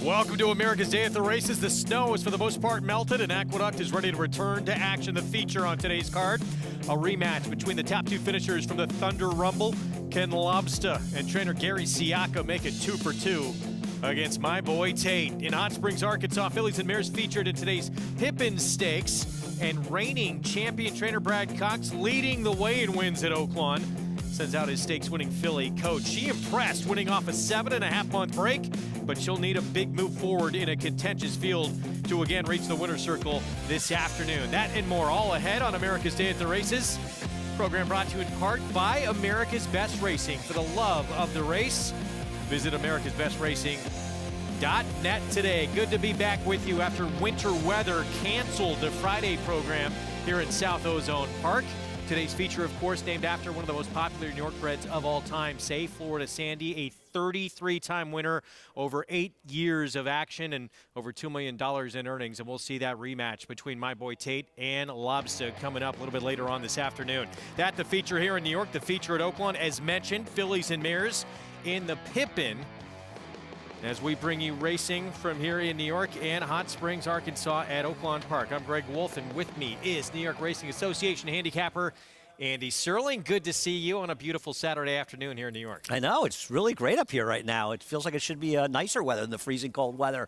Welcome to America's Day at the Races. The snow is for the most part melted and Aqueduct is ready to return to action. The feature on today's card, a rematch between the top two finishers from the Thunder Rumble. Ken Lobster and trainer Gary Siaka make it 2 for 2 against my boy Tate. In Hot Springs, Arkansas, fillies and mares featured in today's Pippin Stakes. And reigning champion trainer Brad Cox leading the way in wins at Oaklawn. Sends out his stakes-winning filly coach. She impressed, winning off a 7.5-month break, but she'll need a big move forward in a contentious field to again reach the winner's circle this afternoon. That and more all ahead on America's Day at the Races. Program brought to you in part by America's Best Racing. For the love of the race, visit americasbestracing.net today. Good to be back with you after winter weather canceled the Friday program here in South Ozone Park. Today's feature, of course, named after one of the most popular New York breds of all time, say Florida Sandy, a 33-time winner over 8 years of action and over $2 million in earnings. And we'll see that rematch between my boy Tate and Lobster coming up a little bit later on this afternoon. That the feature here in New York, the feature at Oaklawn, as mentioned, fillies and mares in the Pippin. As we bring you racing from here in New York and Hot Springs, Arkansas at Oaklawn Park. I'm Greg Wolf, and with me is New York Racing Association handicapper Andy Serling. Good to see you on a beautiful Saturday afternoon here in New York. I know, it's really great up here right now. It feels like it should be nicer weather than the freezing cold weather.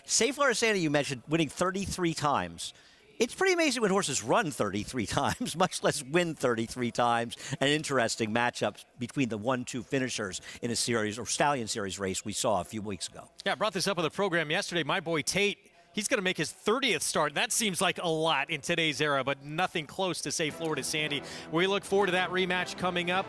Say Florida Sandy, you mentioned winning 33 times. It's pretty amazing when horses run 33 times, much less win 33 times. An interesting matchup between the 1-2 finishers in a series or Stallion Series race we saw a few weeks ago. Yeah, I brought this up on the program yesterday. My boy Tate, he's going to make his 30th start. That seems like a lot in today's era, but nothing close to, say, Florida Sandy. We look forward to that rematch coming up.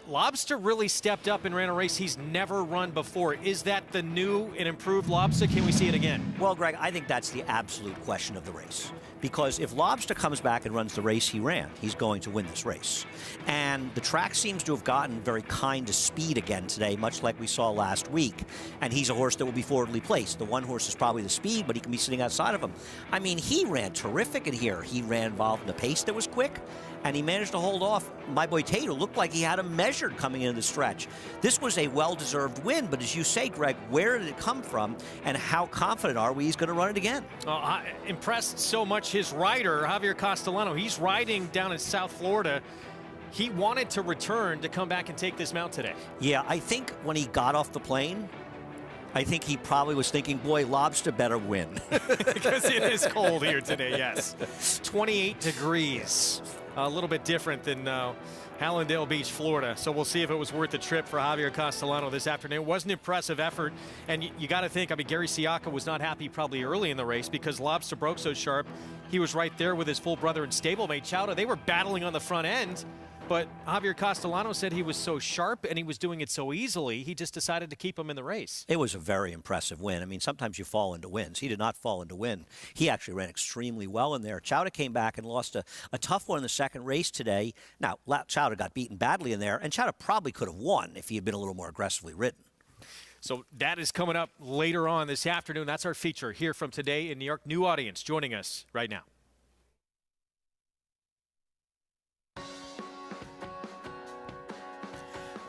Lobster really stepped up and ran a race he's never run before. Is that the new and improved Lobster? Can we see it again? Well, Greg, I think that's the absolute question of the race. Because if Lobster comes back and runs the race he ran, he's going to win this race. And the track seems to have gotten very kind to speed again today, much like we saw last week. And he's a horse that will be forwardly placed. The one horse is probably the speed, but he can be sitting outside of him. I mean, he ran terrific in here. He ran involved in the pace that was quick, and he managed to hold off my boy Tate, who looked like he had him measured coming into the stretch. This was a well-deserved win, but as you say, Greg, where did it come from, and how confident are we he's going to run it again? Impressed so much his rider, Javier Castellano. He's riding down in South Florida. He wanted to return to come back and take this mount today. Yeah, I think when he got off the plane, I think he probably was thinking, boy, Lobster better win. Because it is cold here today, yes. 28 degrees. A little bit different than Hallandale Beach, Florida. So we'll see if it was worth the trip for Javier Castellano this afternoon. It was an impressive effort. And you got to think, I mean, Gary Siaka was not happy probably early in the race because Lobster broke so sharp. He was right there with his full brother and stablemate Chowder. They were battling on the front end. But Javier Castellano said he was so sharp and he was doing it so easily, he just decided to keep him in the race. It was a very impressive win. I mean, sometimes you fall into wins. He did not fall into win. He actually ran extremely well in there. Chowder came back and lost a tough one in the second race today. Now, Chowder got beaten badly in there, and Chowder probably could have won if he had been a little more aggressively ridden. So that is coming up later on this afternoon. That's our feature here from today in New York. New audience joining us right now.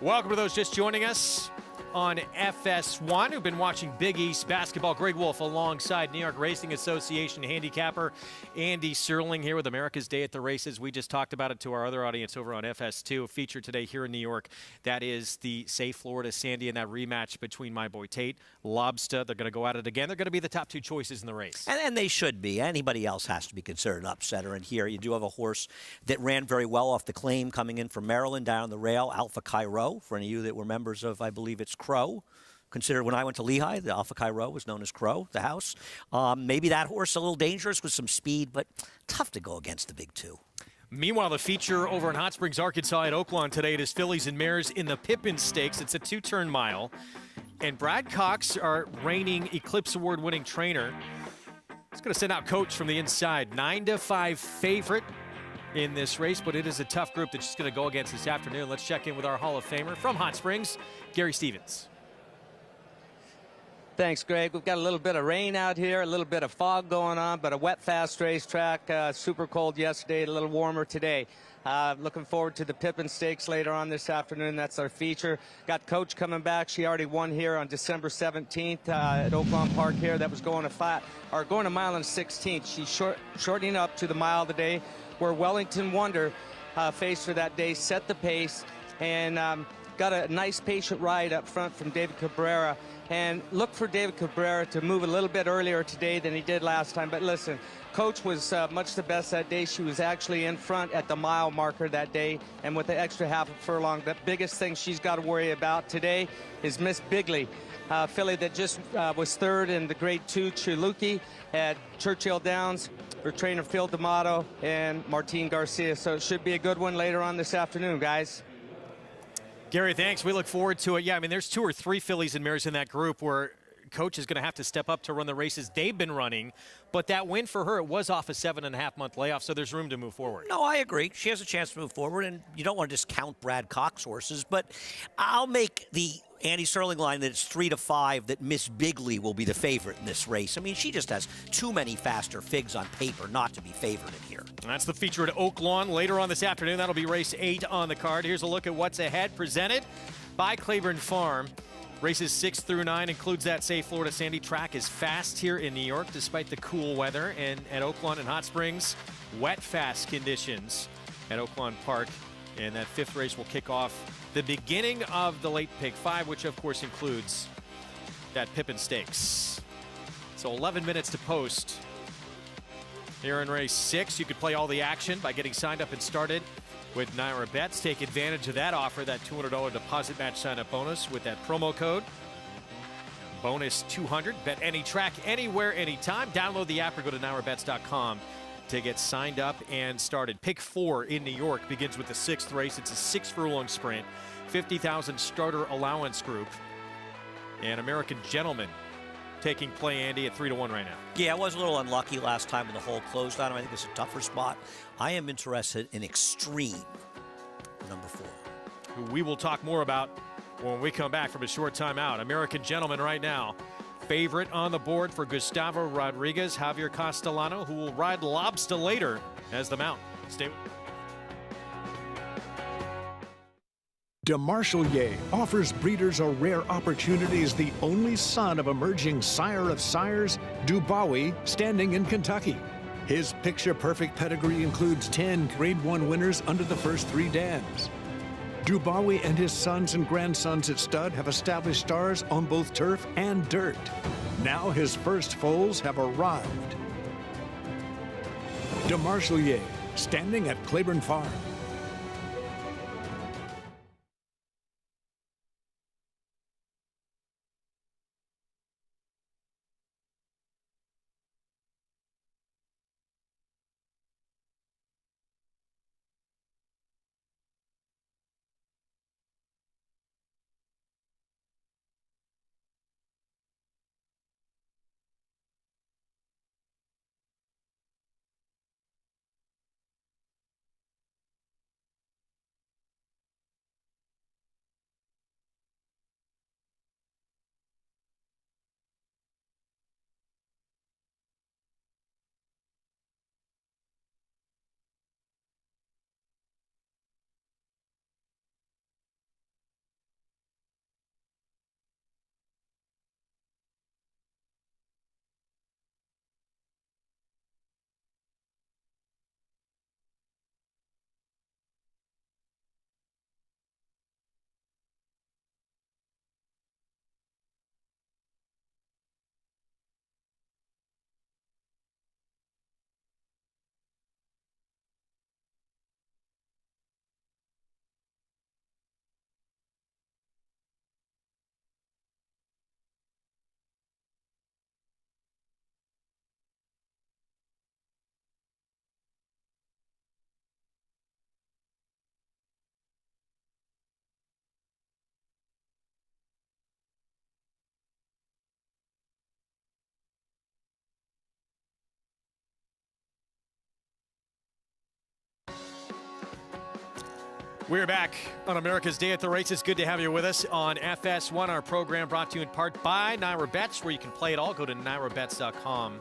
Welcome to those just joining us on FS1 who've been watching Big East basketball. Greg Wolf alongside New York Racing Association handicapper Andy Serling here with America's Day at the Races. We just talked about it to our other audience over on FS2. A feature today here in New York. That is the Say Florida Sandy and that rematch between my boy Tate, Lobster. They're going to go at it again. They're going to be the top two choices in the race. And they should be. Anybody else has to be considered an upsetter. And here you do have a horse that ran very well off the claim coming in from Maryland down the rail, Alpha Cairo. For any of you that were members of, I believe it's Crow. Considered when I went to Lehigh, the Alpha Cairo was known as Crow, the house. Maybe that horse a little dangerous with some speed, but tough to go against the big two. Meanwhile, the feature over in Hot Springs, Arkansas at Oaklawn today, it is fillies and mares in the Pippin Stakes. It's a 2-turn mile. And Brad Cox, our reigning Eclipse Award-winning trainer, is going to send out coach from the inside. 9-5 favorite in this race, but it is a tough group that she's going to go against this afternoon. Let's check in with our Hall of Famer from Hot Springs, Gary Stevens. Thanks, Greg. We've got a little bit of rain out here, a little bit of fog going on, but a wet, fast racetrack. Super cold yesterday, a little warmer today. Looking forward to the Pippin Stakes later on this afternoon. That's our feature. Got Coach coming back. She already won here on December 17th at Oaklawn Park here. That was going to mile and 16th. She's shortening up to the mile today, where Wellington Wonder faced her that day, set the pace, and got a nice patient ride up front from David Cabrera. And look for David Cabrera to move a little bit earlier today than he did last time. But listen, Coach was much the best that day. She was actually in front at the mile marker that day, and with the extra half a furlong. The biggest thing she's got to worry about today is Miss Bigley, filly that just was third in the Grade 2 Chuluki at Churchill Downs. Her trainer Phil D'Amato and Martine Garcia. So it should be a good one later on this afternoon, guys. Gary, thanks. We look forward to it. Yeah, I mean, there's 2 or 3 fillies and mares in that group where Coach is going to have to step up to run the races they've been running. But that win for her, it was off a 7.5-month layoff, so there's room to move forward. No, I agree. She has a chance to move forward, and you don't want to discount Brad Cox's horses. But I'll make the Andy Sterling line that it's 3-5 that Miss Bigley will be the favorite in this race. I mean, she just has too many faster figs on paper not to be favored in here. And that's the feature at Oaklawn later on this afternoon. That'll be race 8 on the card. Here's a look at what's ahead, presented by Claiborne Farm. Races 6 through 9 includes that Say Florida Sandy. Track is fast here in New York despite the cool weather. And at Oaklawn and Hot Springs, wet, fast conditions at Oaklawn Park. And that 5th race will kick off the beginning of the Late Pick 5, which of course includes that Pippin Stakes. So 11 minutes to post here in race 6. You could play all the action by getting signed up and started with Naira Bets. Take advantage of that offer, that $200 deposit match sign-up bonus with that promo code. Bonus 200. Bet any track, anywhere, anytime. Download the app or go to nairabets.com to get signed up and started. Pick 4 in New York begins with the 6th race. It's a 6-furlong sprint, 50,000 starter allowance group. And American Gentleman taking play, Andy, at 3-1 right now. Yeah, I was a little unlucky last time when the hole closed on him. I think it's a tougher spot. I am interested in Extreme, number 4. Who we will talk more about when we come back from a short timeout. American Gentleman right now. Favorite on the board for Gustavo Rodriguez, Javier Castellano, who will ride Lobster later as the mount. Stay with DeMarchelier offers breeders a rare opportunity as the only son of emerging sire of sires, Dubawi, standing in Kentucky. His picture-perfect pedigree includes 10 Grade 1 winners under the first 3 dams. Dubawi and his sons and grandsons at stud have established stars on both turf and dirt. Now his first foals have arrived. DeMarchelier, standing at Claiborne Farm. We're back on America's Day at the Races. Good to have you with us on FS1. Our program brought to you in part by Naira Bets, where you can play it all. Go to nairabets.com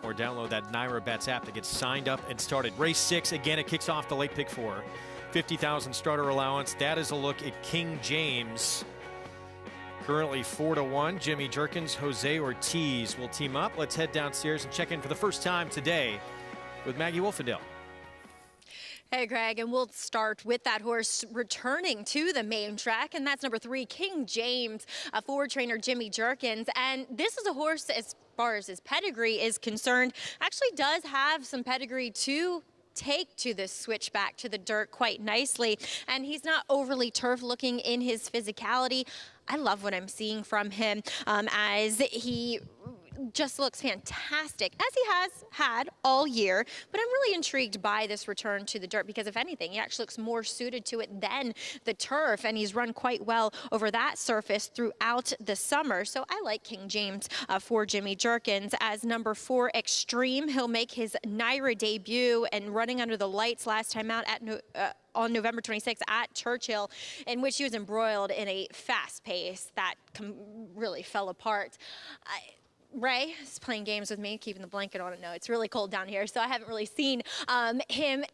or download that Naira Bets app to get signed up and started. Race 6, again, it kicks off the late pick 4. 50,000 starter allowance. That is a look at King James. Currently 4-1. Jimmy Jerkins, Jose Ortiz will team up. Let's head downstairs and check in for the first time today with Maggie Wolfendale. Hey, Greg, and we'll start with that horse returning to the main track, and that's number 3, King James, forward trainer Jimmy Jerkins. And this is a horse, as far as his pedigree is concerned, actually does have some pedigree to take to this switch back to the dirt quite nicely. And he's not overly turf looking in his physicality. I love what I'm seeing from him as he just looks fantastic, as he has had all year. But I'm really intrigued by this return to the dirt because, if anything, he actually looks more suited to it than the turf, and he's run quite well over that surface throughout the summer. So I like King James for Jimmy Jerkins. As number 4, Extreme, he'll make his Naira debut and running under the lights last time out at on November 26th at Churchill, in which he was embroiled in a fast pace that really fell apart. Ray is playing games with me, keeping the blanket on. No, it's really cold down here, so I haven't really seen him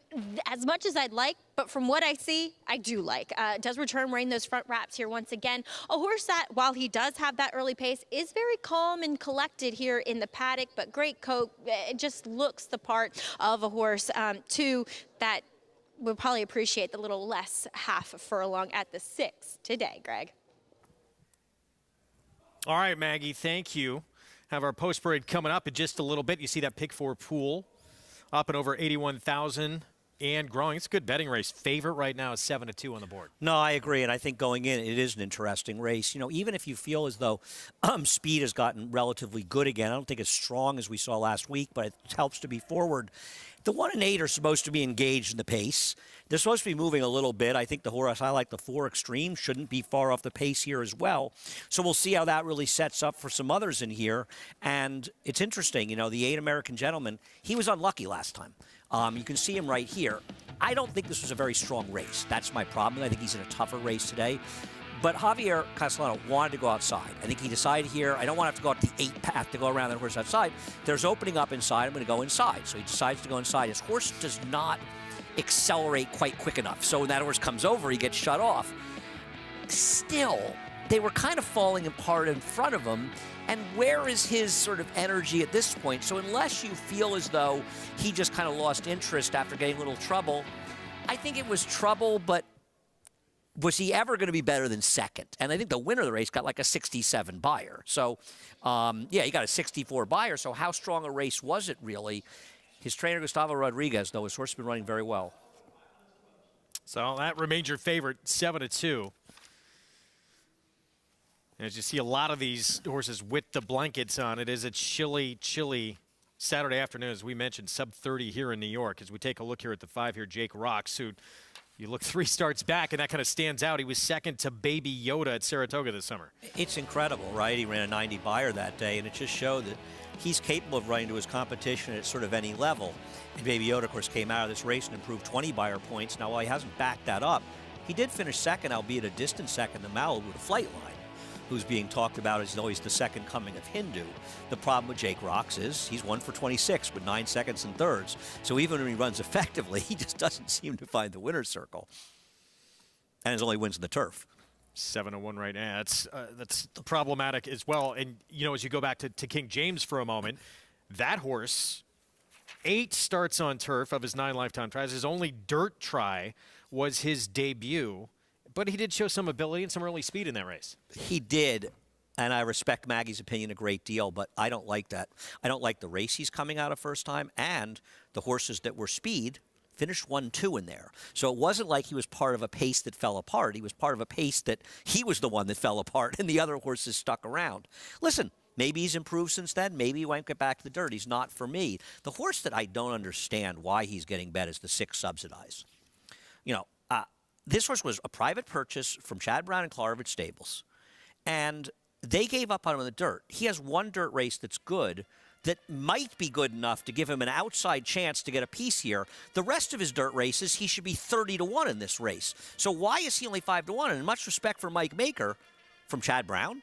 as much as I'd like, but from what I see, I do like. Does return wearing those front wraps here once again. A horse that, while he does have that early pace, is very calm and collected here in the paddock, but great coat. It just looks the part of a horse, too, that would probably appreciate the little less half furlong at the 6 today, Greg. All right, Maggie, thank you. Have our post parade coming up in just a little bit. You see that pick 4 pool up and over 81,000 and growing. It's a good betting race. Favorite right now is 7-2 on the board. No, I agree, and I think going in, it is an interesting race. You know, even if you feel as though speed has gotten relatively good again, I don't think as strong as we saw last week, but it helps to be forward. The 1 and 8 are supposed to be engaged in the pace. They're supposed to be moving a little bit. I think the horse, I like the 4 Extreme, shouldn't be far off the pace here as well. So we'll see how that really sets up for some others in here. And it's interesting, you know, the 8 American Gentleman, he was unlucky last time. You can see him right here. I don't think this was a very strong race. That's my problem. I think he's in a tougher race today. But Javier Castellano wanted to go outside. I think he decided here, I don't want to have to go out the 8 path to go around that horse outside. There's opening up inside. I'm going to go inside. So he decides to go inside. His horse does not accelerate quite quick enough. So when that horse comes over, he gets shut off. Still, they were kind of falling apart in front of him. And where is his sort of energy at this point? So unless you feel as though he just kind of lost interest after getting a little trouble, I think it was trouble, but was he ever going to be better than second? And I think the winner of the race got like a 67 buyer. So, yeah, he got a 64 buyer. So how strong a race was it really? His trainer, Gustavo Rodriguez, though, his horse has been running very well. So that remains your favorite, 7-2. As you see a lot of these horses with the blankets on, it is a chilly, chilly Saturday afternoon, as we mentioned, sub-30 here in New York. As we take a look here at the 5 here, Jake Rocks, who you look 3 starts back, and that kind of stands out. He was second to Baby Yoda at Saratoga this summer. It's incredible, right? He ran a 90 buyer that day, and it just showed that he's capable of running to his competition at sort of any level. And Baby Yoda, of course, came out of this race and improved 20 buyer points. Now, while he hasn't backed that up, he did finish second, albeit a distant second, to Malibu with a flight line, who's being talked about as always the second coming of Hindu. The problem with Jake Rocks is he's 1 for 26 with 9 seconds and thirds. So even when he runs effectively, he just doesn't seem to find the winner's circle. And his only wins in the turf. 7-1 right now. That's problematic as well. And, you know, as you go back to King James for a moment, that horse, 8 starts on turf of his 9 lifetime tries. His only dirt try was his debut. But he did show some ability and some early speed in that race. He did, and I respect Maggie's opinion a great deal, but I don't like that. I don't like the race he's coming out of first time, and the horses that were speed finished 1-2 in there. So it wasn't like he was part of a pace that fell apart. He was part of a pace that he was the one that fell apart, and the other horses stuck around. Listen, maybe he's improved since then. Maybe he won't get back to the dirt. He's not for me. The horse that I don't understand why he's getting bet is the 6 Subsidized. You know, this horse was a private purchase from Chad Brown and Claridge Stables, and they gave up on him in the dirt. He has one dirt race that's good. that might be good enough to give him an outside chance to get a piece here. The rest of his dirt races, he should be 30-1 in this race. So why is he only 5-1? And much respect for Mike Maker from Chad Brown.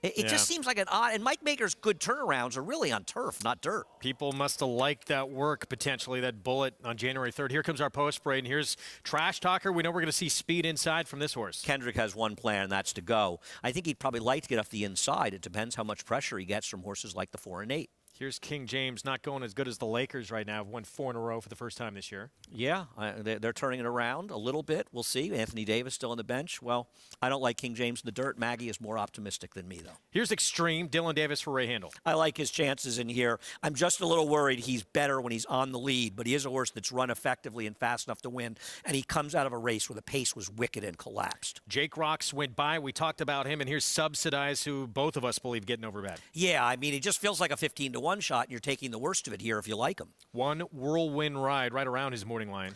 It just seems like an odd, and Mike Maker's good turnarounds are really on turf, not dirt. People must have liked that work, potentially, that bullet on January 3rd. Here comes our post parade, and here's Trash Talker. We know we're going to see speed inside from this horse. Kendrick has one plan, and that's to go. I think he'd probably like to get off the inside. It depends how much pressure he gets from horses like the 4 and 8. Here's King James, not going as good as the Lakers right now. Have won 4 in a row for the first time this year. Yeah, they're turning it around a little bit. We'll see. Anthony Davis still on the bench. Well, I don't like King James in the dirt. Maggie is more optimistic than me, though. Here's Extreme, Dylan Davis for Ray Handel. I like his chances in here. I'm just a little worried he's better when he's on the lead, but he is a horse that's run effectively and fast enough to win, and he comes out of a race where the pace was wicked and collapsed. Jake Rocks went by. We talked about him, and here's Subsidize, who both of us believe getting over bad. Yeah, I mean, it just feels like a 15-1 shot, and you're taking the worst of it here if you like him. One whirlwind ride right around his morning line.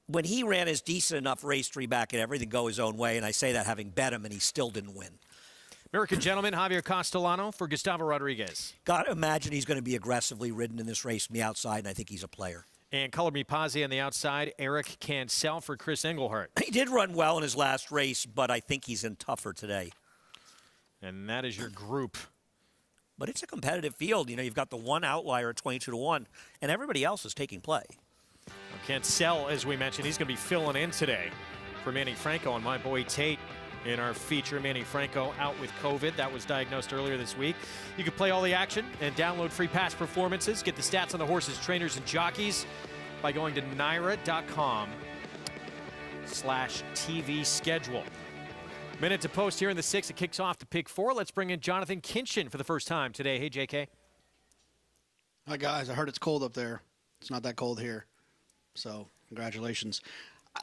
When he ran his decent enough race 3 back and everything go his own way, and I say that having bet him, and he still didn't win. American Gentleman, Javier Castellano for Gustavo Rodriguez. Got to imagine he's going to be aggressively ridden in this race from the outside, and I think he's a player. And Color Me Pazzi on the outside, Eric Cancel for Chris Englehart. He did run well in his last race, but I think he's in tougher today. And that is your group. But it's a competitive field. You know, you've got the one outlier at 22-1, and everybody else is taking play. Cancel, as we mentioned, he's going to be filling in today for Manny Franco and my boy Tate in our feature. Manny Franco out with COVID. That was diagnosed earlier this week. You can play all the action and download free past performances. Get the stats on the horses, trainers, and jockeys by going to NYRA.com/TV schedule. Minute to post here in the 6th. It kicks off the Pick 4. Let's bring in Jonathan Kinchin for the first time today. Hey, JK. Hi, guys. I heard it's cold up there. It's not that cold here. So, congratulations.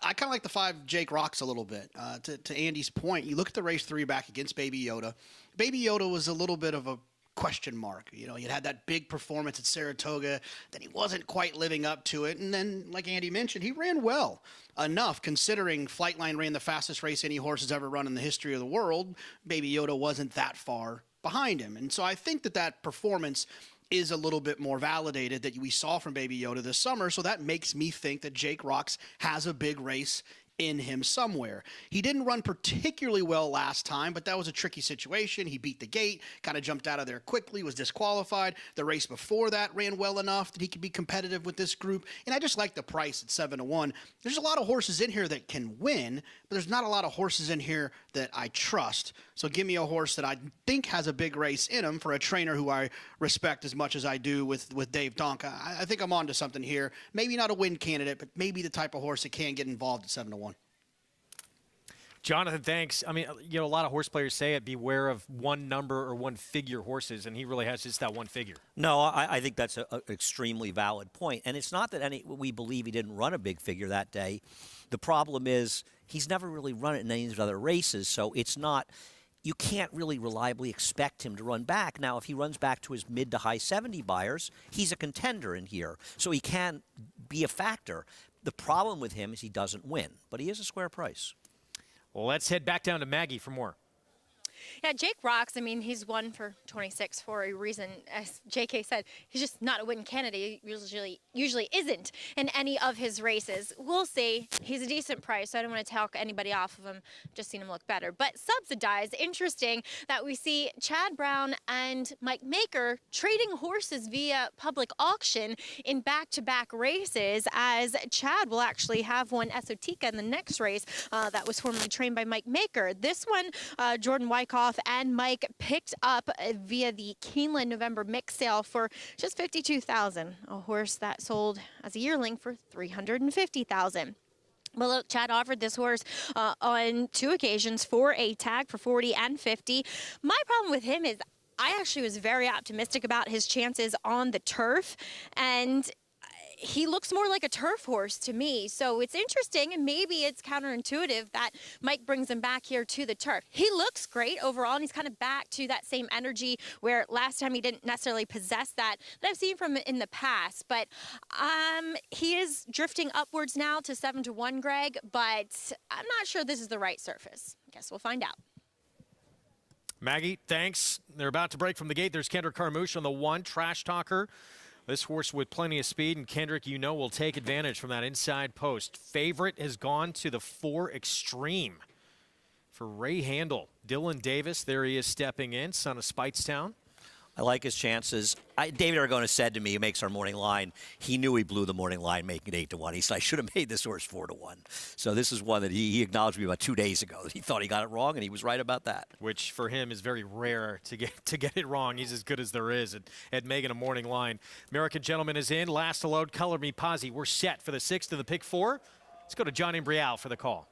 I kind of like the 5 Jake Rocks a little bit. To Andy's point, you look at the race 3 back against Baby Yoda. Baby Yoda was a little bit of a question mark. You know, he had that big performance at Saratoga, then he wasn't quite living up to it. And then, like Andy mentioned, he ran well enough, considering Flightline ran the fastest race any horse has ever run in the history of the world. Baby Yoda wasn't that far behind him. And so I think that performance is a little bit more validated that we saw from Baby Yoda this summer. So that makes me think that Jake Rocks has a big race in him somewhere. He didn't run particularly well last time, but that was a tricky situation. He beat the gate, kind of jumped out of there quickly, was disqualified. The race before that ran well enough that he could be competitive with this group. And I just like the price at 7-1. There's a lot of horses in here that can win, but there's not a lot of horses in here that I trust. So give me a horse that I think has a big race in him for a trainer who I respect as much as I do with Dave Donka. I think I'm on to something here. Maybe not a win candidate, but maybe the type of horse that can get involved at 7-1. Jonathan, thanks. I mean, you know, a lot of horse players say it, beware of one number or one figure horses, and he really has just that one figure. No, I think that's an extremely valid point. And it's not that we believe he didn't run a big figure that day. The problem is he's never really run it in any of the other races, so it's not – you can't really reliably expect him to run back. Now, if he runs back to his mid to high 70 buyers, he's a contender in here, so he can be a factor. The problem with him is he doesn't win, but he is a square price. Well, let's head back down to Maggie for more. Yeah, Jake Rocks, I mean, he's 1 for 26 for a reason. As JK said, he's just not a win candidate. He usually isn't in any of his races. We'll see. He's a decent price, so I don't want to talk anybody off of him. Just seen him look better. But Subsidized, interesting that we see Chad Brown and Mike Maker trading horses via public auction in back-to-back races, as Chad will actually have one Esotica in the next race that was formerly trained by Mike Maker. This one, Jordan Wyckoff and Mike picked up via the Keeneland November mix sale for just $52,000. A horse that sold as a yearling for $350,000. Well, look, Chad offered this horse on 2 occasions for a tag for $40 and $50. My problem with him is I actually was very optimistic about his chances on the turf, and he looks more like a turf horse to me. So it's interesting, and maybe it's counterintuitive that Mike brings him back here to the turf. He looks great overall, and he's kind of back to that same energy where last time he didn't necessarily possess that I've seen from in the past. But he is drifting upwards now to 7-1, Greg, but I'm not sure this is the right surface. I guess we'll find out. Maggie, thanks. They're about to break from the gate. There's Kendrick Carmouche on the 1, Trash Talker. This horse with plenty of speed, and Kendrick, you know, will take advantage from that inside post. Favorite has gone to the 4, Extreme for Ray Handel. Dylan Davis, there he is stepping in, son of Speightstown. I like his chances. David Argona said to me, who makes our morning line, he knew he blew the morning line making it 8-1. He said, I should have made this horse 4-1. So this is one that he acknowledged me about 2 days ago. He thought he got it wrong, and he was right about that. Which for him is very rare to get it wrong. He's as good as there is at making a morning line. American Gentleman is in. Last to load, Color Me Posy. We're set for the 6th of the pick 4. Let's go to John Imbrial for the call.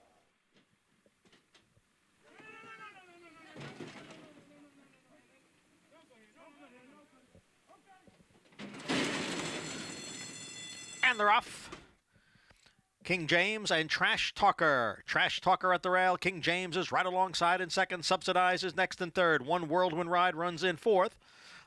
And they're off. King James and Trash Talker. Trash Talker at the rail. King James is right alongside in second. Subsidized is next and third. One Whirlwind Ride runs in fourth.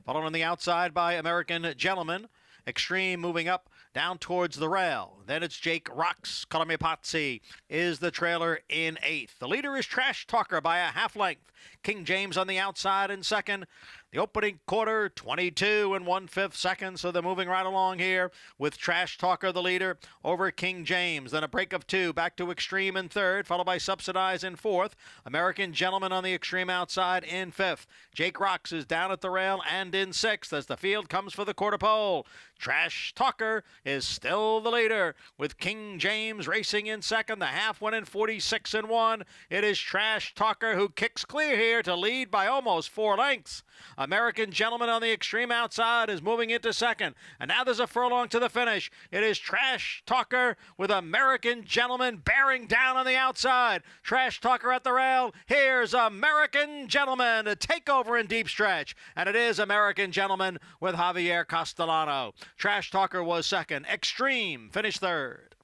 Followed on the outside by American Gentleman. Extreme moving up down towards the rail. Then it's Jake Rocks. Color Patsy is the trailer in 8th. The leader is Trash Talker by a half length. King James on the outside in second. The opening quarter, 22 1/5 seconds. So they're moving right along here with Trash Talker, the leader, over King James. Then a break of 2, back to Extreme in third, followed by Subsidize in fourth. American Gentleman on the Extreme outside in 5th. Jake Rocks is down at the rail and in 6th as the field comes for the quarter pole. Trash Talker is still the leader with King James racing in second. The half went in 46 1. It is Trash Talker who kicks clear here to lead by almost 4 lengths. American Gentleman on the Extreme outside is moving into second. And now there's a furlong to the finish. It is Trash Talker with American Gentleman bearing down on the outside. Trash Talker at the rail. Here's American Gentleman to take over in deep stretch. And it is American Gentleman with Javier Castellano. Trash Talker was second. Extreme finished third.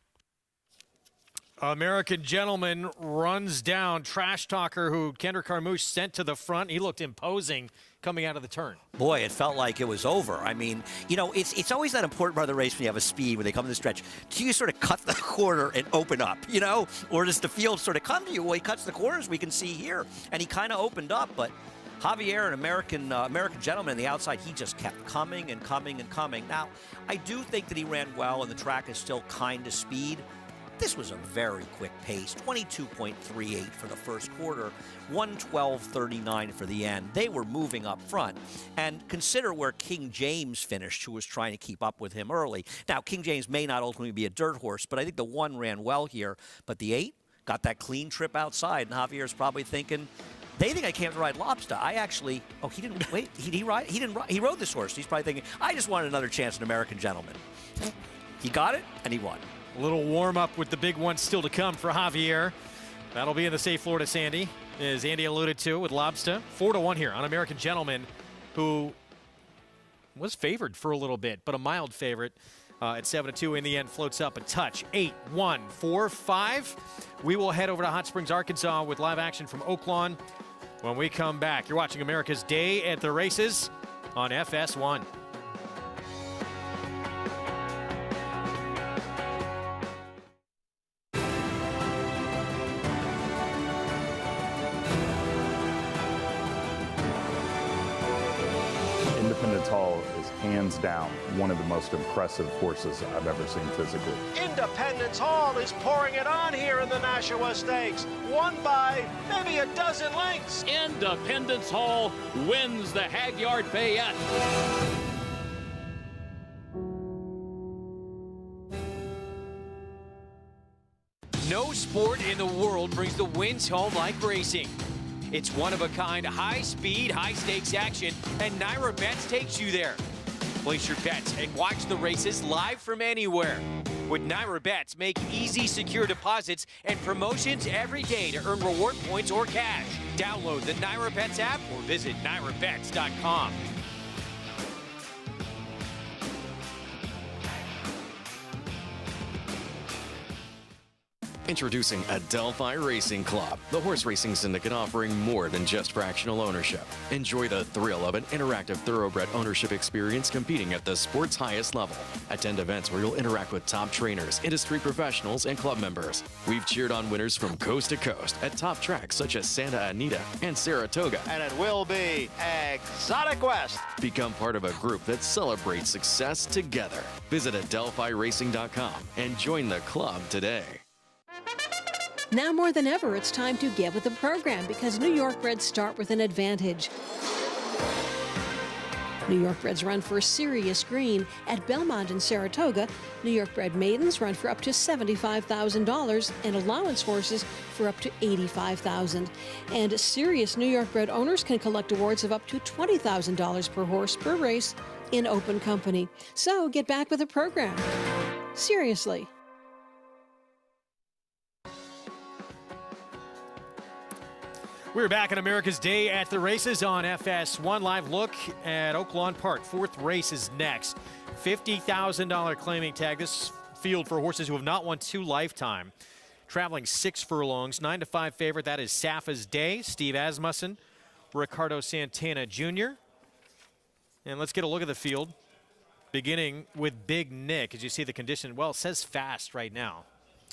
American Gentleman runs down Trash Talker, who Kendrick Carmouche sent to the front. He looked imposing coming out of the turn. Boy, it felt like it was over. I mean, you know, it's always that important part of the race when you have a speed, when they come to the stretch. Do you sort of cut the corner and open up, you know? Or does the field sort of come to you? Well, he cuts the corners, we can see here. And he kind of opened up, but Javier, an American Gentleman on the outside, he just kept coming and coming and coming. Now, I do think that he ran well, and the track is still kind of speed. This was a very quick pace, 22.38 for the first quarter, 112.39 for the end. They were moving up front. And consider where King James finished, who was trying to keep up with him early. Now, King James may not ultimately be a dirt horse, but I think the 1 ran well here. But the 8 got that clean trip outside, and Javier's probably thinking, they think I can't ride Lobster. I actually, he didn't, wait, he rode this horse. He's probably thinking, I just wanted another chance at American Gentleman. He got it, and he won. A little warm-up with the big one still to come for Javier. That'll be in the safe Florida Sandy, as Andy alluded to with Lobster. 4-1 here on American Gentleman, who was favored for a little bit, but a mild favorite at 7-2 in the end, floats up a touch. 8-1, 4-5. We will head over to Hot Springs, Arkansas with live action from Oaklawn when we come back. You're watching America's Day at the Races on FS1. Independence Hall is hands down one of the most impressive horses I've ever seen physically. Independence Hall is pouring it on here in the Nashua Stakes. Won by maybe a dozen lengths. Independence Hall wins the Hagyard Fayette. No sport in the world brings the wins home like racing. It's one-of-a-kind, high-speed, high-stakes action, and Naira Bets takes you there. Place your bets and watch the races live from anywhere. With Naira Bets, make easy, secure deposits and promotions every day to earn reward points or cash. Download the Naira Bets app or visit nairabets.com. Introducing Adelphi Racing Club, the horse racing syndicate offering more than just fractional ownership. Enjoy the thrill of an interactive thoroughbred ownership experience competing at the sport's highest level. Attend events where you'll interact with top trainers, industry professionals, and club members. We've cheered on winners from coast to coast at top tracks such as Santa Anita and Saratoga. And it will be Exotic West. Become part of a group that celebrates success together. Visit AdelphiRacing.com and join the club today. Now more than ever, it's time to get with the program because New York Reds start with an advantage. New York Reds run for serious green at Belmont and Saratoga. New York bred maidens run for up to $75,000 and allowance horses for up to $85,000. And serious New York bred owners can collect awards of up to $20,000 per horse per race in open company. So get back with the program. Seriously. We're back on America's Day at the Races on FS1. Live look at Oaklawn Park. Fourth race is next. $50,000 claiming tag. This field for horses who have not won 2 lifetime. Traveling 6 furlongs. 9-5 favorite. That is Safa's Day. Steve Asmussen, Ricardo Santana Jr. And let's get a look at the field. Beginning with Big Nick. As you see the condition, well, it says fast right now.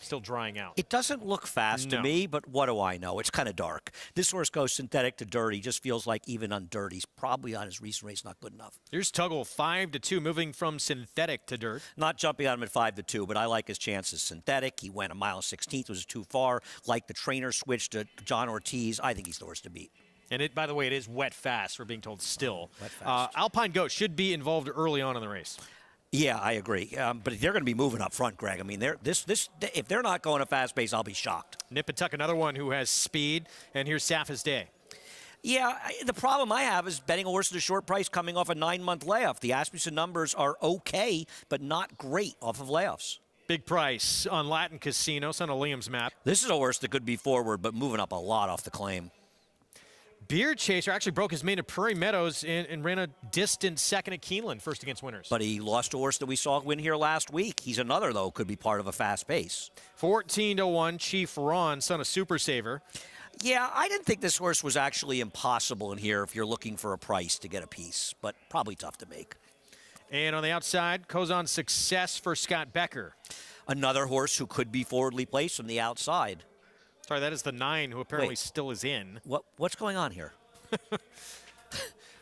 Still drying out. It doesn't look fast to me, but what do I know? It's kind of dark. This horse goes synthetic to dirt. He just feels like even on dirt, he's probably on his recent race not good enough. Here's Tuggle 5-2, moving from synthetic to dirt. Not jumping on him at 5-2, but I like his chances. Synthetic, he went a mile 16th, was too far. Like the trainer switched to John Ortiz. I think he's the horse to beat. And it, by the way, it is wet fast. We're being told still. Wet fast. Alpine Goat should be involved early on in the race. Yeah, I agree. But they're going to be moving up front, Greg. I mean, if they're not going a fast pace, I'll be shocked. Nip and Tuck, another one who has speed. And here's Safa's Day. Yeah, the problem I have is betting a horse at a short price coming off a 9-month layoff. The Asmussen numbers are okay, but not great off of layoffs. Big price on Latin Casino, son of Liam's map. This is a horse that could be forward, but moving up a lot off the claim. Beard Chaser actually broke his main at Prairie Meadows and ran a distant second at Keeneland, first against winners. But he lost a horse that we saw win here last week. He's another, though, could be part of a fast pace. 14-1, Chief Ron, son of Super Saver. Yeah, I didn't think this horse was actually impossible in here if you're looking for a price to get a piece, but probably tough to make. And on the outside, Kozan Success for Scott Becker. Another horse who could be forwardly placed from the outside. Sorry, that is the 9 who apparently still is in. What's going on here?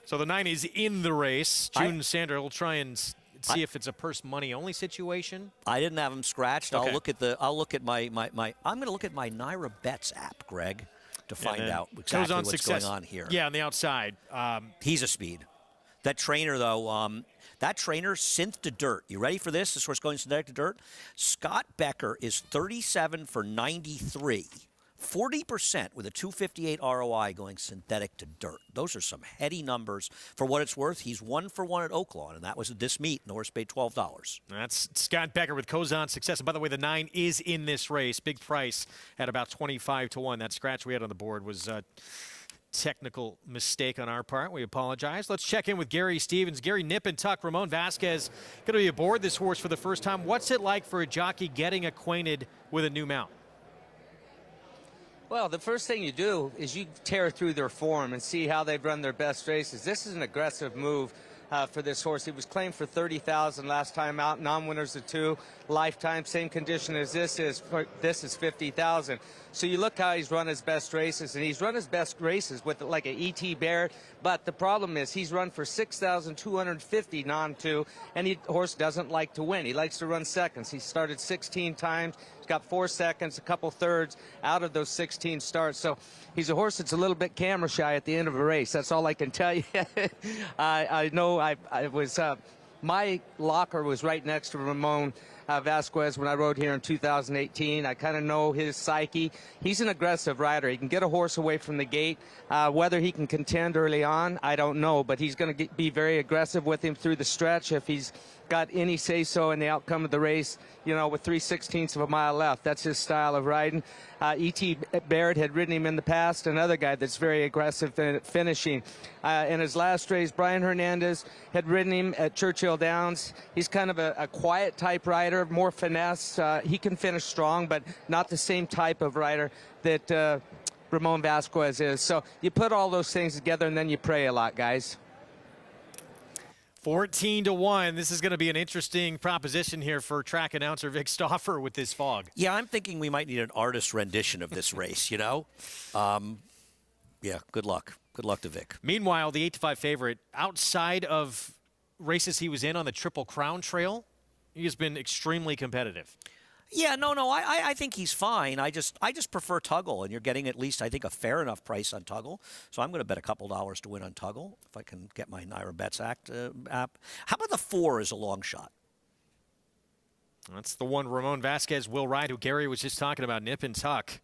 So the 9 is in the race. June Sander will try and see if it's a purse money only situation. I didn't have him scratched. Okay. I'm going to look at my Naira Bets app, Greg, to find out exactly what's going on here. Yeah, on the outside. He's a speed. That trainer, though, synth to dirt. You ready for this? This horse going synthetic to dirt. Scott Becker is 37 for 93. 40% with a 258 ROI going synthetic to dirt. Those are some heady numbers. For what it's worth, he's 1 for 1 at Oaklawn, and that was at this meet, and the horse paid $12. That's Scott Becker with Kozan Success. And by the way, the 9 is in this race. Big price at about 25-1. That scratch we had on the board was a technical mistake on our part. We apologize. Let's check in with Gary Stevens. Gary, Nip and Tuck, Ramon Vasquez going to be aboard this horse for the first time. What's it like for a jockey getting acquainted with a new mount? Well, the first thing you do is you tear through their form and see how they've run their best races. This is an aggressive move for this horse. He was claimed for $30,000 last time out, non-winners of 2, lifetime, same condition as this is. This is $50,000. So you look how he's run his best races, and he's run his best races with like an E.T. Barrett. But the problem is he's run for $6,250 non-2, and the horse doesn't like to win. He likes to run seconds. He started 16 times. He's got 4 seconds, a couple thirds out of those 16 starts. So he's a horse that's a little bit camera shy at the end of a race. That's all I can tell you. I know I was my locker was right next to Ramon Vasquez when I rode here in 2018. I kind of know his psyche. He's an aggressive rider. He can get a horse away from the gate. Whether he can contend early on, I don't know, but he's going to be very aggressive with him through the stretch if he's got any say-so in the outcome of the race, you know, with 3/16 of a mile left. That's his style of riding. E.T. Barrett had ridden him in the past, another guy that's very aggressive at finishing. In his last race, Brian Hernandez had ridden him at Churchill Downs. He's kind of a quiet type rider. rider, more finesse. He can finish strong, but not the same type of rider that Ramon Vasquez is. So you put all those things together, and then you pray a lot, guys. 14-1. This is going to be an interesting proposition here for track announcer Vic Stauffer with this fog. Yeah, I'm thinking we might need an artist rendition of this race, you know? Yeah, good luck. Good luck to Vic. Meanwhile, the 8-5 favorite, outside of races he was in on the Triple Crown Trail, he has been extremely competitive. Yeah, no, I think he's fine. I just prefer Tuggle, and you're getting at least, I think, a fair enough price on Tuggle. So I'm going to bet a couple dollars to win on Tuggle if I can get my Naira Bets app. How about the 4 as a long shot? That's the one Ramon Vasquez will ride, who Gary was just talking about, nip and tuck.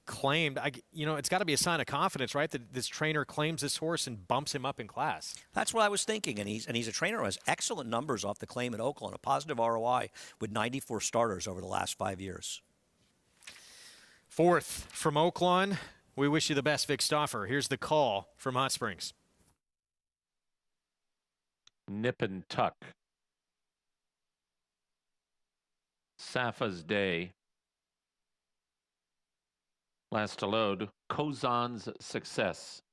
Claimed, it's got to be a sign of confidence, right? That this trainer claims this horse and bumps him up in class. That's what I was thinking, and he's a trainer who has excellent numbers off the claim at Oaklawn, a positive ROI with 94 starters over the last 5 years. 4th from Oaklawn. We wish you the best, Vic Stauffer. Here's the call from Hot Springs. Nip and tuck. Safa's Day. Last to load, Kozan's Success.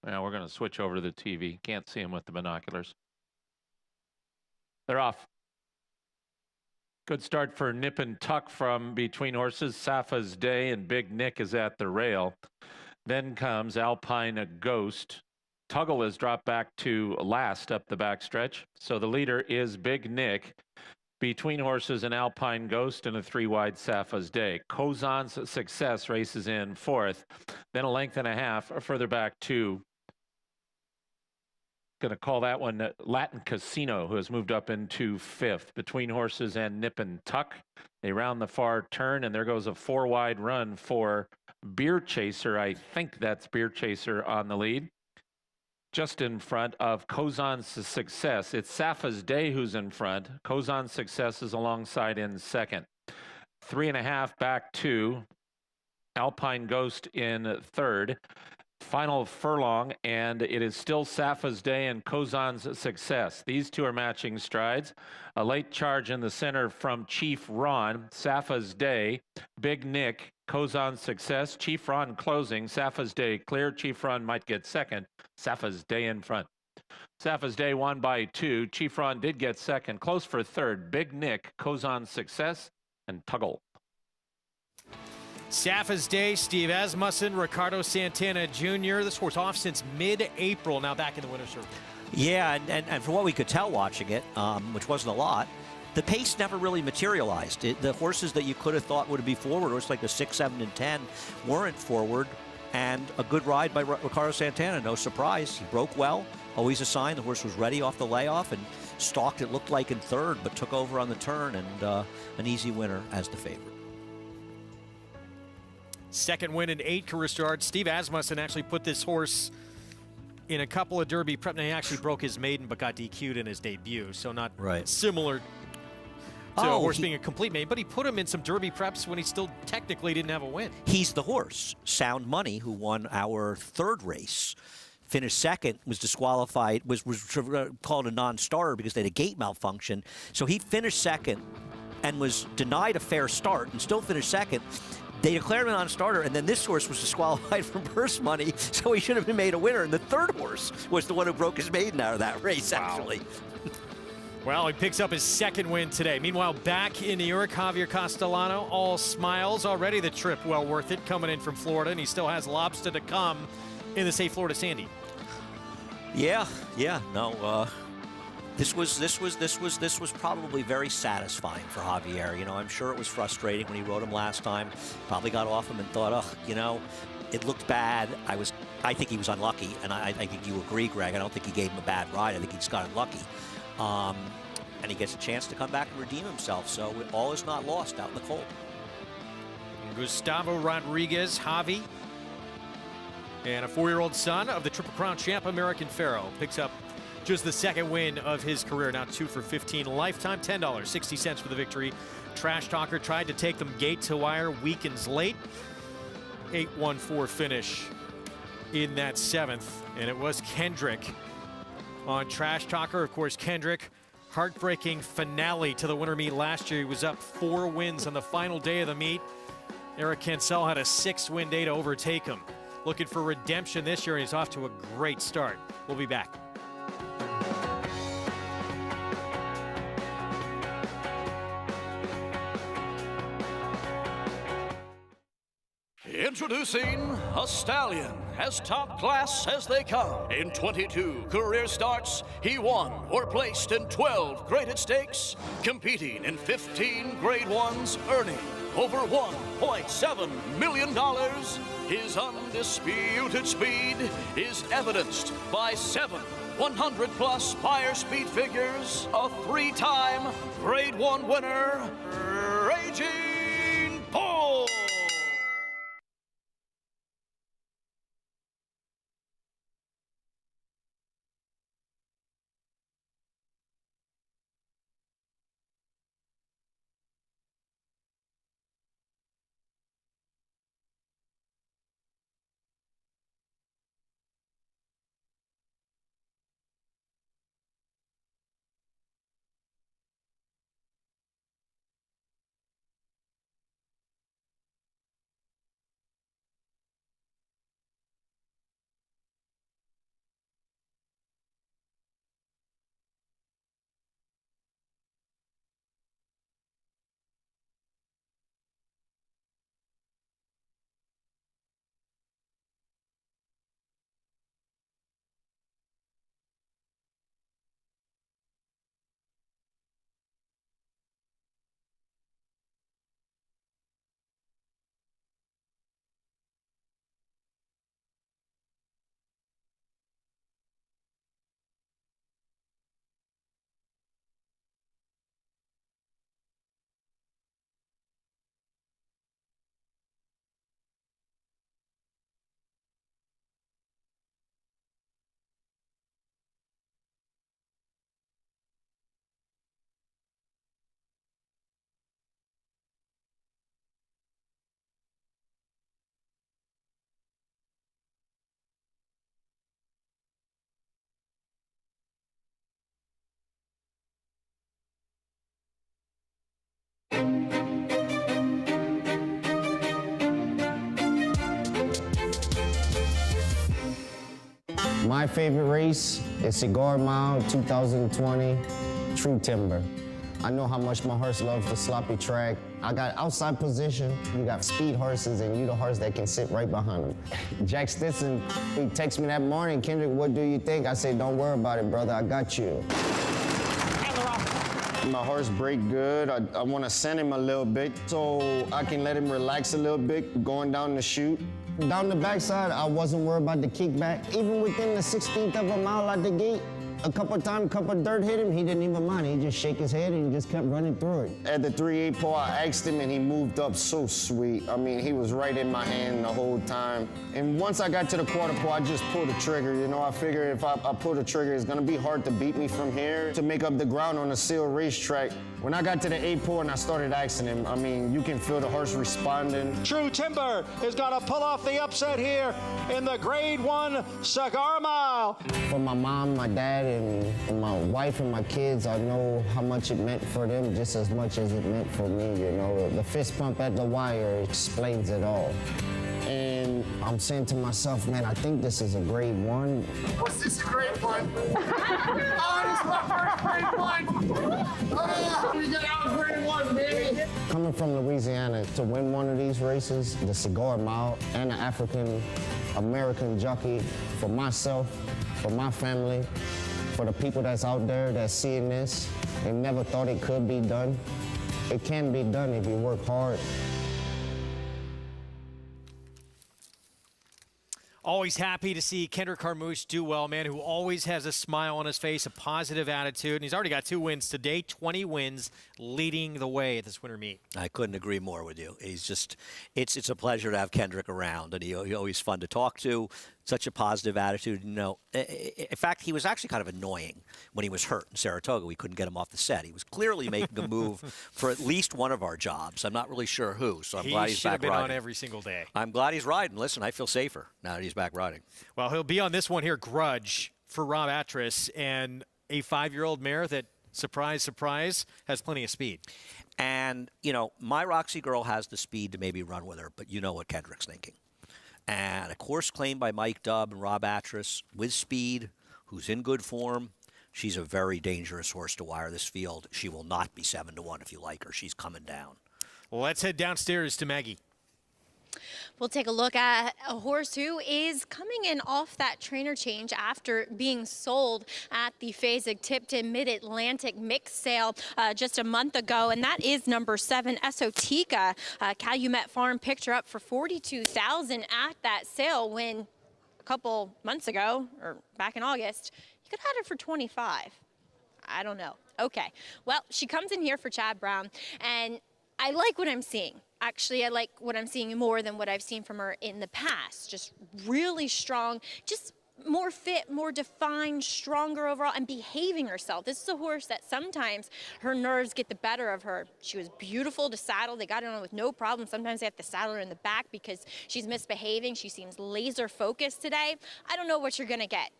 Now we're going to switch over to the TV. Can't see him with the binoculars. They're off. Good start for Nip and Tuck from between horses. Safa's Day and Big Nick is at the rail. Then comes Alpine Ghost. Tuggle has dropped back to last up the backstretch. So the leader is Big Nick. Between horses, an Alpine Ghost and a 3-wide Safa's Day. Kozan's Success races in 4th. Then a length and a half further back to, going to call that one Latin Casino, who has moved up into 5th. Between horses and Nip and Tuck. They round the far turn, and there goes a 4-wide run for Beer Chaser. I think that's Beer Chaser on the lead. Just in front of Kozan's Success. It's Safa's Day who's in front. Kozan's Success is alongside in 2nd. 3.5 back to Alpine Ghost in 3rd. Final furlong, and it is still Safa's Day and Kozan's Success. These two are matching strides. A late charge in the center from Chief Ron. Safa's Day, Big Nick, Kozan's Success. Chief Ron closing. Safa's Day clear. Chief Ron might get 2nd. Safa's Day in front. Safa's Day won by 2. Chief Ron did get 2nd. Close for 3rd. Big Nick, Kozan's Success, and Tuggle. Safa's Day, Steve Asmussen, Ricardo Santana Jr. This horse off since mid-April, now back in the winner's circle. Yeah, and from what we could tell watching it, which wasn't a lot, the pace never really materialized. The horses that you could have thought would be forward, horses like the 6, 7, and 10, weren't forward. And a good ride by Ricardo Santana, no surprise. He broke well, always a sign the horse was ready off the layoff and stalked, it looked like, in 3rd, but took over on the turn, and an easy winner as the favorite. 2nd win in 8 career starts. Steve Asmussen actually put this horse in a couple of Derby prep. Now, he actually broke his maiden but got DQ'd in his debut, so not similar to a horse being a complete maiden, but he put him in some Derby preps when he still technically didn't have a win. He's the horse. Sound Money, who won our 3rd race, finished 2nd, was disqualified, was called a non-starter because they had a gate malfunction. So he finished 2nd and was denied a fair start and still finished 2nd. They declared him a non-starter, and then this horse was disqualified from purse money, so he should have been made a winner. And the 3rd horse was the one who broke his maiden out of that race, actually. Well, he picks up his 2nd win today. Meanwhile, back in New York, Javier Castellano, all smiles. Already the trip well worth it, coming in from Florida, and he still has lobster to come in the Safe Florida Sandy. Yeah, no. This was probably very satisfying for Javier. You know, I'm sure it was frustrating when he rode him last time. Probably got off him and thought, oh, it looked bad. I think he was unlucky, and I think you agree, Greg. I don't think he gave him a bad ride. I think he just got unlucky. And he gets a chance to come back and redeem himself. So all is not lost out in the cold. Gustavo Rodriguez, Javi, and a 4-year-old son of the Triple Crown champ American Pharoah, picks up just the 2nd win of his career. Now 2 for 15 lifetime, $10.60 for the victory. Trash Talker tried to take them gate to wire, weakens late. 8-1-4 finish in that 7th, and it was Kendrick on Trash Talker. Of course, Kendrick Heartbreaking finale to the winter meet last year. He was up 4 wins on the final day of the meet. Eric Cancel had a 6-win day to overtake him. Looking for redemption this year, and he's off to a great start. We'll be back. Introducing a stallion, as top class as they come. In 22 career starts, he won or placed in 12 graded stakes, competing in 15 grade ones, earning over $1.7 million. His undisputed speed is evidenced by 7 100-plus Spire speed figures, a 3-time grade 1 winner, Raging Bull. My favorite race is Cigar Mile 2020 True Timber. I know how much my horse loves the sloppy track. I got outside position, you got speed horses, and you the horse that can sit right behind them. Jack Stinson, he texted me that morning, Kendrick, what do you think? I said, don't worry about it, brother, I got you. My horse break good. I want to send him a little bit so I can let him relax a little bit going down the chute. Down the backside, I wasn't worried about the kickback. Even within the 16th of a mile at the gate, a couple times, dirt hit him, he didn't even mind. He just shake his head and he just kept running through it. At the 3/8 pole, I asked him and he moved up so sweet. I mean, he was right in my hand the whole time. And once I got to the quarter pole, I just pulled the trigger. You know, I figured if I pull the trigger, it's gonna be hard to beat me from here to make up the ground on a sealed racetrack. When I got to the 8 pole and I started asking him, I mean, you can feel the horse responding. True Timber is gonna pull off the upset here in the Grade 1 Cigar Mile. For my mom, my dad, and my wife and my kids, I know how much it meant for them just as much as it meant for me, you know. The fist pump at the wire explains it all. And I'm saying to myself, man, I think this is a Grade 1. Was this a Grade 1? Oh, this is my first Grade 1! Oh, we got out Grade 1, baby! Coming from Louisiana to win one of these races, the Cigar Mile, and the African-American Jockey, for myself, for my family, for the people that's out there that's seeing this and never thought it could be done. It can be done if you work hard. Always happy to see Kendrick Carmouche do well, man, who always has a smile on his face, a positive attitude, and he's already got 2 wins today, 20 wins, leading the way at this winter meet. I couldn't agree more with you. He's just, it's a pleasure to have Kendrick around, and he's always fun to talk to. Such a positive attitude. You know, in fact, he was actually kind of annoying when he was hurt in Saratoga. We couldn't get him off the set. He was clearly making a move for at least one of our jobs. I'm not really sure who, so I'm glad he's back riding. He should have been on every single day. I'm glad he's riding. Listen, I feel safer now that he's back riding. Well, he'll be on this one here, Grudge, for Rob Atras, and a 5-year-old mare that Surprise, surprise, has plenty of speed. And, you know, my Roxy Girl has the speed to maybe run with her, but you know what Kendrick's thinking. And a course claimed by Mike Dubb and Rob Atras with speed, who's in good form. She's a very dangerous horse to wire this field. She will not be 7-1 if you like her. She's coming down. Let's head downstairs to Maggie. We'll take a look at a horse who is coming in off that trainer change after being sold at the Fasig-Tipton Mid-Atlantic mixed sale just a month ago, and that is number 7, Esotica. Calumet Farm picked her up for $42,000 at that sale when a couple months ago, or back in August, you could have had her for $25,000. I don't know. Okay, well, she comes in here for Chad Brown, and I like what I'm seeing. Actually, I like what I'm seeing more than what I've seen from her in the past. Just really strong, just more fit, more defined, stronger overall, and behaving herself. This is a horse that sometimes her nerves get the better of her. She was beautiful to saddle. They got her on with no problem. Sometimes they have to saddle her in the back because she's misbehaving. She seems laser focused today. I don't know what you're going to get,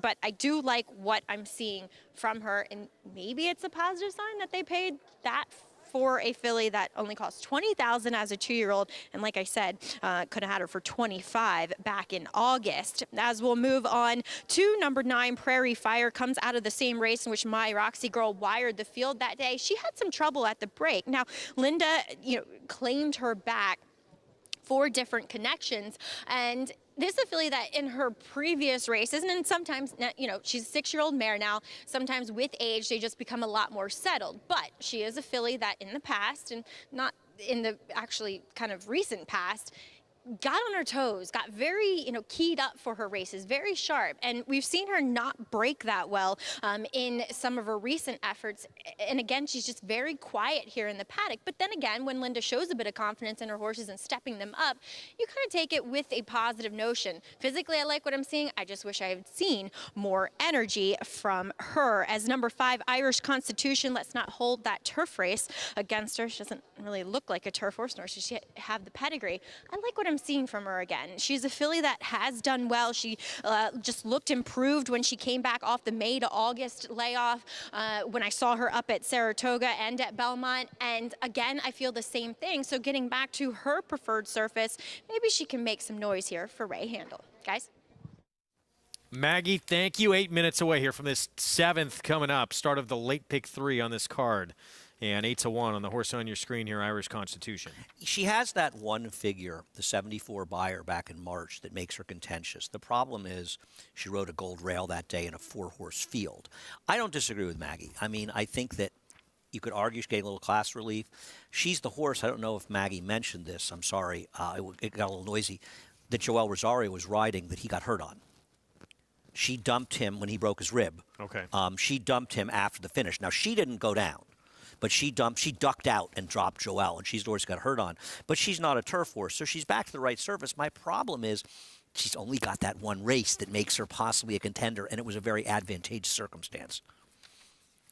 but I do like what I'm seeing from her, and maybe it's a positive sign that they paid that for a filly that only cost $20,000 as a 2-year-old, and like I said, could have had her for $25,000 back in August. As we'll move on to number 9, Prairie Fire, comes out of the same race in which my Roxy Girl wired the field that day. She had some trouble at the break. Now, Linda, claimed her back 4 different connections, and this is a filly that in her previous races, and sometimes, she's a 6-year-old mare now, sometimes with age, they just become a lot more settled. But she is a filly that in the past, and not in the actually kind of recent past, got on her toes, got very, keyed up for her races, very sharp. And we've seen her not break that well in some of her recent efforts. And again, she's just very quiet here in the paddock. But then again, when Linda shows a bit of confidence in her horses and stepping them up, you kind of take it with a positive notion. Physically, I like what I'm seeing. I just wish I had seen more energy from her. As number 5, Irish Constitution, let's not hold that turf race against her. She doesn't really look like a turf horse, nor should she have the pedigree. I like what I'm seeing from her again. She's a filly that has done well. She just looked improved when she came back off the May to August layoff, when I saw her up at Saratoga and at Belmont. And again, I feel the same thing. So getting back to her preferred surface, maybe she can make some noise here for Ray Handel. Guys? Maggie, thank you. 8 minutes away here from this 7th coming up. Start of the late pick 3 on this card. And 8-1 on the horse on your screen here, Irish Constitution. She has that one figure, the 74 buyer back in March, that makes her contentious. The problem is she rode a gold rail that day in a 4-horse field. I don't disagree with Maggie. I mean, I think that you could argue she's getting a little class relief. She's the horse, I don't know if Maggie mentioned this, I'm sorry, it got a little noisy, that Joel Rosario was riding that he got hurt on. She dumped him when he broke his rib. Okay. She dumped him after the finish. Now, she didn't go down. But she ducked out and dropped Joelle, and she's the horse got hurt on. But she's not a turf horse, so she's back to the right surface. My problem is she's only got that one race that makes her possibly a contender, and it was a very advantageous circumstance.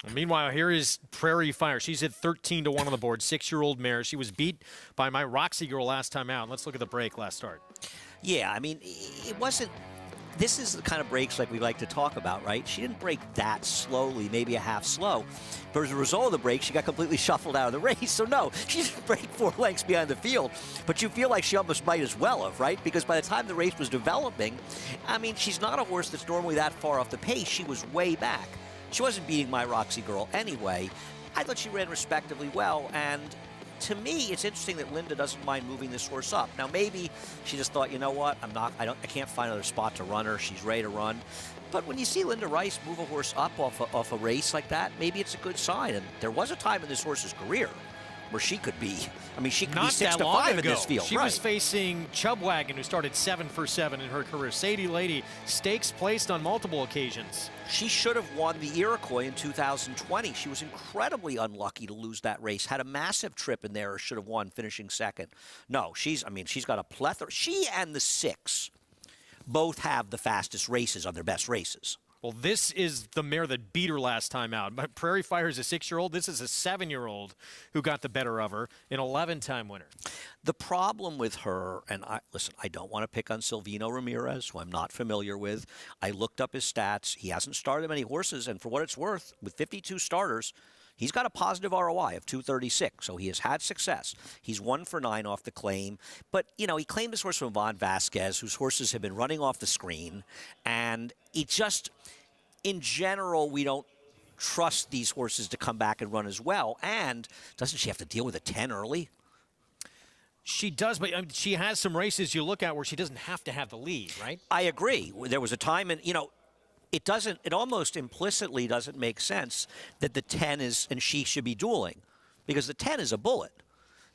Well, meanwhile, here is Prairie Fire. She's at 13-1 on the board, 6-year-old mare. She was beat by my Roxy Girl last time out. Let's look at the break last start. Yeah, I mean, it wasn't... This is the kind of breaks like we like to talk about, right? She didn't break that slowly, maybe a half slow. But as a result of the break, she got completely shuffled out of the race. So, no, she didn't break 4 lengths behind the field. But you feel like she almost might as well have, right? Because by the time the race was developing, I mean, she's not a horse that's normally that far off the pace. She was way back. She wasn't beating my Roxy Girl anyway. I thought she ran respectively well, and to me, it's interesting that Linda doesn't mind moving this horse up. Now, maybe she just thought, you know what, I can't find another spot to run her. She's ready to run. But when you see Linda Rice move a horse up off a race like that, maybe it's a good sign. And there was a time in this horse's career where she could be, she could be 6-5 in this field. She was facing Chubwagon, who started 7 for 7 in her career. Sadie Lady, stakes placed on multiple occasions. She should have won the Iroquois in 2020. She was incredibly unlucky to lose that race. Had a massive trip in there, or should have won, finishing second. No, she's got a plethora. She and the 6 both have the fastest races on their best races. Well, this is the mare that beat her last time out. But Prairie Fire is a 6-year-old. This is a 7-year-old who got the better of her, an 11-time winner. The problem with her, and listen, I don't want to pick on Silvino Ramirez, who I'm not familiar with. I looked up his stats. He hasn't started many horses, and for what it's worth, with 52 starters, he's got a positive ROI of 236, so he has had success. He's 1 for 9 off the claim. But, you know, he claimed this horse from Von Vasquez, whose horses have been running off the screen. And he just, in general, we don't trust these horses to come back and run as well. And doesn't she have to deal with a 10 early? She does, but she has some races you look at where she doesn't have to have the lead, right? I agree. There was a time, and, you know, it almost implicitly doesn't make sense that the 10 is, and she should be dueling, because the 10 is a bullet.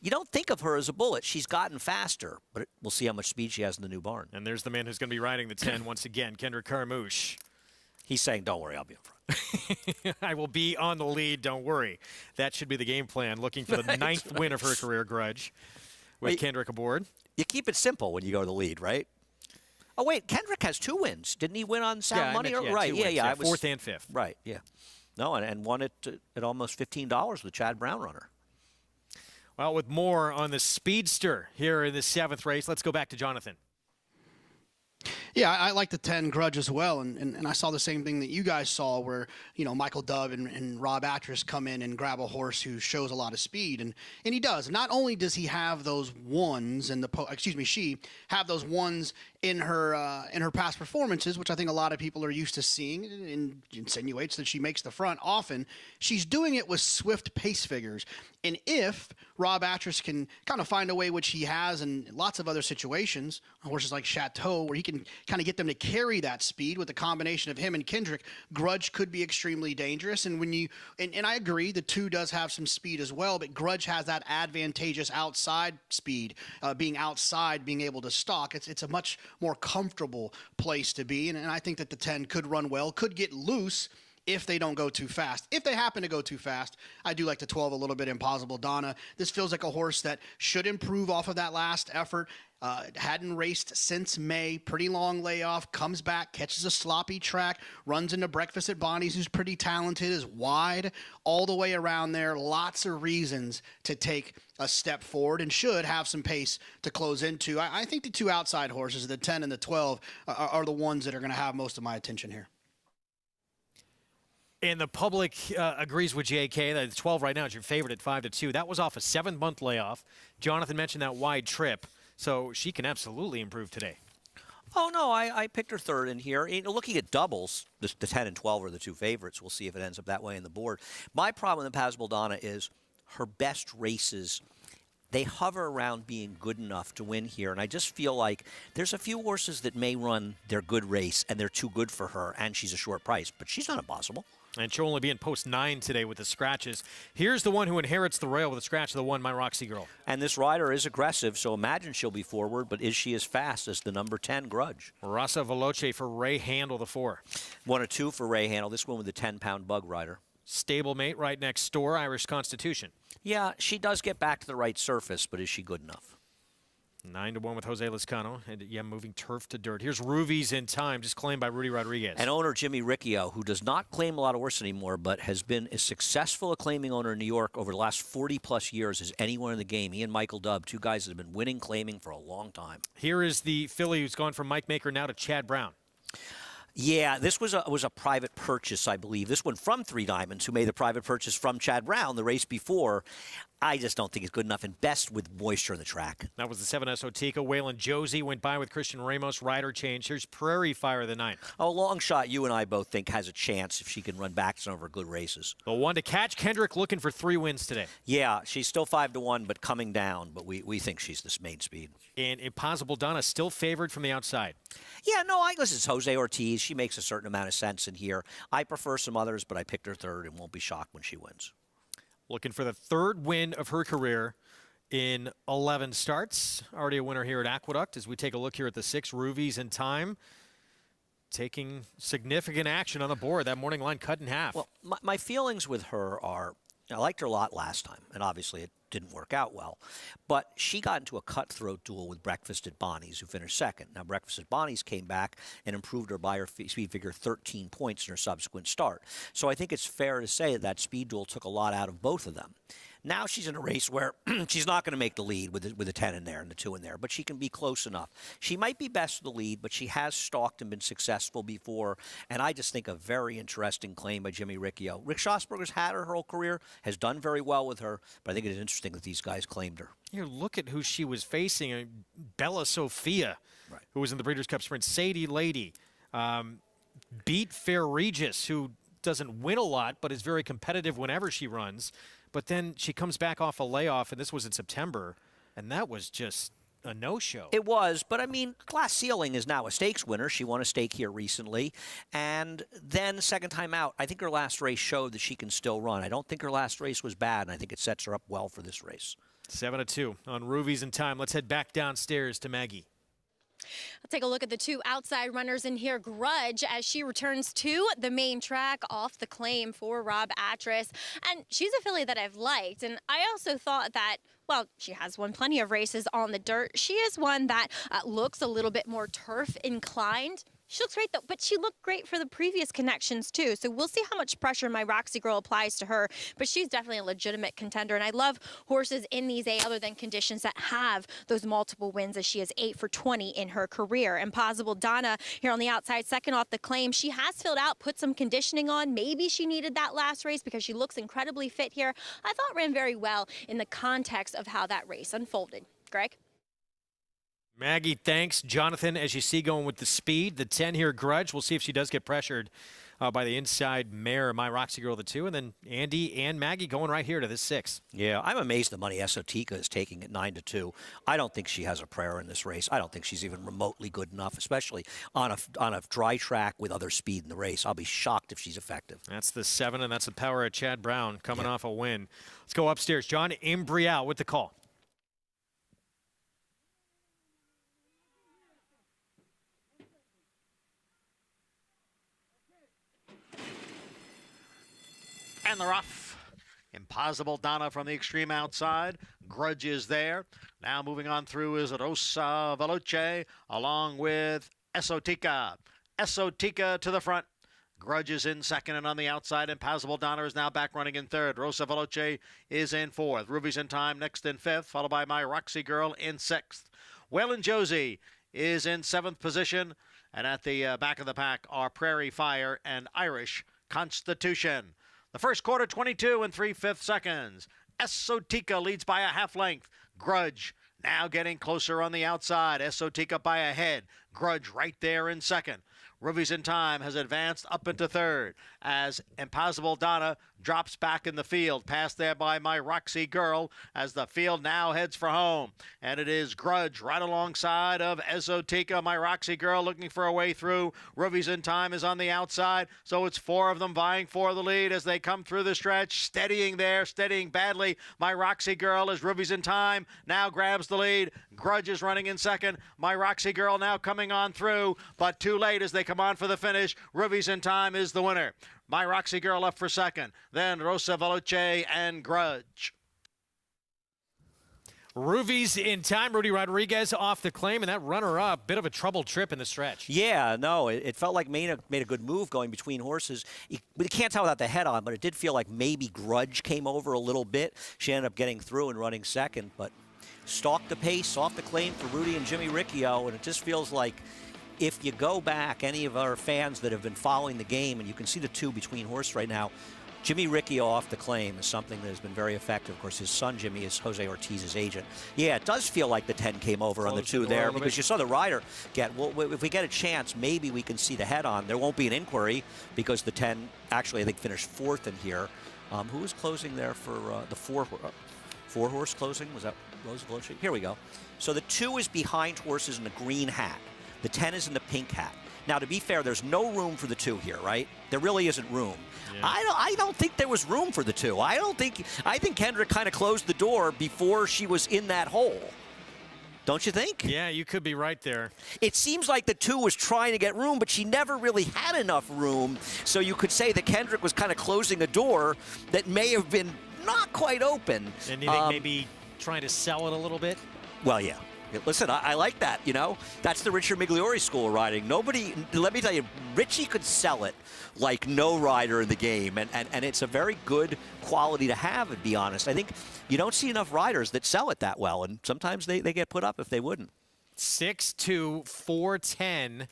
You don't think of her as a bullet. She's gotten faster, but we'll see how much speed she has in the new barn. And there's the man who's going to be riding the 10 once again, Kendrick Carmouche. He's saying, don't worry, I'll be in front. I will be on the lead, don't worry. That should be the game plan, looking for the 9th win of her career, Grudge, with Kendrick aboard. You keep it simple when you go to the lead, right? Oh, wait, Kendrick has 2 wins. Didn't he win on sound money? Right, yeah. 4th and 5th. Right, yeah. No, and won it at almost $15 with Chad Brown runner. Well, with more on the Speedster here in the 7th race, let's go back to Jonathan. Yeah, I like the 10 Grudge as well, and I saw the same thing that you guys saw where, you know, Michael Dove and Rob Atras come in and grab a horse who shows a lot of speed, and he does. Not only does he have those ones in she have those ones in her past performances, which I think a lot of people are used to seeing, and insinuates that she makes the front often. She's doing it with swift pace figures, and if Rob Atras can kind of find a way, which he has in lots of other situations, horses like Chateau, where he can kind of get them to carry that speed with the combination of him and Kendrick, Grudge could be extremely dangerous. And when you and I agree, the 2 does have some speed as well, but Grudge has that advantageous outside speed, being outside, being able to stalk. It's a much more comfortable place to be, and I think that the 10 could run well, could get loose if they don't go too fast. If they happen to go too fast, I do like the 12 a little bit, Impossible Donna. This feels like a horse that should improve off of that last effort. Hadn't raced since May, pretty long layoff, comes back, catches a sloppy track, runs into Breakfast at Bonnie's, who's pretty talented, is wide all the way around there. Lots of reasons to take a step forward and should have some pace to close into. I think the 2 outside horses, the 10 and the 12, are the ones that are going to have most of my attention here. And the public agrees with JK that 12 right now is your favorite at 5-2. That was off a 7-month layoff. Jonathan mentioned that wide trip, so she can absolutely improve today. Oh, no, I picked her 3rd in here. You know, looking at doubles, the 10 and 12 are the 2 favorites. We'll see if it ends up that way in the board. My problem with Impossible Donna is her best races, they hover around being good enough to win here. And I just feel like there's a few horses that may run their good race, and they're too good for her, and she's a short price. But she's not impossible. And she'll only be in post 9 today with the scratches. Here's the one who inherits the rail with a scratch of the 1, My Roxy Girl. And this rider is aggressive, so imagine she'll be forward, but is she as fast as the number 10 Grudge? Rasa Veloce for Ray Handel, the 4. 1 or 2 for Ray Handel. This one with the 10-pound bug rider. Stablemate right next door, Irish Constitution. Yeah, she does get back to the right surface, but is she good enough? 9-1 with Jose Lezcano, and yeah, moving turf to dirt. Here's Ruvy's in Time, just claimed by Rudy Rodriguez. And owner Jimmy Riccio, who does not claim a lot of horses anymore, but has been as successful a claiming owner in New York over the last 40-plus years as anyone in the game. He and Michael Dubb, 2 guys that have been winning claiming for a long time. Here is the filly who's gone from Mike Maker now to Chad Brown. Yeah, this was a private purchase, I believe. This one from 3 Diamonds, who made the private purchase from Chad Brown the race before. I just don't think it's good enough, and best with moisture in the track. That was the 7S Otika. Waylon Josie went by with Christian Ramos. Rider change. Here's Prairie Fire, the 9. Oh, long shot you and I both think has a chance if she can run back some of her good races. The 1 to catch. Kendrick looking for 3 wins today. Yeah, she's still 5-1, but coming down. But we think she's this main speed. And Impossible Donna still favored from the outside. Yeah, no, listen, it's Jose Ortiz. She makes a certain amount of sense in here. I prefer some others, but I picked her 3rd and won't be shocked when she wins. Looking for the 3rd win of her career in 11 starts. Already a winner here at Aqueduct. As we take a look here at the 6, Ruvy's in Time. Taking significant action on the board. That morning line cut in half. Well, my feelings with her are, I liked her a lot last time, and obviously it didn't work out well. But she got into a cutthroat duel with Breakfast at Bonnie's, who finished second. Now, Breakfast at Bonnie's came back and improved her by her speed figure 13 points in her subsequent start. So I think it's fair to say that speed duel took a lot out of both of them. Now she's in a race where she's not going to make the lead with the 10 in there and the 2 in there, but she can be close enough. She might be best of the lead, but she has stalked and been successful before, and I just think a very interesting claim by Jimmy Riccio. Rick Schosberger's had her whole career, has done very well with her, but I think it is interesting that these guys claimed her. You look at who she was facing. Bella Sophia, who was in the Breeders' Cup Sprint. Sadie Lady beat Fair Regis, who doesn't win a lot, but is very competitive whenever she runs. But then she comes back off a layoff, and this was in September, and that was just a no-show. It was, but I mean, Glass Ceiling is now a stakes winner. She won a stake here recently. And then second time out, I think her last race showed that she can still run. I don't think her last race was bad, and I think it sets her up well for this race. 7-2 on Ruvies in time. Let's head back downstairs to Maggie. Let's take a look at the 2 outside runners in here. Grudge, as she returns to the main track off the claim for Rob Atras. And she's a filly that I've liked. And I also thought that, well, she has won plenty of races on the dirt. She is one that looks a little bit more turf inclined. She looks great, though, but she looked great for the previous connections, too. So we'll see how much pressure my Roxy Girl applies to her, but she's definitely a legitimate contender. And I love horses in these other than conditions that have those multiple wins, as she is 8 for 20 in her career. Impossible Donna here on the outside, second off the claim. She has filled out, put some conditioning on. Maybe she needed that last race because she looks incredibly fit here. I thought ran very well in the context of how that race unfolded. Greg? Maggie, thanks. Jonathan, as you see, going with the speed. The 10 here, Grudge. We'll see if she does get pressured by the inside mare, My Roxy Girl, the 2. And then Andy and Maggie going right here to this 6. Yeah, I'm amazed the money Esotica is taking at 9-2. I don't think she has a prayer in this race. I don't think she's even remotely good enough, especially on a dry track with other speed in the race. I'll be shocked if she's effective. That's the 7, and that's the power of Chad Brown coming off a win. Let's go upstairs. John Imbrial with the call. And they're off. Impossible Donna from the extreme outside. Grudge is there. Now moving on through is Rosa Veloce along with Esotica. Esotica to the front. Grudge is in second, and on the outside, Impossible Donna is now back running in third. Rosa Veloce is in fourth. Ruby's in time next in fifth, followed by My Roxy Girl in sixth. Waylon Josie is in seventh position, and at the back of the pack are Prairie Fire and Irish Constitution. The first quarter, 22 and 3/5 seconds. Esotica leads by a half length. Grudge now getting closer on the outside. Esotica by a head. Grudge right there in second. Ruby's in time has advanced up into third as Impossible Donna drops back in the field. Passed there by My Roxy Girl as the field now heads for home. And it is Grudge right alongside of Esotica. My Roxy Girl looking for a way through. Ruby's in time is on the outside. So it's 4 of them vying for the lead as they come through the stretch. Steadying there, steadying badly. My Roxy Girl as Ruby's in time now grabs the lead. Grudge is running in second. My Roxy Girl now coming on through, but too late as they come on for the finish. Ruby's in time is the winner. My Roxy Girl up for second. Then Rosa Veloce and Grudge. Ruby's in time. Rudy Rodriguez off the claim, and that runner-up, bit of a troubled trip in the stretch. Yeah, no, it felt like Maina made a good move going between horses. You can't tell without the head on, but it did feel like maybe Grudge came over a little bit. She ended up getting through and running second, but stalked the pace off the claim for Rudy and Jimmy Riccio, and it just feels like if you go back, any of our fans that have been following the game, and you can see the 2 between horse right now, Jimmy Riccio off the claim is something that has been very effective. Of course, his son, Jimmy, is Jose Ortiz's agent. Yeah, it does feel like the 10 came over on the 2 there because you saw the rider get, well, if we get a chance, maybe we can see the head on. There won't be an inquiry because the 10 actually, I think, finished 4th in here. Who was closing there for the 4-horse closing? Was that Rose Veloce? Here we go. So the 2 is behind horses in the green hat. The 10 is in the pink hat. Now, to be fair, there's no room for the 2 here, right? There really isn't room. Yeah. I don't think there was room for the 2. I think Kendrick kind of closed the door before she was in that hole. Don't you think? Yeah, you could be right there. It seems like the 2 was trying to get room, but she never really had enough room. So you could say that Kendrick was kind of closing a door that may have been not quite open. And you think maybe trying to sell it a little bit? Well, yeah. Listen, I like that, you know. That's the Richard Migliore school of riding. Nobody, let me tell you, Richie could sell it like no rider in the game. And it's a very good quality to have, to be honest. I think you don't see enough riders that sell it that well. And sometimes they get put up if they wouldn't. 6-2, 4-10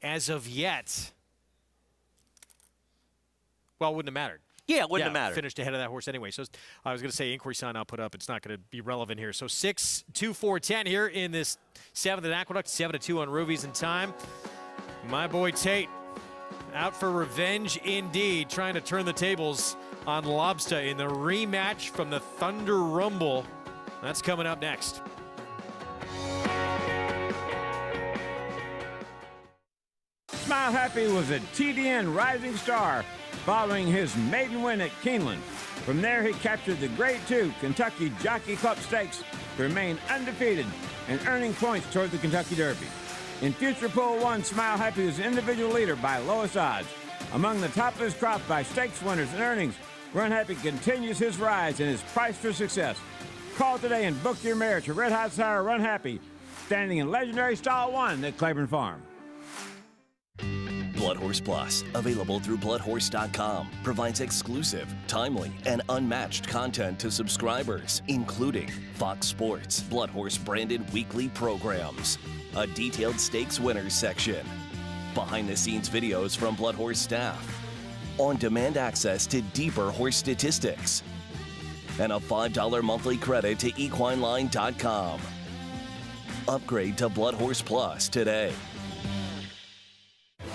as of yet. Well, it wouldn't have mattered. Yeah, it wouldn't have mattered. Finished ahead of that horse anyway. So I was going to say inquiry sign I'll put up. It's not going to be relevant here. So 6-2, 4-10 here in this 7th at Aqueduct, 7-2 on Ruby's in time. My boy Tate out for revenge indeed, trying to turn the tables on Lobster in the rematch from the Thunder Rumble. That's coming up next. Smile Happy was a TDN rising star following his maiden win at Keeneland. From there, he captured the Grade 2 Kentucky Jockey Club Stakes to remain undefeated and earning points toward the Kentucky Derby. In future Pool 1, Smile Happy was individual leader by lowest odds. Among the top of his crop by stakes winners and earnings, Run Happy continues his rise and is priced for success. Call today and book your mare to Red Hot Sire Run Happy, standing in legendary Stall 1 at Claiborne Farm. Blood Horse Plus, available through bloodhorse.com, provides exclusive, timely, and unmatched content to subscribers, including Fox Sports, Blood Horse branded weekly programs, a detailed stakes winners section, behind-the-scenes videos from Blood Horse staff, on-demand access to deeper horse statistics, and a $5 monthly credit to equineline.com. Upgrade to Blood Horse Plus today.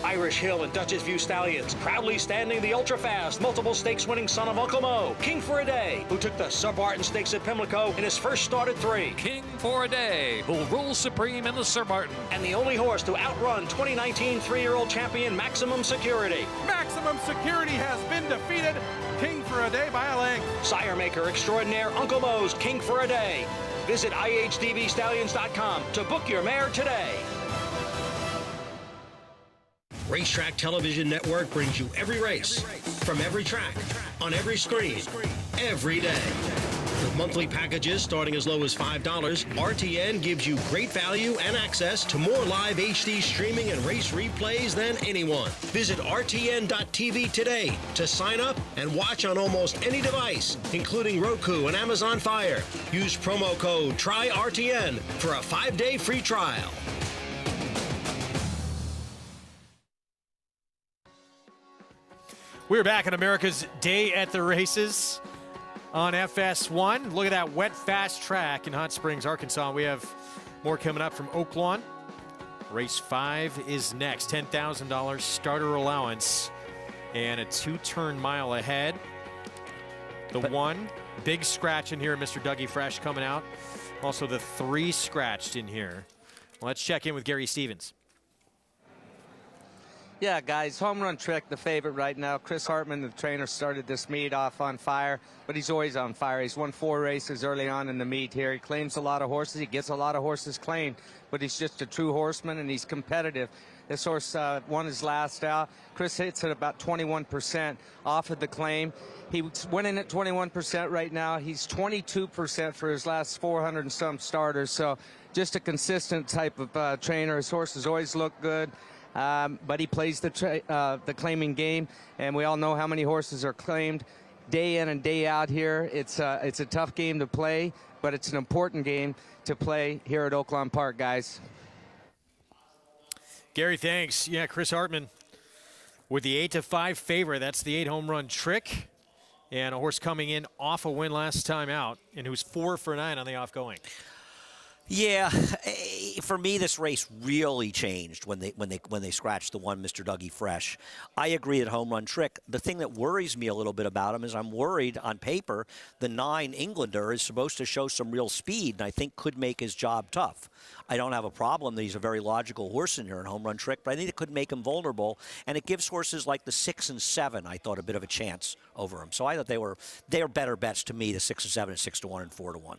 Irish Hill and Dutchess View Stallions, proudly standing the ultra-fast, multiple stakes-winning son of Uncle Mo, King for a Day, who took the Sub-Barton Stakes at Pimlico in his first start at 3. King for a Day, who'll rule supreme in the Sub-Barton. And the only horse to outrun 2019 3-year-old champion Maximum Security. Maximum Security has been defeated. King for a Day by a length. Sire maker extraordinaire Uncle Mo's King for a Day. Visit IHDVStallions.com to book your mare today. Racetrack Television Network brings you every race, from every track, on every screen, every day. With monthly packages starting as low as $5, RTN gives you great value and access to more live HD streaming and race replays than anyone. Visit RTN.tv today to sign up and watch on almost any device, including Roku and Amazon Fire. Use promo code TRYRTN for a 5-day free trial. We're back on America's Day at the Races on FS1. Look at that wet, fast track in Hot Springs, Arkansas. We have more coming up from Oaklawn. Race 5 is next. $10,000 starter allowance and a 2-turn mile ahead. The 1 big scratch in here, Mr. Dougie Fresh coming out. Also the 3 scratched in here. Let's check in with Gary Stevens. Yeah, guys, Home Run Trick, the favorite right now. Chris Hartman, the trainer, started this meet off on fire, but he's always on fire. He's won 4 races early on in the meet here. He claims a lot of horses. He gets a lot of horses claimed, but he's just a true horseman, and he's competitive. This horse won his last out. Chris hits at about 21% off of the claim. He's winning at 21% right now. He's 22% for his last 400 and some starters, so just a consistent type of trainer. His horses always look good. But he plays the claiming game, and we all know how many horses are claimed day in and day out here. It's a tough game to play, but it's an important game to play here at Oaklawn Park, guys. Gary, thanks. Yeah, Chris Hartman with the 8-5 favorite. That's the 8 home run trick. And a horse coming in off a win last time out, and who's 4 for 9 on the off-going. Yeah, for me, this race really changed when they scratched the 1 Mr. Dougie Fresh. I agree at Home Run Trick. The thing that worries me a little bit about him is I'm worried on paper the 9 Englander is supposed to show some real speed, and I think could make his job tough. I don't have a problem that he's a very logical horse in here in Home Run Trick, but I think it could make him vulnerable, and it gives horses like the 6 and 7, I thought, a bit of a chance over him. So I thought they were better bets to me, the 6 and 7, 6-1, and 4-1.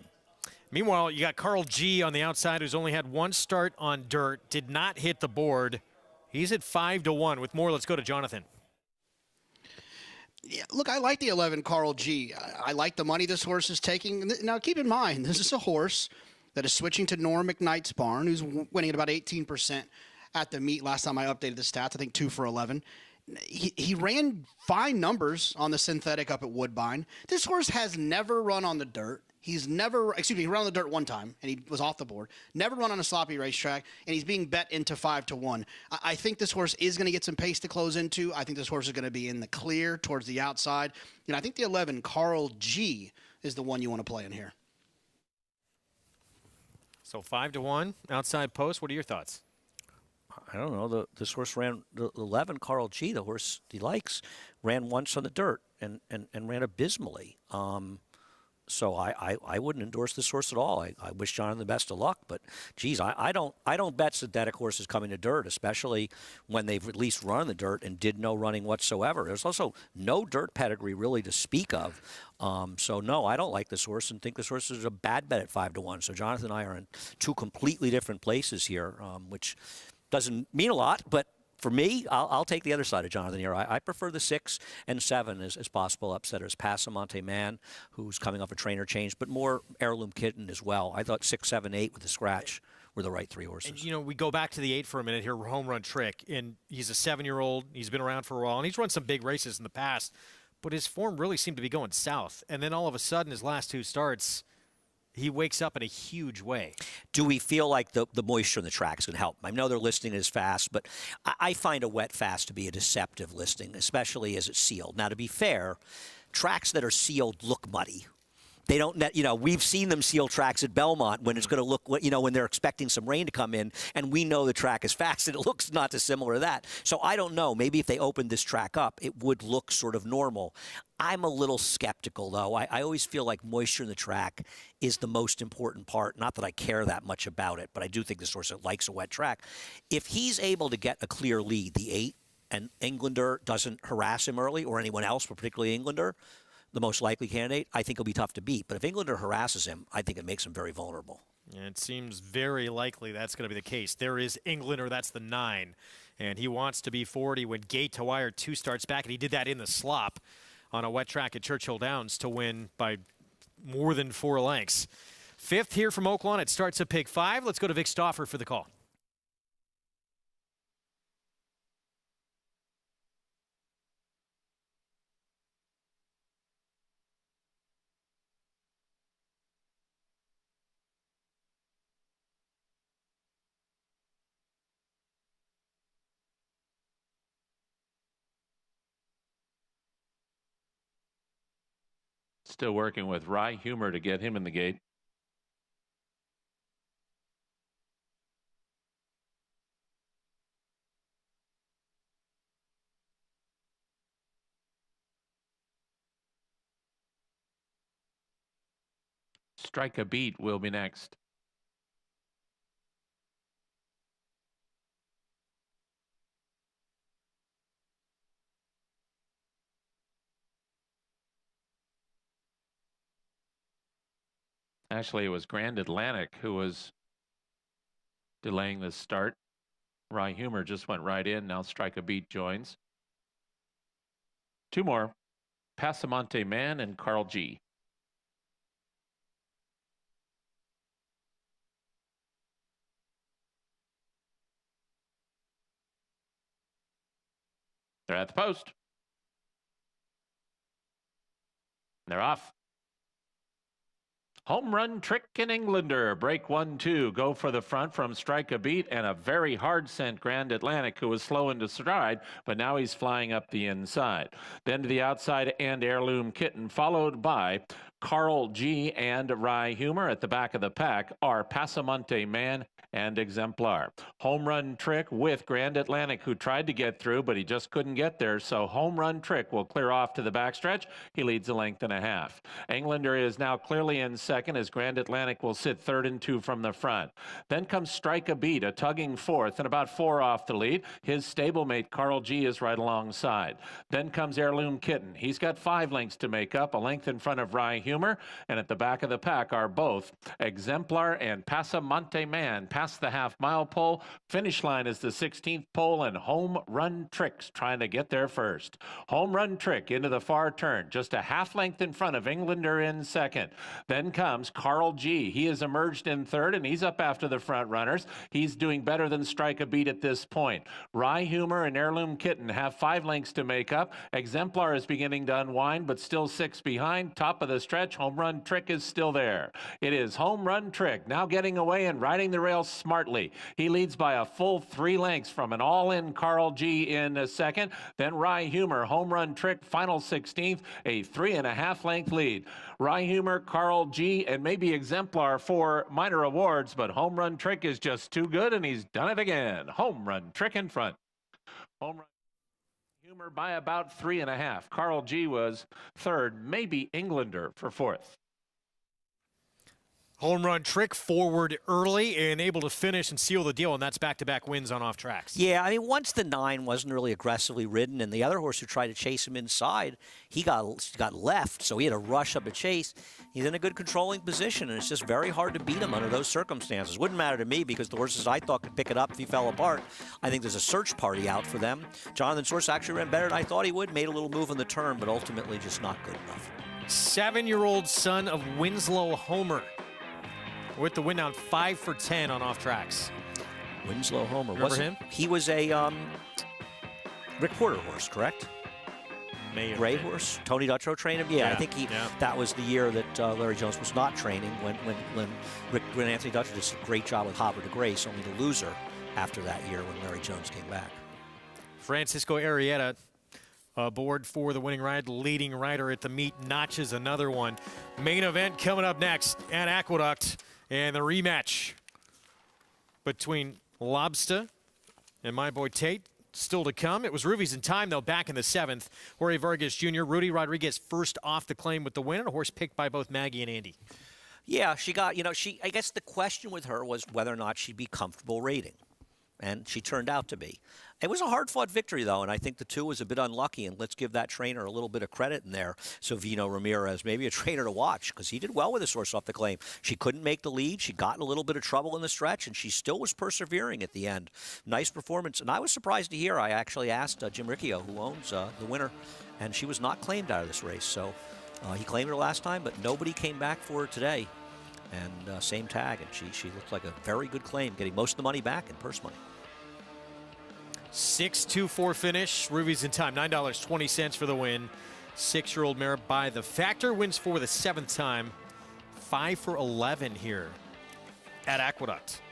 Meanwhile, you got Carl G on the outside, who's only had 1 start on dirt, did not hit the board. He's at 5-1. With more, let's go to Jonathan. Yeah, look, I like the 11 Carl G. I like the money this horse is taking. Now, keep in mind, this is a horse that is switching to Norm McKnight's barn, who's winning at about 18% at the meet. Last time I updated the stats, I think 2 for 11. He ran fine numbers on the synthetic up at Woodbine. This horse has never run on the dirt. He's never, excuse me, he ran on the dirt one time, and he was off the board. Never run on a sloppy racetrack, and he's being bet into 5-1. I think this horse is going to get some pace to close into. I think this horse is going to be in the clear towards the outside. And I think the 11, Carl G, is the one you want to play in here. So 5-1, outside post. What are your thoughts? I don't know. This horse ran, the 11, Carl G, the horse he likes, ran once on the dirt and ran abysmally. So I wouldn't endorse this horse at all. I wish Jonathan the best of luck, but geez, I don't bet synthetic horses coming to dirt, especially when they've at least run the dirt and did no running whatsoever. There's also no dirt pedigree really to speak of. So no, I don't like this horse and think this horse is a bad bet at 5-1. So Jonathan and I are in two completely different places here, which doesn't mean a lot, but for me, I'll take the other side of Jonathan here. I prefer the 6 and 7 as possible upsetters. Passamonte Man, who's coming off a trainer change, but more Heirloom Kitten as well. I thought 6, 7, 8 with the scratch were the right 3 horses. And, you know, we go back to the 8 for a minute here, Home Run Trick. And he's a 7-year-old. He's been around for a while, and he's run some big races in the past. But his form really seemed to be going south. And then all of a sudden, his last 2 starts, he wakes up in a huge way. Do we feel like the moisture in the track is going to help? I know they're listing it as fast, but I find a wet fast to be a deceptive listing, especially as it's sealed. Now, to be fair, tracks that are sealed look muddy. They don't, you know, we've seen them seal tracks at Belmont when it's going to look, you know, when they're expecting some rain to come in, and we know the track is fast, and it looks not dissimilar to that. So I don't know. Maybe if they opened this track up, it would look sort of normal. I'm a little skeptical, though. I always feel like moisture in the track is the most important part. Not that I care that much about it, but I do think this horse likes a wet track. If he's able to get a clear lead, the 8, and Englander doesn't harass him early, or anyone else, but particularly Englander, the most likely candidate, I think he'll be tough to beat. But if Englander harasses him, I think it makes him very vulnerable. And it seems very likely that's going to be the case. There is Englander, that's the 9, and he wants to be 40 when gate to wire 2 starts back, and he did that in the slop on a wet track at Churchill Downs to win by more than 4 lengths. 5th here from Oaklawn. It starts at pick 5. Let's go to Vic Stauffer for the call. Still working with Rye Humor to get him in the gate. Strike a Beat will be next. Actually, it was Grand Atlantic who was delaying the start. Rye Humor just went right in. Now Strike a Beat joins. 2 more. Passamonte Man and Carl G. They're at the post. They're off. Home Run Trick and Englander, break 1-2, go for the front from Strike a Beat, and a very hard scent Grand Atlantic, who was slow into stride, but now he's flying up the inside. Then to the outside, and Heirloom Kitten, followed by Carl G and Rye Humor. At the back of the pack are Passamonte Man and Exemplar. Home Run Trick with Grand Atlantic, who tried to get through, but he just couldn't get there. So Home Run Trick will clear off to the backstretch. He leads a length and a half. Englander is now clearly in second, as Grand Atlantic will sit 3rd and 2 from the front. Then comes Strike a Beat, a tugging 4th, and about 4 off the lead. His stablemate Carl G is right alongside. Then comes Heirloom Kitten. He's got 5 lengths to make up, a length in front of Rye Humor, and at the back of the pack are both Exemplar and Passamonte Man. past the half-mile pole. Finish line is the 16th pole, and Home Run Trick's trying to get there first. Home Run Trick into the far turn, just a half length in front of Englander in second. Then comes Carl G. He has emerged in third, and he's up after the front runners. He's doing better than Strike a Beat at this point. Rye Humor and Heirloom Kitten have 5 lengths to make up. Exemplar is beginning to unwind, but still 6 behind. Top of the stretch, Home Run Trick is still there. It is Home Run Trick now getting away and riding the rails smartly. He leads by a full 3 lengths from an all-in Carl G in a second. Then Rye Humor, Home Run Trick, final 16th, a 3.5 length lead. Rye Humor, Carl G, and maybe Exemplar for minor awards, but Home Run Trick is just too good, and he's done it again. Home Run Trick in front. Home Run Humor by about 3.5. Carl G was third, maybe Englander for fourth. Home Run Trick forward early and able to finish and seal the deal, and that's back-to-back wins on off tracks. Yeah, I mean, once the 9 wasn't really aggressively ridden, and the other horse who tried to chase him inside, he got left, so he had to rush up a chase. He's in a good controlling position, and it's just very hard to beat him under those circumstances. Wouldn't matter to me because the horses I thought could pick it up if he fell apart. I think there's a search party out for them. Jonathan Source actually ran better than I thought he would, made a little move in the turn, but ultimately just not good enough. 7-year-old son of Winslow Homer, with the win down 5 for 10 on off tracks. Winslow Homer. Remember him? He was a Rick Porter horse, correct? Gray horse. Tony Dutrow trained him. Yeah, I think that was the year that Larry Jones was not training when Anthony Dutrow did a great job with Hopper de Grace, only to lose her after that year when Larry Jones came back. Francisco Arrieta aboard for the winning ride. Leading rider at the meet notches another one. Main event coming up next at Aqueduct. And the rematch between Lobster and my boy Tate still to come. It was Ruvies in time, though, back in the 7th. Jorge Vargas Jr., Rudy Rodriguez first off the claim with the win, and a horse picked by both Maggie and Andy. Yeah, she got, I guess the question with her was whether or not she'd be comfortable rating. And she turned out to be. It was a hard-fought victory, though, and I think the 2 was a bit unlucky, and let's give that trainer a little bit of credit in there. So Vino Ramirez, maybe a trainer to watch, because he did well with this horse off the claim. She couldn't make the lead. She got in a little bit of trouble in the stretch, and she still was persevering at the end. Nice performance, and I was surprised to hear. I actually asked Jim Riccio, who owns the winner, and she was not claimed out of this race. So he claimed her last time, but nobody came back for her today. And same tag, and she looked like a very good claim, getting most of the money back in purse money. 6-2-4 finish. Ruvies in time, $9.20 for the win. 6-year-old mare by the Factor wins for the 7th time. 5 for 11 here at Aqueduct.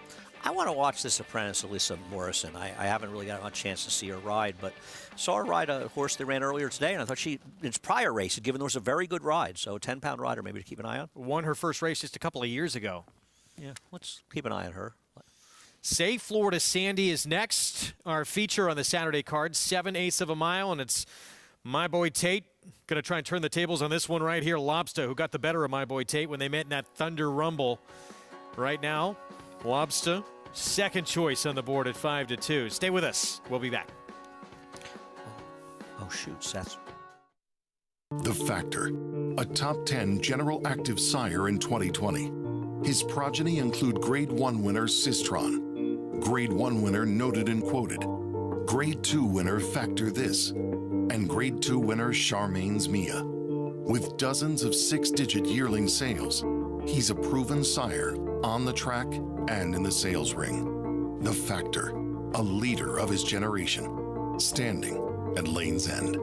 I want to watch this apprentice, Alyssa Morrison. I haven't really got a chance to see her ride, but saw her ride a horse they ran earlier today, and I thought she, in its prior race, had given the horse a very good ride. So a 10-pound rider maybe to keep an eye on. Won her first race just a couple of years ago. Yeah, let's keep an eye on her. Say Florida Sandy is next. Our feature on the Saturday card, 7/8 of a mile, and it's my boy Tate going to try and turn the tables on this one right here. Lobster, who got the better of my boy Tate when they met in that Thunder Rumble. Right now, Lobster, second choice on the board at 5-2. Stay with us. We'll be back. Oh, shoot, Seth. The Factor, a top 10 General Active sire in 2020. His progeny include Grade 1 winner Sistron, Grade 1 winner Noted and Quoted, Grade 2 winner Factor This, and Grade 2 winner Charmaine's Mia. With dozens of 6-digit yearling sales, he's a proven sire on the track and in the sales ring. The Factor, a leader of his generation, standing at Lane's End.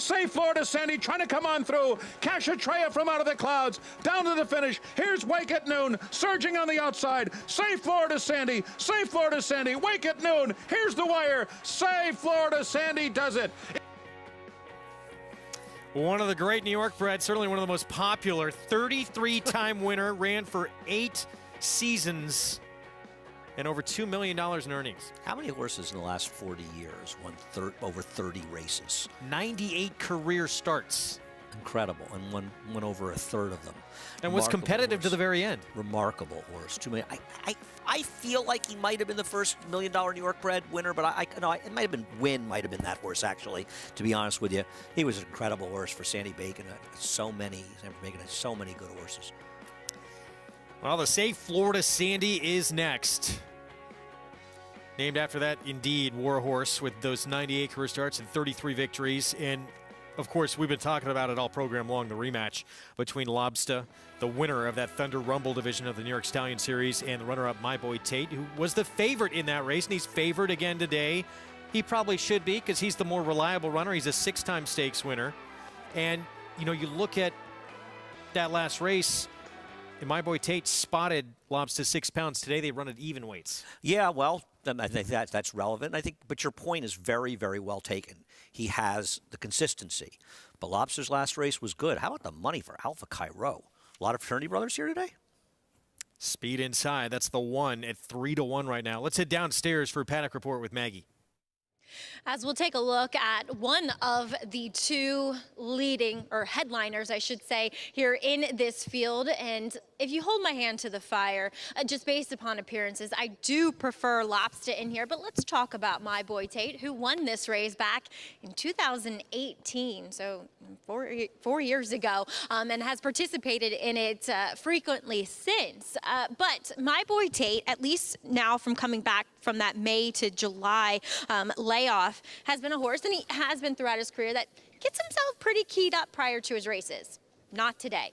Safe Florida Sandy trying to come on through. Cashatrea from out of the clouds. Down to the finish. Here's Wake at Noon. Surging on the outside. Safe Florida Sandy. Safe Florida Sandy. Wake at Noon. Here's the wire. Safe Florida Sandy does it. One of the great New York breds, certainly one of the most popular, 33-time winner, ran for 8 seasons and over $2 million in earnings. How many horses in the last 40 years won over 30 races? 98 career starts. Incredible, and won over a third of them. And was competitive to the very end. Remarkable horse. I feel like he might have been the first $1 million New York bred winner, but it might have been Wynn, might have been that horse, actually, to be honest with you. He was an incredible horse for Sandy Bacon. Sandy Bacon has so many good horses. Well, the Safe Florida Sandy is next. Named after that, indeed, war horse with those 98 career starts and 33 victories. And, of course, we've been talking about it all program long, the rematch between Lobster, the winner of that Thunder Rumble division of the New York Stallion Series, and the runner-up My Boy Tate, who was the favorite in that race, and he's favored again today. He probably should be because he's the more reliable runner. He's a 6-time stakes winner. And, you look at that last race, and My Boy Tate spotted Lobster 6 pounds. Today they run at even weights. Yeah, well, I think that's relevant. But your point is very, very well taken. He has the consistency. But Lobster's last race was good. How about the money for Alpha Cairo? A lot of fraternity brothers here today? Speed Inside. That's the one at 3-1 right now. Let's head downstairs for a Paddock Report with Maggie. As we'll take a look at one of the 2 leading, or headliners, I should say, here in this field. And if you hold my hand to the fire, just based upon appearances, I do prefer Lobster in here. But let's talk about My Boy Tate, who won this race back in 2018, so 4 years ago, and has participated in it frequently since. But My Boy Tate, at least now from coming back from that May to July layoff, has been a horse, and he has been throughout his career, that gets himself pretty keyed up prior to his races. Not today.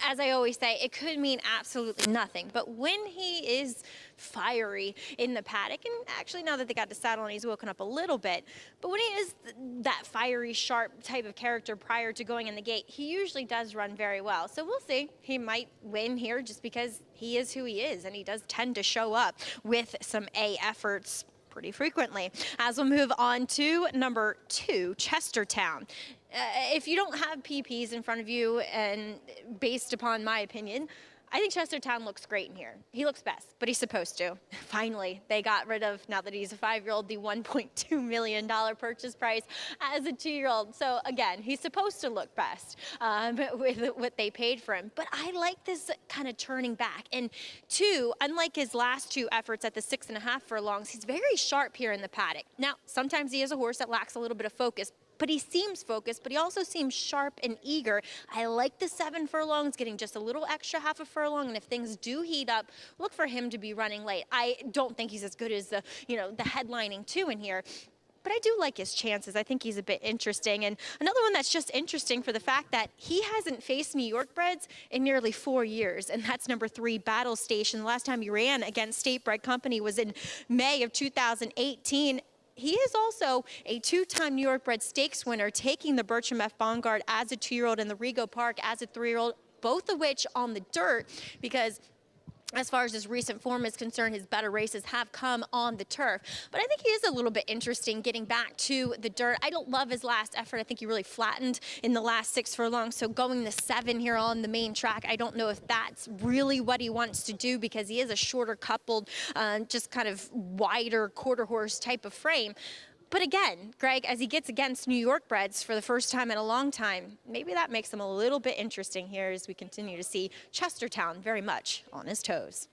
As I always say, it could mean absolutely nothing, but when he is fiery in the paddock, and actually now that they got the saddle and he's woken up a little bit, but when he is that fiery, sharp type of character prior to going in the gate, he usually does run very well. So we'll see. He might win here just because he is who he is, and he does tend to show up with some A efforts pretty frequently. As we'll move on to number 2, Chestertown. If you don't have PPs in front of you, and based upon my opinion, I think Chestertown looks great in here. He looks best, but he's supposed to. Finally, they got rid of, now that he's a 5-year-old, the $1.2 million purchase price as a 2-year-old. So again, he's supposed to look best with what they paid for him. But I like this kind of turning back. And 2, unlike his last 2 efforts at the 6.5 furlongs, he's very sharp here in the paddock. Now, sometimes he is a horse that lacks a little bit of focus, but he seems focused, but he also seems sharp and eager. I like the 7 furlongs, getting just a little extra half a furlong, and if things do heat up, look for him to be running late. I don't think he's as good as the headlining 2 in here, but I do like his chances. I think he's a bit interesting. And another one that's just interesting for the fact that he hasn't faced New York breds in nearly 4 years, and that's number 3, Battle Station. The last time he ran against State Bred Company was in May of 2018. He is also a 2-time New York bred stakes winner, taking the Bertram F. Bongard as a 2-year-old and the Rego Park as a 3-year-old, both of which on the dirt, because as far as his recent form is concerned, his better races have come on the turf. But I think he is a little bit interesting getting back to the dirt. I don't love his last effort. I think he really flattened in the last 6 furlongs. So going the 7 here on the main track, I don't know if that's really what he wants to do, because he is a shorter coupled, just kind of wider quarter horse type of frame. But again, Greg, as he gets against New York breds for the first time in a long time, maybe that makes him a little bit interesting here as we continue to see Chestertown very much on his toes.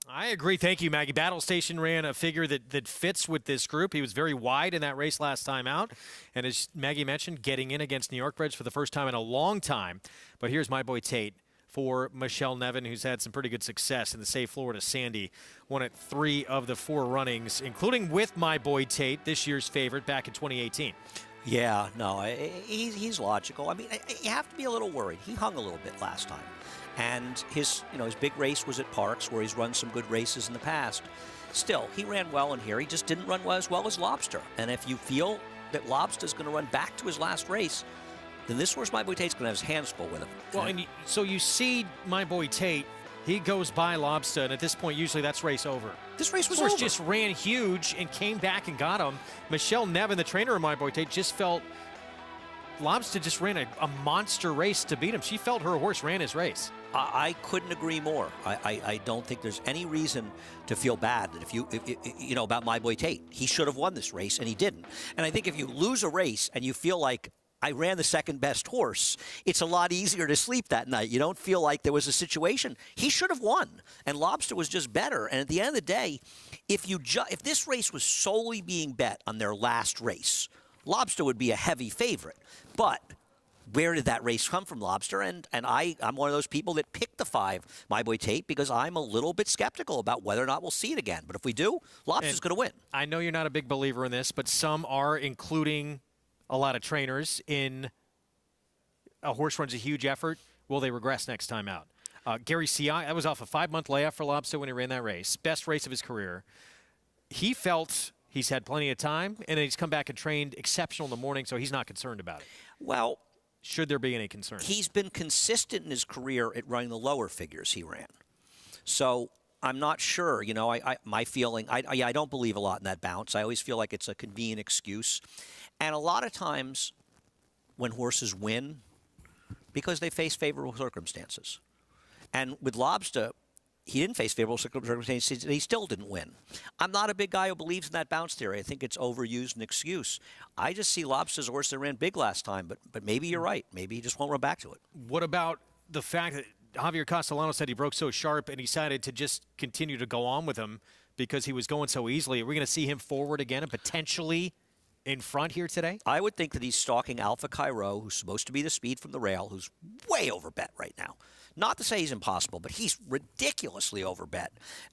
I agree. Thank you, Maggie. Battle Station ran a figure that fits with this group. He was very wide in that race last time out. And as Maggie mentioned, getting in against New York breds for the first time in a long time. But here's My Boy Tate for Michelle Nevin, who's had some pretty good success in the Safe Florida Sandy. Won at 3 of the 4 runnings, including with My Boy Tate, this year's favorite, back in 2018. Yeah, no, he's logical. I mean, you have to be a little worried. He hung a little bit last time. And his big race was at Parks, where he's run some good races in the past. Still, he ran well in here. He just didn't run as well as Lobster. And if you feel that Lobster's going to run back to his last race, then this horse, My Boy Tate's going to have his hands full with him. Well, and so you see My Boy Tate, he goes by Lobster, and at this point, usually that's race over. This race was over. over. Just ran huge and came back and got him. Michelle Nevin, the trainer of My Boy Tate, just felt Lobster just ran a monster race to beat him. She felt her horse ran his race. I couldn't agree more. I don't think there's any reason to feel bad that if you know about My Boy Tate. He should have won this race, and he didn't. And I think if you lose a race and you feel like I ran the second best horse, it's a lot easier to sleep that night. You don't feel like there was a situation. He should have won, and Lobster was just better. And at the end of the day, if this race was solely being bet on their last race, Lobster would be a heavy favorite. But where did that race come from, Lobster? And I'm one of those people that picked the 5, My Boy Tate, because I'm a little bit skeptical about whether or not we'll see it again. But if we do, Lobster's going to win. I know you're not a big believer in this, but some are, including a lot of trainers, in a horse runs a huge effort, will they regress next time out? Gary Siak, that was off a 5-month layoff for Lobster when he ran that race. Best race of his career. He felt he's had plenty of time, and then he's come back and trained exceptional in the morning, so he's not concerned about it. Well, should there be any concern? He's been consistent in his career at running the lower figures he ran. So I'm not sure. You know, my feeling, I don't believe a lot in that bounce. I always feel like it's a convenient excuse. And a lot of times when horses win, because they face favorable circumstances. And with Lobster, he didn't face favorable circumstances, and he still didn't win. I'm not a big guy who believes in that bounce theory. I think it's overused an excuse. I just see Lobster's horse that ran big last time, but maybe you're right. Maybe he just won't run back to it. What about the fact that Javier Castellano said he broke so sharp and he decided to just continue to go on with him because he was going so easily? Are we going to see him forward again and potentially in front here today? I would think that he's stalking Alpha Cairo, who's supposed to be the speed from the rail, who's way overbet right now. Not to say he's impossible, but he's ridiculously overbet.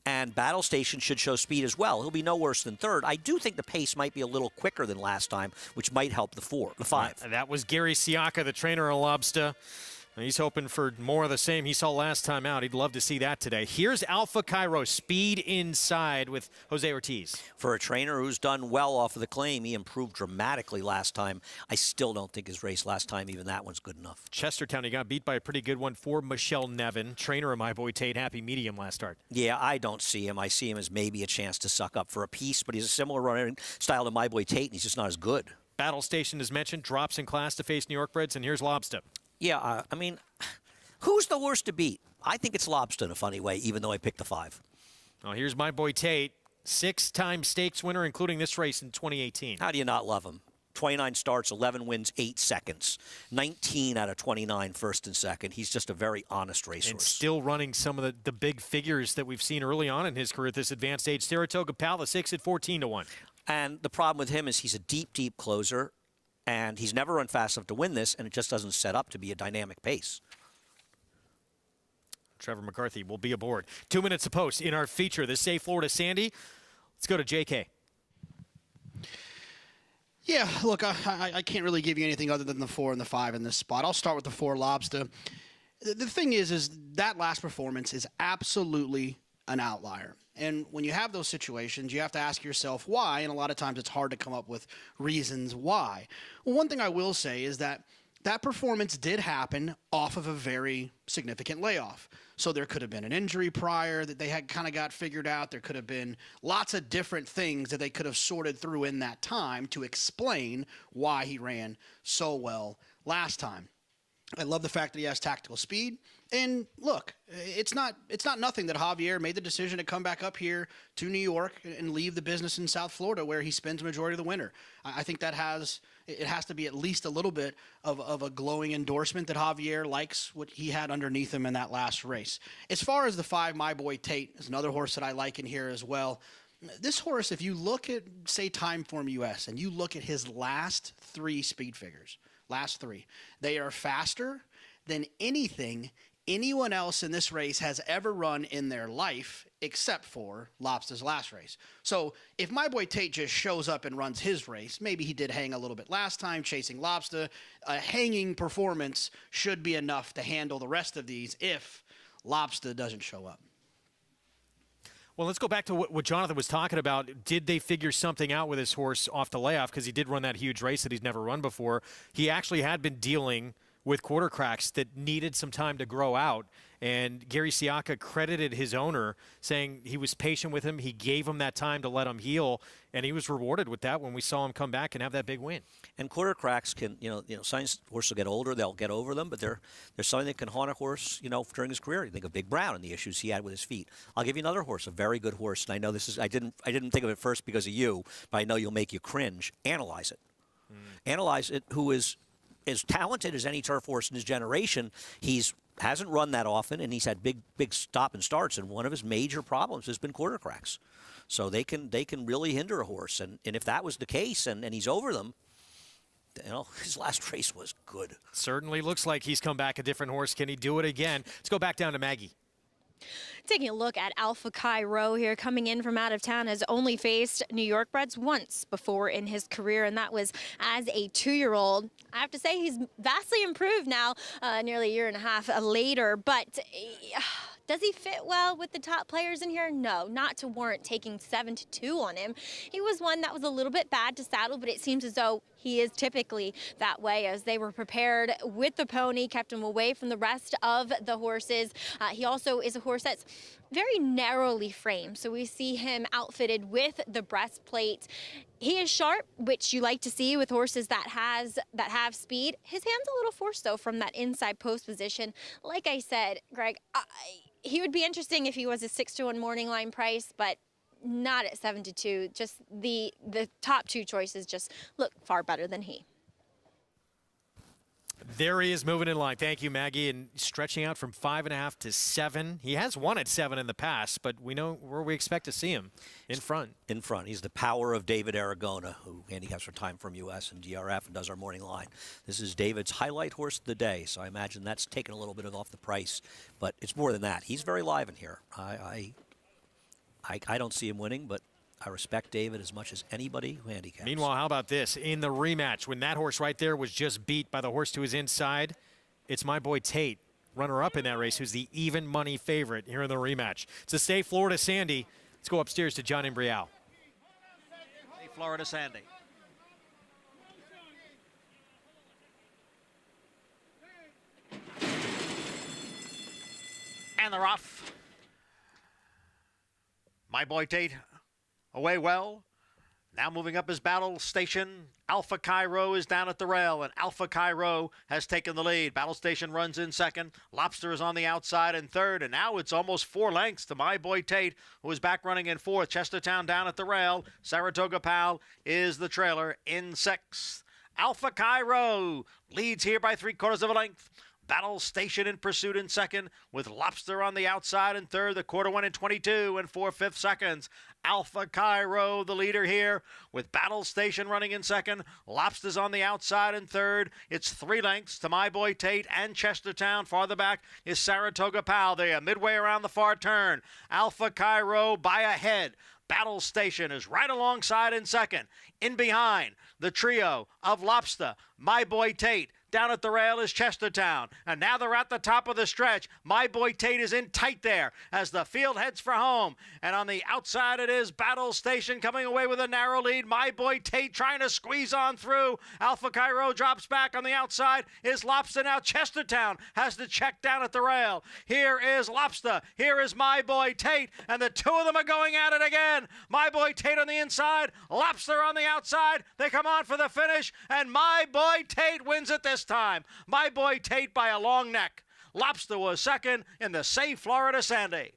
And Battle Station should show speed as well. He'll be no worse than third. I do think the pace might be a little quicker than last time, which might help the 5. That was Gary Siaka, the trainer of Lobster. He's hoping for more of the same he saw last time out. He'd love to see that today. Here's Alpha Cairo, speed inside with Jose Ortiz. For a trainer who's done well off of the claim, he improved dramatically last time. I still don't think his race last time, even that one's good enough. Chestertown, he got beat by a pretty good one for Michelle Nevin, trainer of My Boy Tate, happy medium last start. Yeah, I don't see him. I see him as maybe a chance to suck up for a piece, but he's a similar running style to My Boy Tate, and he's just not as good. Battle Station, as mentioned, drops in class to face New York Breds, and here's Lobster. Yeah, I mean, who's the worst to beat? I think it's Lobster in a funny way, even though I picked the 5. Oh, here's My Boy Tate, 6-time stakes winner, including this race in 2018. How do you not love him? 29 starts, 11 wins, 8 seconds. 19 out of 29 first and second. He's just a very honest racehorse. And still running some of the big figures that we've seen early on in his career at this advanced age. Saratoga Pal, the 6 at 14-1. And the problem with him is he's a deep, deep closer. And he's never run fast enough to win this, and it just doesn't set up to be a dynamic pace. Trevor McCarthy will be aboard. 2 minutes a post in our feature, the Say Florida Sandy. Let's go to JK. Yeah, look, I can't really give you anything other than the 4 and the 5 in this spot. I'll start with the 4 Lobster. The thing is that last performance is absolutely an outlier. And when you have those situations, you have to ask yourself why, and a lot of times it's hard to come up with reasons why. Well, one thing I will say is that performance did happen off of a very significant layoff. So there could have been an injury prior that they had kind of got figured out. There could have been lots of different things that they could have sorted through in that time to explain why he ran so well last time. I love the fact that he has tactical speed. And look, it's not nothing that Javier made the decision to come back up here to New York and leave the business in South Florida where he spends the majority of the winter. I think it has to be at least a little bit of a glowing endorsement that Javier likes what he had underneath him in that last race. As far as the 5, My Boy Tate is another horse that I like in here as well. This horse, if you look at, say, Timeform US, and you look at his last 3 speed figures, last 3, they are faster than anyone else in this race has ever run in their life except for Lobster's last race. So if My Boy Tate just shows up and runs his race, maybe he did hang a little bit last time chasing Lobster, a hanging performance should be enough to handle the rest of these if Lobster doesn't show up. Well, let's go back to what Jonathan was talking about. Did they figure something out with his horse off the layoff? Because he did run that huge race that he's never run before. He actually had been dealing with quarter cracks that needed some time to grow out. And Gary Siaka credited his owner, saying he was patient with him. He gave him that time to let him heal, and he was rewarded with that when we saw him come back and have that big win. And quarter cracks can, sometimes horses will get older, they'll get over them, but there's something that can haunt a horse, during his career. You think of Big Brown and the issues he had with his feet. I'll give you another horse, a very good horse, and I know I didn't think of it first because of you, but I know you'll make you cringe. Analyze It. Analyze It, who is as talented as any turf horse in his generation. Hasn't run that often, and he's had big stop and starts, and one of his major problems has been quarter cracks. So they can really hinder a horse, and if that was the case and he's over them, his last race was good. Certainly looks like he's come back a different horse. Can he do it again? Let's go back down to Maggie. Taking a look at Alpha Cairo here, coming in from out of town, has only faced New York breds once before in his career, and that was as a 2-year-old. I have to say he's vastly improved now, nearly a year and a half later, but does he fit well with the top players in here? No, not to warrant taking 7-2 on him. He was one that was a little bit bad to saddle, but it seems as though he is typically that way, as they were prepared with the pony, kept him away from the rest of the horses. He also is a horse that's very narrowly framed, so we see him outfitted with the breastplate. He is sharp, which you like to see with horses that have speed. His hand's a little forced, though, from that inside post position. Like I said, Greg, he would be interesting if he was a 6-1 morning line price, but not at 7-2. Just the top two choices just look far better than he. There he is moving in line. Thank you, Maggie. And stretching out from 5.5 to 7. He has won at 7 in the past, but we know where we expect to see him in front. In front. He's the power of David Aragona, who handicaps for Time From US and DRF and does our morning line. This is David's highlight horse of the day, so I imagine that's taken a little bit off the price. But it's more than that. He's very live in here. I don't see him winning, but I respect David as much as anybody who handicaps. Meanwhile, how about this? In the rematch, when that horse right there was just beat by the horse to his inside, it's my boy Tate, runner-up in that race, who's the even money favorite here in the rematch. To stay Florida Sandy, let's go upstairs to John Imbrial. Hey, Florida Sandy. And they're off. My boy Tate away well. Now moving up his battle station. Alpha Cairo is down at the rail, and Alpha Cairo has taken the lead. Battle Station runs in second. Lobster is on the outside in third, and now it's almost 4 lengths to my boy Tate, who is back running in fourth. Chestertown down at the rail. Saratoga Pal is the trailer in sixth. Alpha Cairo leads here by 3/4 of a length. Battle Station in pursuit in second, with Lobster on the outside in third. The quarter went in 22 and 4/5 seconds. Alpha Cairo, the leader here, with Battle Station running in second. Lobster's on the outside in third. It's 3 lengths to my boy Tate and Chestertown. Farther back is Saratoga Pal there, midway around the far turn. Alpha Cairo by a head. Battle Station is right alongside in second. In behind, the trio of Lobster, my boy Tate. Down at the rail is Chestertown. And now they're at the top of the stretch. My boy Tate is in tight there as the field heads for home. And on the outside it is Battle Station coming away with a narrow lead. My boy Tate trying to squeeze on through. Alpha Cairo drops back on the outside. Is Lobster now. Chestertown has to check down at the rail. Here is Lobster. Here is my boy Tate. And the two of them are going at it again. My boy Tate on the inside. Lobster on the outside. They come on for the finish. And my boy Tate wins it this time. My boy Tate by a long neck. Lobster was second in the safe Florida Sandy.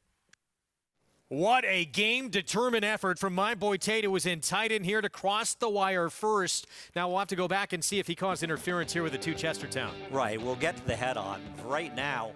What a game-determined effort from my boy Tate, who was in tight in here to cross the wire first. Now we'll have to go back and see if he caused interference here with the 2 Chestertown. Right, we'll get to the head-on. Right now,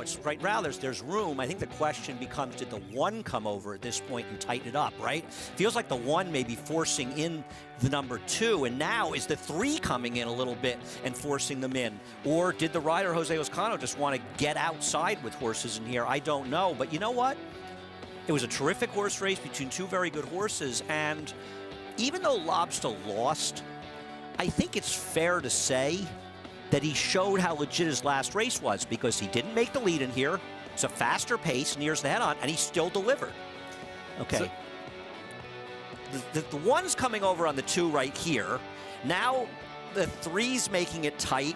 there's room. I think the question becomes, did the 1 come over at this point and tighten it up, right? Feels like the 1 may be forcing in the number 2, and now is the 3 coming in a little bit and forcing them in? Or did the rider, Jose Oscano, just want to get outside with horses in here? I don't know, but you know what? It was a terrific horse race between 2 very good horses, and even though Lobster lost, I think it's fair to say that he showed how legit his last race was, because he didn't make the lead in here. It's a faster pace nears the head-on, and he still delivered. Okay. So, the one's coming over on the 2 right here. Now the 3's making it tight.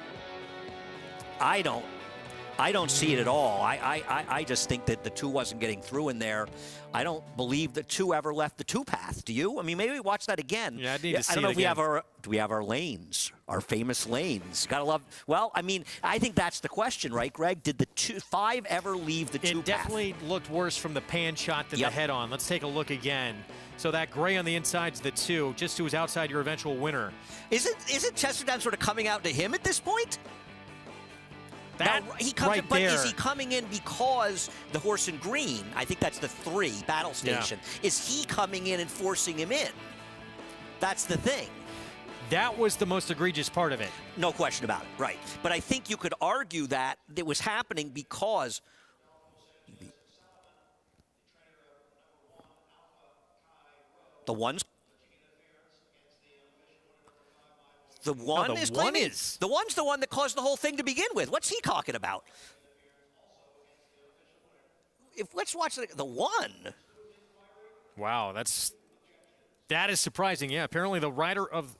I don't see it at all. I just think that the 2 wasn't getting through in there. I don't believe the 2 ever left the 2 path. Do you? I mean, maybe we watch that again. Yeah, I need to see I don't know it if we again. do we have our lanes, our famous lanes? Gotta love. Well, I mean, I think that's the question, right, Greg? Did the 5 ever leave the 2 path? It definitely looked worse from the pan shot than the head-on. Let's take a look again. So that gray on the inside's the 2, just who's outside your eventual winner. Isn't Chestertown sort of coming out to him at this point? That now, he comes right in, but there. is he coming in because the horse in green, I think that's the 3, Battle Station, is he coming in and forcing him in? That's the thing. That was the most egregious part of it. No question about it, right. But I think you could argue that it was happening because the one's The one no, the is one claiming. is. The one's the one that caused the whole thing to begin with. What's he talking about? Let's watch the 1. Wow, that is surprising. Yeah, apparently the rider of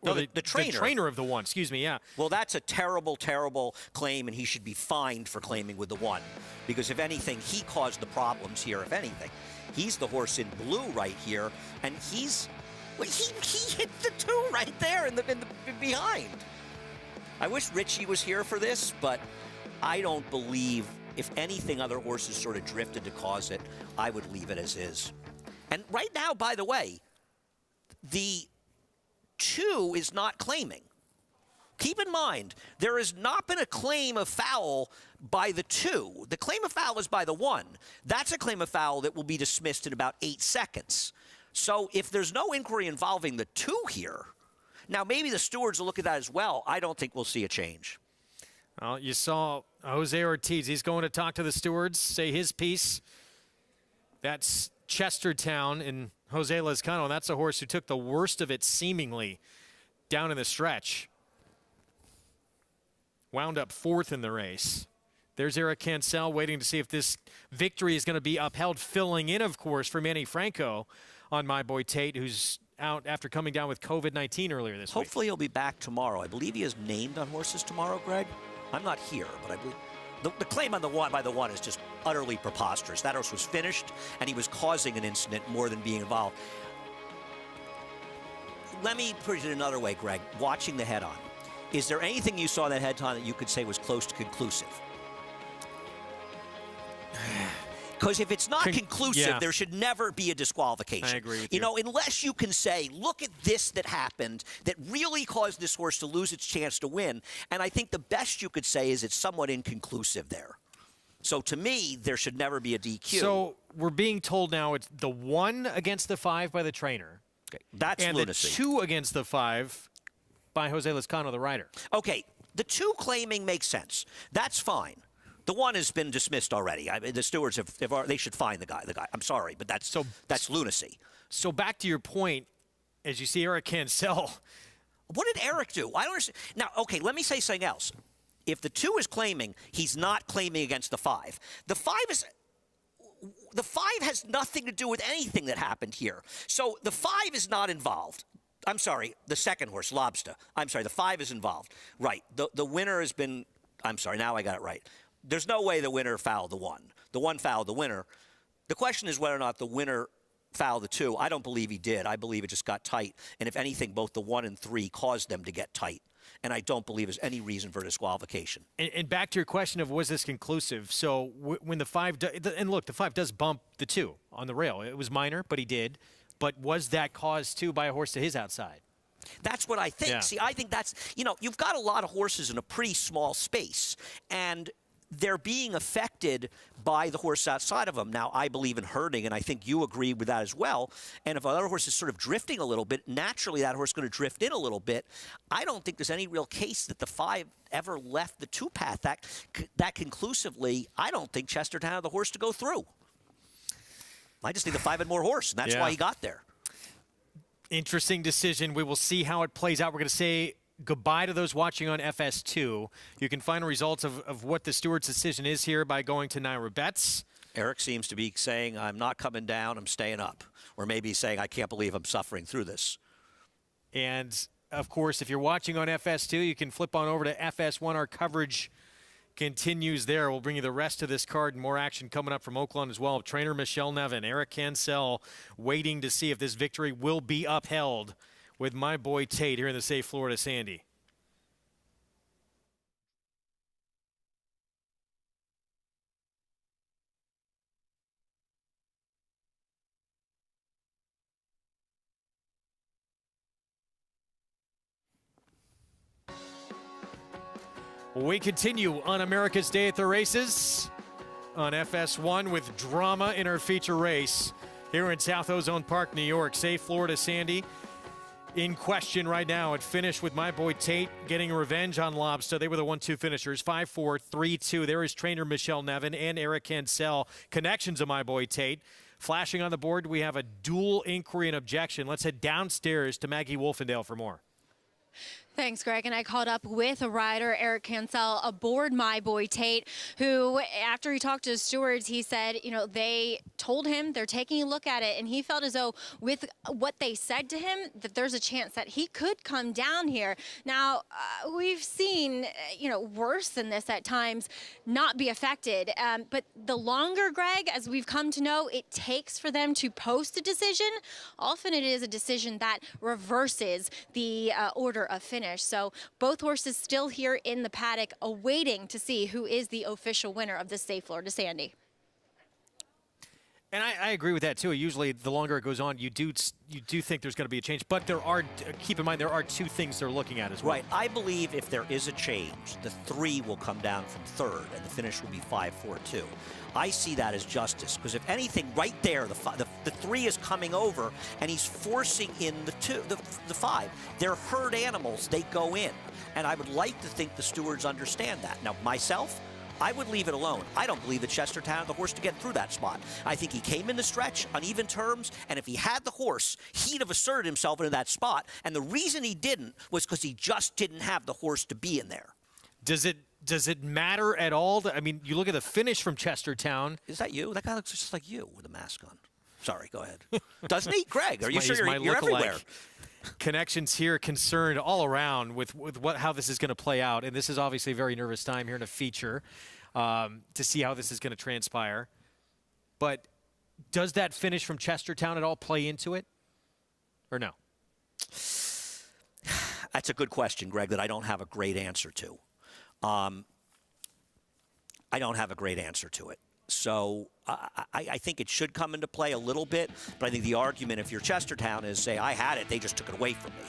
the trainer of the 1. Excuse me. Yeah. Well, that's a terrible, terrible claim, and he should be fined for claiming with the 1, because if anything, he caused the problems here. If anything, he's the horse in blue right here, and he's. Well, he hit the 2 right there in the behind. I wish Richie was here for this, but I don't believe, if anything, other horses sort of drifted to cause it. I would leave it as is. And right now, by the way, the 2 is not claiming. Keep in mind, there has not been a claim of foul by the 2. The claim of foul is by the 1. That's a claim of foul that will be dismissed in about 8 seconds. So if there's no inquiry involving the 2 here, now maybe the stewards will look at that as well. I don't think we'll see a change. Well, you saw Jose Ortiz. He's going to talk to the stewards, say his piece. That's Chestertown and Jose Lezcano. That's a horse who took the worst of it seemingly down in the stretch. Wound up 4th in the race. There's Eric Cancel waiting to see if this victory is going to be upheld, filling in, of course, for Manny Franco on My Boy Tate, who's out after coming down with COVID-19 earlier this week. Hopefully he'll be back tomorrow. I believe he is named on horses tomorrow, Greg. I'm not here, but I believe the claim on the 1 by the 1 is just utterly preposterous. That horse was finished, and he was causing an incident more than being involved. Let me put it another way, Greg. Watching the head-on, is there anything you saw in that head-on that you could say was close to conclusive? Because if it's not conclusive, there should never be a disqualification. I agree with you. You know, unless you can say, look at this that happened that really caused this horse to lose its chance to win. And I think the best you could say is it's somewhat inconclusive there. So to me, there should never be a DQ. So we're being told now it's the 1 against the 5 by the trainer. Okay, that's and lunacy. The 2 against the 5 by Jose Lezcano, the rider. Okay, the 2 claiming makes sense. That's fine. The 1 has been dismissed already. I mean, the stewards they should fine the guy. I'm sorry, but that's lunacy. So back to your point, as you see Eric Cancel. What did Eric do? I don't understand. Now, okay, let me say something else. If the 2 is claiming, he's not claiming against the 5. The 5 has nothing to do with anything that happened here. So the 5 is not involved. I'm sorry, the second horse, Lobster. I'm sorry, the 5 is involved. Right. The winner has been. I'm sorry, now I got it right. There's no way the winner fouled the 1. The 1 fouled the winner. The question is whether or not the winner fouled the 2. I don't believe he did. I believe it just got tight. And if anything, both the 1 and 3 caused them to get tight. And I don't believe there's any reason for disqualification. And back to your question of was this conclusive? So when the 5 and look, the 5 does bump the 2 on the rail. It was minor, but he did. But was that caused too by a horse to his outside? That's what I think. Yeah. See, I think that's, you've got a lot of horses in a pretty small space. And they're being affected by the horse outside of them. Now, I believe in herding, and I think you agree with that as well. And if another horse is sort of drifting a little bit, naturally that horse is going to drift in a little bit. I don't think there's any real case that the 5 ever left the 2 path that conclusively. I don't think Chestertown had the horse to go through. I just think the 5 had more horse, and that's why he got there. Interesting decision. We will see how it plays out. We're going to say goodbye to those watching on FS2. You can find results of what the Stewards' decision is here by going to Naira Bets. Eric seems to be saying, I'm not coming down, I'm staying up. Or maybe saying, I can't believe I'm suffering through this. And, of course, if you're watching on FS2, you can flip on over to FS1. Our coverage continues there. We'll bring you the rest of this card and more action coming up from Oaklawn as well. Trainer Michelle Nevin, Eric Cancel waiting to see if this victory will be upheld with my boy Tate here in the safe Florida Sandy. We continue on America's Day at the Races on FS1 with drama in our feature race here in South Ozone Park, New York. Safe Florida Sandy in question right now. It finished with my boy Tate getting revenge on Lobster. They were the 1-2 finishers, 5-4, 3-2. There is trainer Michelle Nevin and Eric Cancel. Connections of my boy Tate. Flashing on the board, we have a dual inquiry and objection. Let's head downstairs to Maggie Wolfendale for more. Thanks, Greg. And I caught up with a rider, Eric Cancel, aboard my boy Tate, who, after he talked to the stewards, he said, you know, they told him they're taking a look at it, and he felt as though with what they said to him that there's a chance that he could come down here. Now, we've seen, you know, worse than this at times not be affected. But the longer, Greg, as we've come to know, it takes for them to post a decision, often it is a decision that reverses the order of finish. So both horses still here in the paddock awaiting to see who is the official winner of this Safe Florida Sandy. And I agree with that too. Usually the longer it goes on, you do think there's going to be a change, but there are, keep in mind, there are two things they're looking at as well. Right. I believe if there is a change, the 3 will come down from 3rd and the finish will be 5-4-2. I see that as justice, because if anything, right there, the 3 is coming over and he's forcing in the 5. They're herd animals, they go in. And I would like to think the stewards understand that. Now, myself, I would leave it alone. I don't believe that Chestertown had the horse to get through that spot. I think he came in the stretch on even terms, and if he had the horse, he'd have asserted himself into that spot. And the reason he didn't was because he just didn't have the horse to be in there. Does it matter at all? I mean, you look at the finish from Chestertown. Is that you? That guy looks just like you with a mask on. Sorry, go ahead. Doesn't he? Greg, are you sure you're everywhere? Connections here concerned all around with how this is going to play out. And this is obviously a very nervous time here in a feature to see how this is going to transpire. But does that finish from Chestertown at all play into it or no? That's a good question, Greg, that I don't have a great answer to. I don't have a great answer to it. So I think it should come into play a little bit, but I think the argument, if you're Chestertown, is say, I had it, they just took it away from me.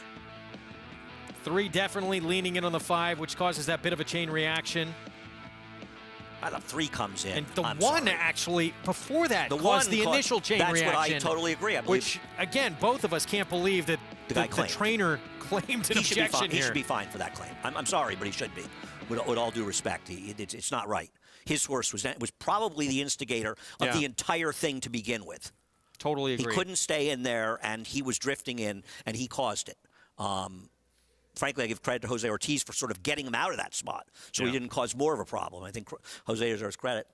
3 definitely leaning in on the 5, which causes that bit of a chain reaction. The 3 comes in. And the 1 actually, before that, caused the initial chain reaction. That's what I totally agree. I believe. Which, again, both of us can't believe that the trainer claimed an objection here. He should be fined for that claim. I'm sorry, but he should be. With all due respect, it's not right. His horse was probably the instigator of the entire thing to begin with. Totally agree. He couldn't stay in there, and he was drifting in, and he caused it. Frankly, I give credit to Jose Ortiz for sort of getting him out of that spot, so he didn't cause more of a problem. I think Jose deserves credit.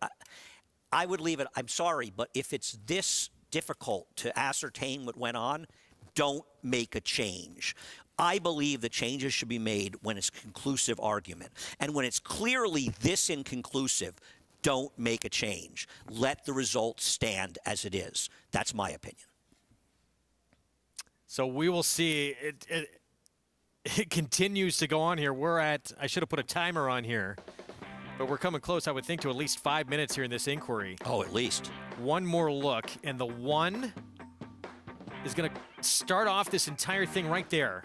I would leave it. I'm sorry, but if it's this difficult to ascertain what went on, don't make a change. I believe that changes should be made when it's a conclusive argument. And when it's clearly this inconclusive, don't make a change. Let the result stand as it is. That's my opinion. So we will see. It continues to go on here. We're at, I should have put a timer on here, but we're coming close, I would think, to at least 5 minutes here in this inquiry. Oh, at least. One more look, and the 1 is going to start off this entire thing right there.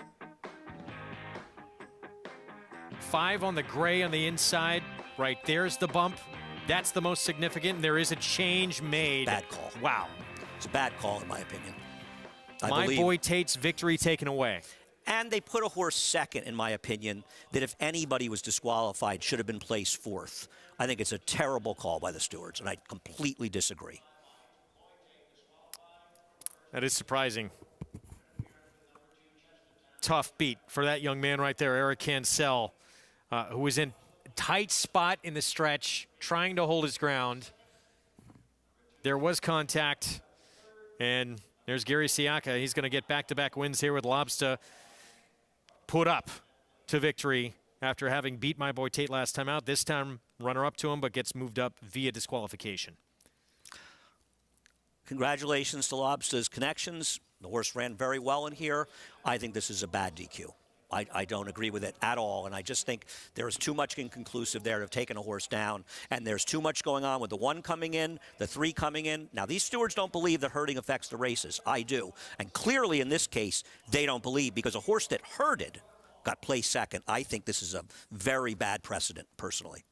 5 on the gray on the inside. Right there's the bump. That's the most significant. And there is a change made. Bad call. Wow. It's a bad call, in my opinion. My boy Tate's victory taken away. And they put a horse second, in my opinion, that if anybody was disqualified should have been placed 4th. I think it's a terrible call by the stewards, and I completely disagree. That is surprising. Tough beat for that young man right there, Eric Cancel, who was in tight spot in the stretch, trying to hold his ground. There was contact, and there's Gary Siaka. He's going to get back-to-back wins here with Lobster. Put up to victory after having beat my boy Tate last time out. This time, runner-up to him, but gets moved up via disqualification. Congratulations to Lobster's connections. The horse ran very well in here. I think this is a bad DQ. I don't agree with it at all, and I just think there is too much inconclusive there to have taken a horse down, and there's too much going on with the 1 coming in, the 3 coming in. Now, these stewards don't believe that herding affects the races. I do. And clearly, in this case, they don't believe, because a horse that herded got placed second. I think this is a very bad precedent, personally.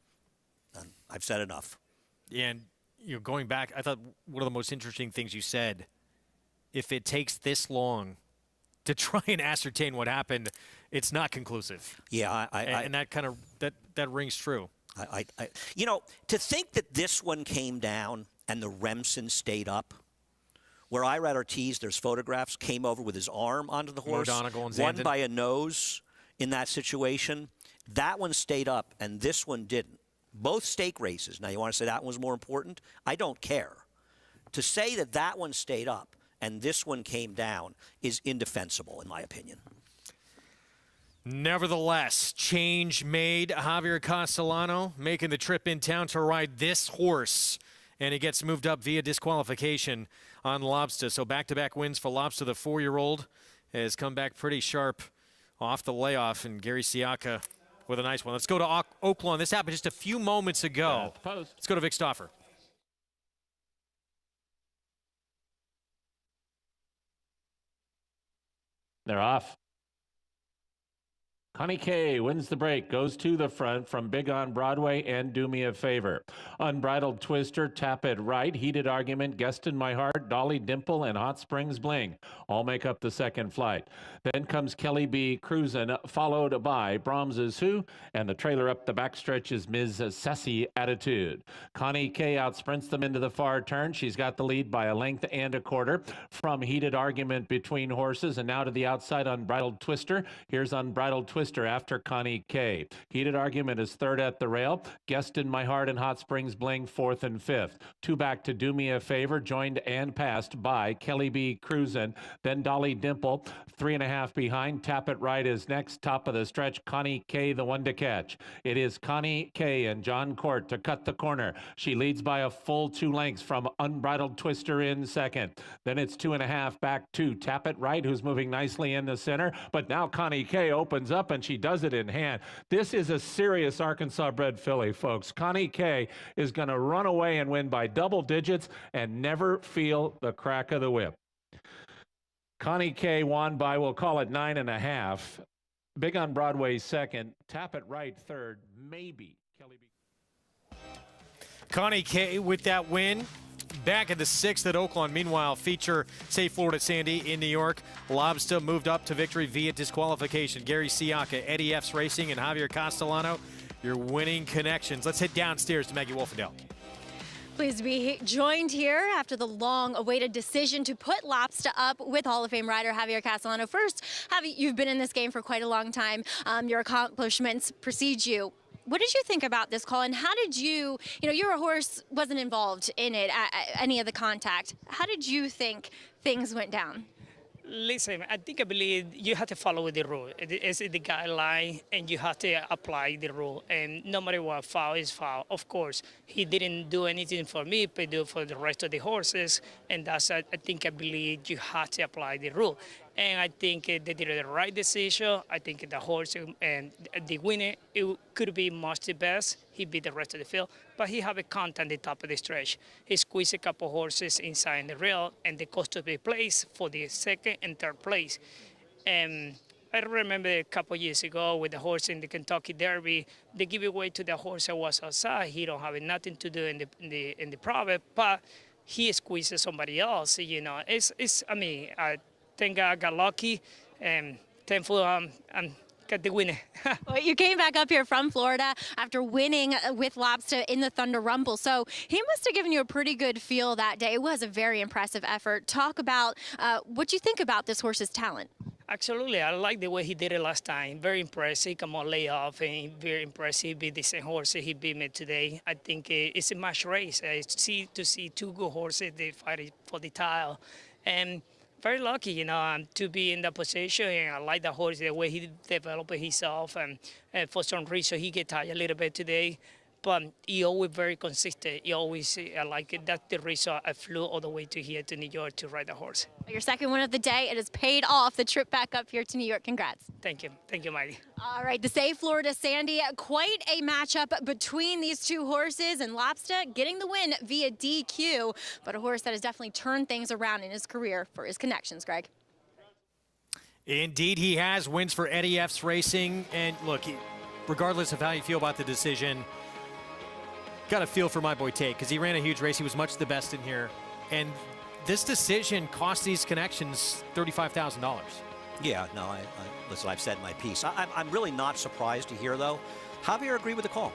And I've said enough. And going back, I thought one of the most interesting things you said, if it takes this long to try and ascertain what happened, it's not conclusive. Yeah, and that kind of that rings true. You know, to think that this one came down and the Remsen stayed up, where Irad Ortiz, there's photographs, came over with his arm onto the horse, won by a nose in that situation. That one stayed up, and this one didn't. Both stake races. Now, you want to say that one was more important? I don't care. To say that that one stayed up and this one came down is indefensible, in my opinion. Nevertheless, change made. Javier Castellano making the trip in town to ride this horse, and he gets moved up via disqualification on Lobster. So back-to-back wins for Lobster. The 4-year-old has come back pretty sharp off the layoff, and Gary Siaka with a nice one. Let's go to Oaklawn. This happened just a few moments ago. Let's go to Vic Stauffer. They're off. Connie K wins the break, goes to the front from Big on Broadway and Do Me a Favor. Unbridled Twister, Tap It Right, Heated Argument, Guest in My Heart, Dolly Dimple, and Hot Springs Bling all make up the second flight. Then comes Kelly B. Cruisin', followed by Brahms's Who, and the trailer up the backstretch is Ms. Sassy Attitude. Connie K outsprints them into the far turn. She's got the lead by a length and a quarter from Heated Argument between horses, and now to the outside, Unbridled Twister. Here's Unbridled Twister after Connie K. Heated Argument is third at the rail. Guest in My Heart and Hot Springs Bling fourth and fifth. 2 back to Do Me a Favor, joined and passed by Kelly B. Cruisin'. Then Dolly Dimple, 3.5 behind. Tap It Right is next. Top of the stretch, Connie K, the one to catch. It is Connie K and John Court to cut the corner. She leads by a full 2 lengths from Unbridled Twister in second. Then it's 2.5 back to Tap It Right, who's moving nicely in the center. But now Connie K opens up, and she does it in hand. This is a serious Arkansas-bred filly, folks. Connie K is going to run away and win by double digits and never feel the crack of the whip. Connie K won by, we'll call it 9.5. Big on Broadway second. Tap It Right third. Maybe Kelly B. Connie K with that win. Back in the 6th at Oaklawn. Meanwhile, feature Safe Florida Sandy in New York. Lobster moved up to victory via disqualification. Gary Siaka, Eddie F's Racing, and Javier Castellano, your winning connections. Let's head downstairs to Maggie Wolfendale. Pleased to be joined here after the long-awaited decision to put Lobster up with Hall of Fame rider Javier Castellano. First, Javi, you've been in this game for quite a long time. Your accomplishments precede you. What did you think about this call, and how did you your horse wasn't involved in it, any of the contact. How did you think things went down? Listen, I believe you have to follow the rule. It's the guideline, and you have to apply the rule. And no matter what, foul is foul. Of course, he didn't do anything for me, but do for the rest of the horses. And that's, I believe you have to apply the rule. And I think they did the right decision. I think the horse and the winner, it could be much the best. He beat the rest of the field, but he have a contact at the top of the stretch. He squeezed a couple horses inside the rail, and they cost to be placed for the second and third place. And I remember a couple years ago with the horse in the Kentucky Derby, they give away to the horse that was outside. He don't have nothing to do in the private, but he squeezes somebody else. I mean, I think I got lucky, and thankful I'm got the winner. Well, you came back up here from Florida after winning with Lobster in the Thunder Rumble, so he must have given you a pretty good feel that day. It was a very impressive effort. Talk about what you think about this horse's talent. Absolutely. I like the way he did it last time. Very impressive. Come on, lay off, and very impressive. Be the same horse he beat me today. I think it's a match race. I see two good horses they fight for the title, and very lucky, to be in that position. And I like the horse, the way he developed himself, and for some reason he get tired a little bit today. But he always very consistent. He always, I like it. That's the reason I flew all the way to here to New York to ride the horse. Your second win of the day. It has paid off the trip back up here to New York. Congrats. Thank you. Thank you, Mighty. All right, the Save Florida Sandy. Quite a matchup between these two horses, and Lobster getting the win via DQ, but a horse that has definitely turned things around in his career for his connections, Greg. Indeed, he has. Wins for Eddie F's Racing. And look, regardless of how you feel about the decision, got a feel for my boy Tate, because he ran a huge race. He was much the best in here. And this decision cost these connections $35,000. Yeah, no, listen, I've said my piece. I'm really not surprised to hear, though, Javier agreed with the call.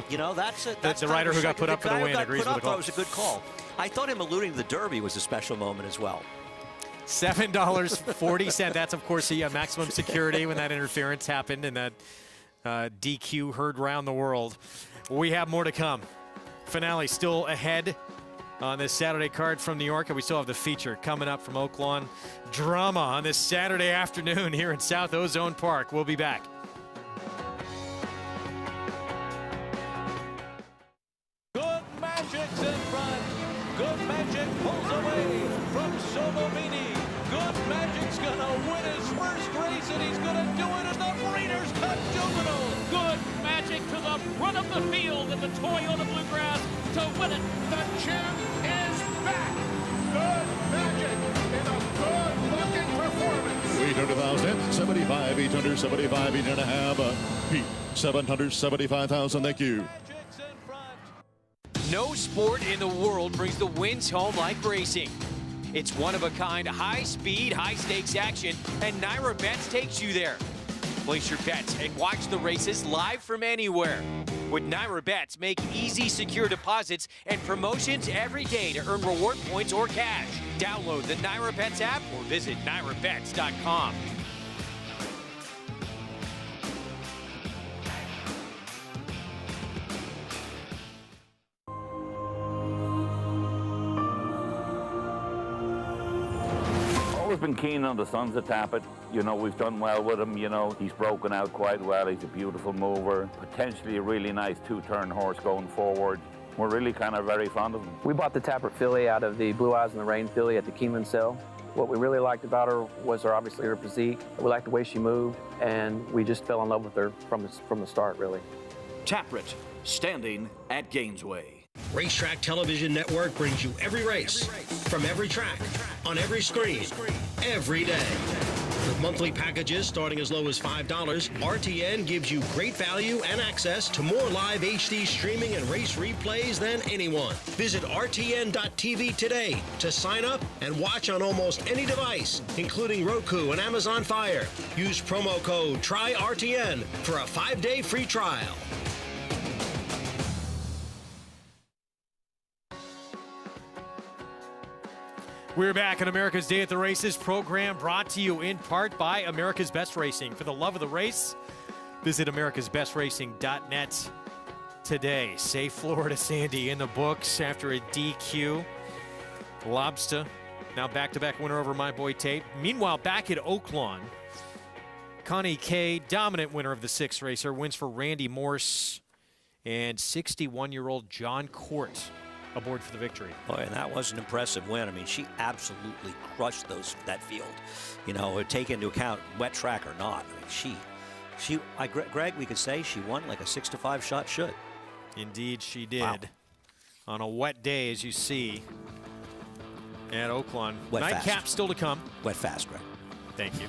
That's it. The rider who got put up for the win agrees with the call. It was a good call. I thought him alluding to the Derby was a special moment as well. $7.40. That's, of course, the maximum security when that interference happened and that DQ heard round the world. We have more to come. Finale still ahead on this Saturday card from New York, and we still have the feature coming up from Oaklawn. Drama on this Saturday afternoon here in South Ozone Park. We'll be back. Good Magic's in front. Good Magic pulls away from Solomini. Good Magic's gonna win his first race, and he's gonna do it in the Breeders' Cup Juvenile. Good Magic to the front of the field in the Toyota Bluegrass to win it. The champ is back. Good Magic in a good-looking performance. 800,000, 75, 800, 75, 8.5. Pete, 775,000. Thank you. No sport in the world brings the wins home like racing. It's one-of-a-kind, high-speed, high-stakes action, and Naira Bets takes you there. Place your bets and watch the races live from anywhere. With Naira Bets, make easy, secure deposits and promotions every day to earn reward points or cash. Download the Naira Bets app or visit nairabets.com. Always been keen on the sons of Tappet. We've done well with him. He's broken out quite well. He's a beautiful mover, potentially a really nice two-turn horse going forward. We're really kind of very fond of him. We bought the Tappert filly out of the Blue Eyes in the Rain filly at the Keeneland sale. What we really liked about her was obviously her physique. We liked the way she moved, and we just fell in love with her from the start, really. Tappert, standing at Gainesway. Racetrack Television Network brings you every race, from every track, on every screen, every day. With monthly packages starting as low as $5, RTN gives you great value and access to more live HD streaming and race replays than anyone. Visit RTN.tv today to sign up and watch on almost any device, including Roku and Amazon Fire. Use promo code TRYRTN for a 5-day free trial. We're back on America's Day at the Races program, brought to you in part by America's Best Racing. For the love of the race, visit americasbestracing.net today. Save Florida Sandy in the books after a DQ. Lobster, now back-to-back winner over my boy Tate. Meanwhile, back at Oaklawn, Connie Kay, dominant winner of the 6th racer, wins for Randy Morse and 61-year-old John Court aboard for the victory. Boy, and that was an impressive win. I mean, she absolutely crushed that field. Take into account wet track or not. I mean, Greg, we could say she won like a 6-5 shot should. Indeed, she did. Wow. On a wet day, as you see at Oaklawn. Wet Nightcap fast. still to come. Wet fast, Greg. Thank you.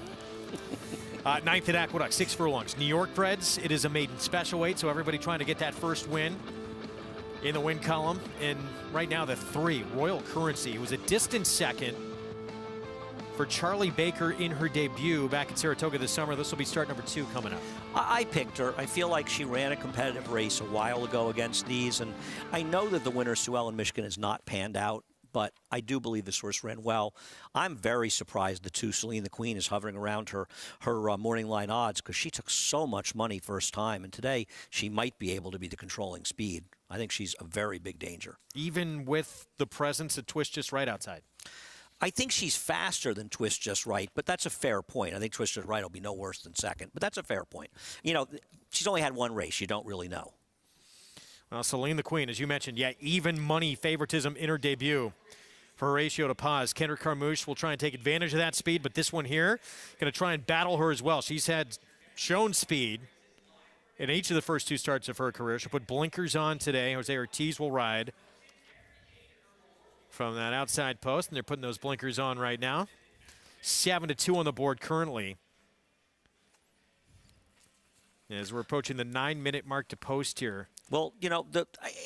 9th at Aqueduct, 6 furlongs. New York breds. It is a maiden special weight, so everybody trying to get that first win in the win column. And right now the 3, Royal Currency, who was a distant second for Charlie Baker in her debut back in Saratoga this summer. This will be start number 2 coming up. I picked her. I feel like she ran a competitive race a while ago against these, and I know that the winner, Sue Ellen Michigan, has not panned out, but I do believe this horse ran well. I'm very surprised the 2, Celine the Queen, is hovering around her morning line odds because she took so much money first time, and today she might be able to be the controlling speed. I think she's a very big danger. Even with the presence of Twist Just Right outside? I think she's faster than Twist Just Right, but that's a fair point. I think Twist Just Right will be no worse than second, but that's a fair point. You know, she's only had one race. You don't really know. Well, Celine the Queen, as you mentioned, even money favoritism in her debut for Ratio to Pause. Kendrick Carmouche will try and take advantage of that speed, but this one here, going to try and battle her as well. She's shown speed in each of the first 2 starts of her career. She'll put blinkers on today. Jose Ortiz will ride from that outside post, and they're putting those blinkers on right now. 7-2 on the board currently. As we're approaching the 9-minute mark to post here. Well, you know,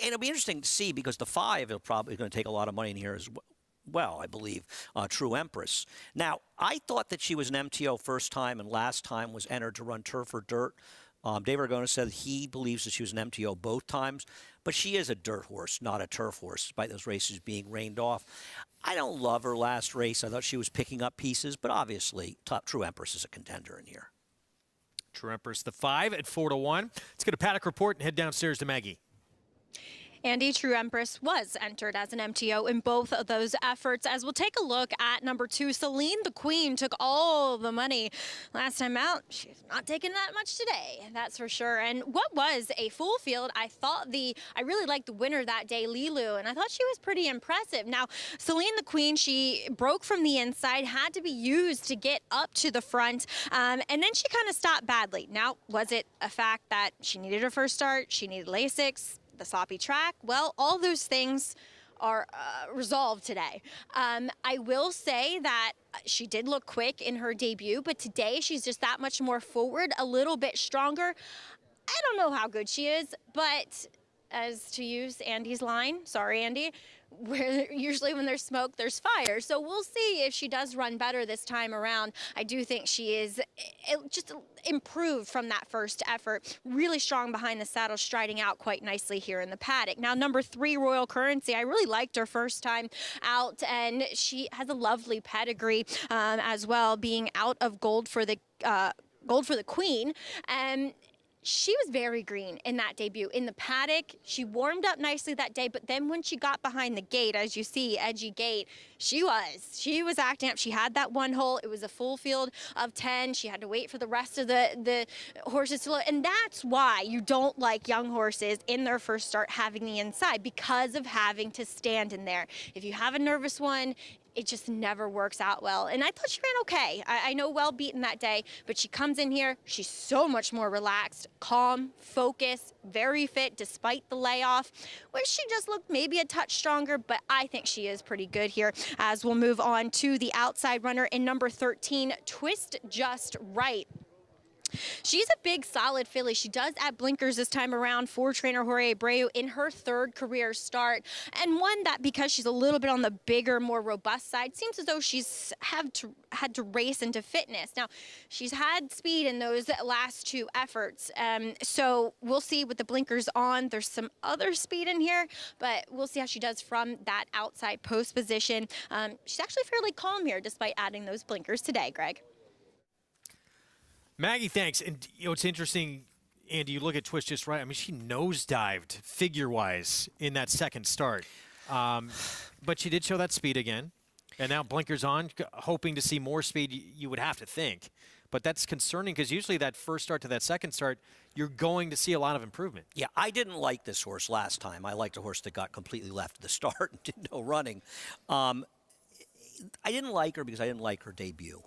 it'll be interesting to see because the 5 is probably going to take a lot of money in here as well, I believe. True Empress. Now, I thought that she was an MTO first time and last time was entered to run turf or dirt. Dave Argona said he believes that she was an MTO both times, but she is a dirt horse, not a turf horse, despite those races being rained off. I don't love her last race. I thought she was picking up pieces, but obviously, True Empress is a contender in here. True Empress, the 5 at 4-1. Let's get a Paddock report and head downstairs to Maggie. Andy, True Empress was entered as an MTO in both of those efforts. As we'll take a look at number 2, Celine the Queen took all the money last time out. She's not taking that much today, that's for sure. And what was a full field, I really liked the winner that day, Lilu, and I thought she was pretty impressive. Now, Celine the Queen, she broke from the inside, had to be used to get up to the front, and then she kind of stopped badly. Now, was it a fact that she needed her first start, she needed Lasix, the sloppy track? Well, all those things are resolved today. I will say that she did look quick in her debut, but today she's just that much more forward, a little bit stronger. I don't know how good she is, but as to use Andy's line, sorry, Andy, where usually when there's smoke, there's fire. So we'll see if she does run better this time around. I do think she is just improved from that first effort. Really strong behind the saddle, striding out quite nicely here in the paddock. Now, number 3, Royal Currency. I really liked her first time out, and she has a lovely pedigree as well, being out of Gold for the Queen. And she was very green in that debut. In the paddock, she warmed up nicely that day, but then when she got behind the gate, as you see, edgy gate, she was acting up. She had that one hole. It was a full field of 10. She had to wait for the rest of the horses to load. And that's why you don't like young horses in their first start having the inside, because of having to stand in there. If you have a nervous one, it just never works out well. And I thought she ran okay. I know well beaten that day, but she comes in here, she's so much more relaxed, calm, focused, very fit despite the layoff. Wish she just looked maybe a touch stronger, but I think she is pretty good here. As we'll move on to the outside runner in number 13, Twist Just Right. She's a big, solid filly. She does add blinkers this time around for trainer Jorge Abreu in her 3rd career start, and one that, because she's a little bit on the bigger, more robust side, seems as though she's had to race into fitness. Now, she's had speed in those last 2 efforts, so we'll see with the blinkers on. There's some other speed in here, but we'll see how she does from that outside post position. She's actually fairly calm here despite adding those blinkers today, Greg. Maggie, thanks. And, you know, it's interesting, Andy, you look at Twist Just Right. I mean, she nosedived figure-wise in that second start. But she did show that speed again. And now blinkers on, hoping to see more speed, you would have to think. But that's concerning because usually that first start to that second start, you're going to see a lot of improvement. Yeah, I didn't like this horse last time. I liked a horse that got completely left at the start and did no running. I didn't like her because I didn't like her debut.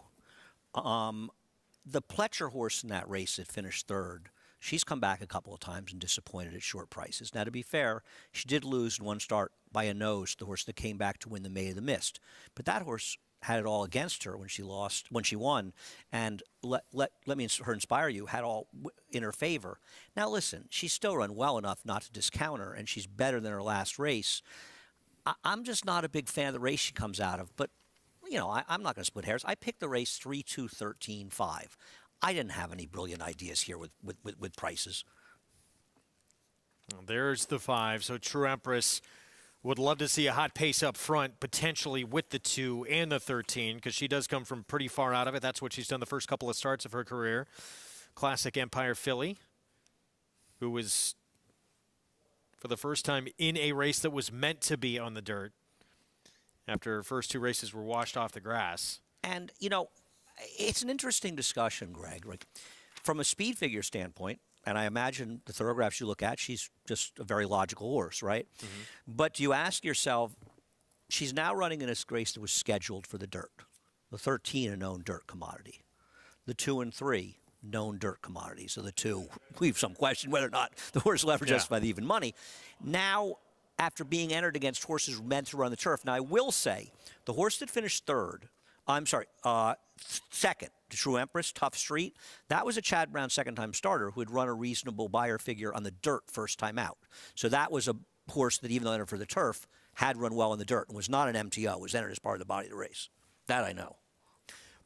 The Pletcher horse in that race that finished 3rd, she's come back a couple of times and disappointed at short prices. Now, to be fair, she did lose in one start by a nose, the horse that came back to win the Maid of the Mist. But that horse had it all against her when she won, and let me inspire you, had all in her favor. Now, listen, she's still run well enough not to discount her, and she's better than her last race. I'm just not a big fan of the race she comes out of, but you know, I'm not going to split hairs. I picked the race 3, 2, 13, 5. I didn't have any brilliant ideas here with prices. Well, there's the 5. So True Empress Would love to see a hot pace up front, potentially with the 2 and the 13, because she does come from pretty far out of it. That's what she's done the first couple of starts of her career. Classic Empire filly, who was, for the first time, in a race that was meant to be on the dirt after her first 2 races were washed off the grass. And, you know, it's an interesting discussion, Greg. Like, from a speed figure standpoint, and I imagine the thoroughgraphs you look at, she's just a very logical horse, right? But you ask yourself, she's now running in a race that was scheduled for the dirt. The 13, a known dirt commodity. The 2 and 3, known dirt commodities. So the 2, we have some question whether or not the horse will ever justify the even money. Now, after being entered against horses meant to run the turf, now I will say, the horse that finished second, to True Empress, Tough Street. That was a Chad Brown second-time starter who had run a reasonable buyer figure on the dirt first time out. So that was a horse that, even though entered for the turf, had run well in the dirt and was not an MTO, was entered as part of the body of the race. That I know.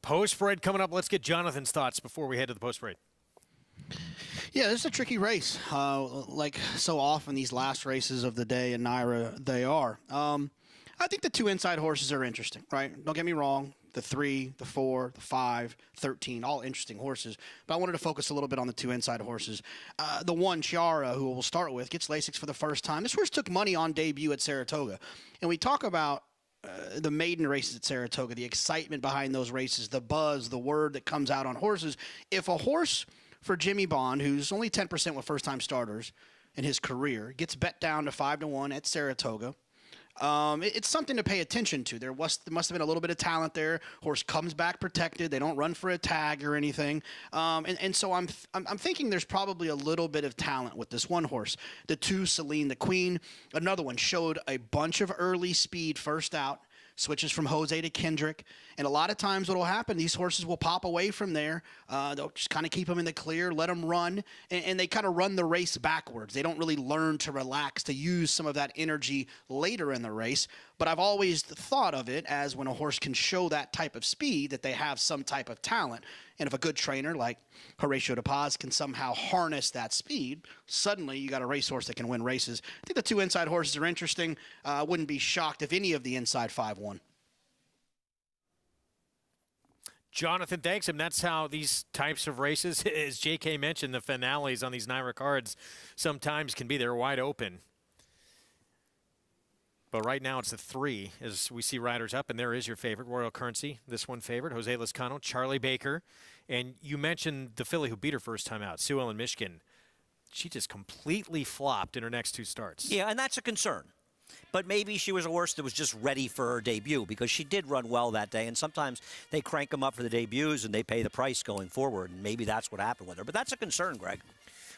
Post-parade coming up. Let's get Jonathan's thoughts before we head to the post-parade. Yeah, this is a tricky race. Like so often these last races of the day in NYRA, they are. I think the 2 inside horses are interesting, right? Don't get me wrong. The 3, the 4, the 5, 13, all interesting horses. But I wanted to focus a little bit on the 2 inside horses. The 1, Chiara, who we'll start with, gets Lasix for the first time. This horse took money on debut at Saratoga. And we talk about the maiden races at Saratoga, the excitement behind those races, the buzz, the word that comes out on horses. If a horse for Jimmy Bond, who's only 10% with first-time starters in his career, gets bet down to 5-1 at Saratoga, it's something to pay attention to. There must have been a little bit of talent there. Horse comes back protected. They don't run for a tag or anything. And so I'm thinking there's probably a little bit of talent with this one horse. The 2, Celine the Queen. Another one showed a bunch of early speed first out. Switches from Jose to Kendrick. And a lot of times what will happen, these horses will pop away from there. They'll just kind of keep them in the clear, let them run, and they kind of run the race backwards. They don't really learn to relax, to use some of that energy later in the race. But I've always thought of it as when a horse can show that type of speed, that they have some type of talent. And if a good trainer like Horatio de Paz can somehow harness that speed, suddenly you got a racehorse that can win races. I think the 2 inside horses are interesting. I wouldn't be shocked if any of the inside 5 won. Jonathan, thanks. And that's how these types of races, as JK mentioned, the finales on these NYRA cards sometimes can be. They're wide open. But right now it's the 3 as we see riders up, and there is your favorite, Royal Currency. This one favorite, Jose Lezcano, Charlie Baker. And you mentioned the filly who beat her first time out, Sue Ellen Mishkin. She just completely flopped in her next 2 starts. Yeah, and that's a concern. But maybe she was a horse that was just ready for her debut, because she did run well that day. And sometimes they crank them up for the debuts and they pay the price going forward. And maybe that's what happened with her. But that's a concern, Greg.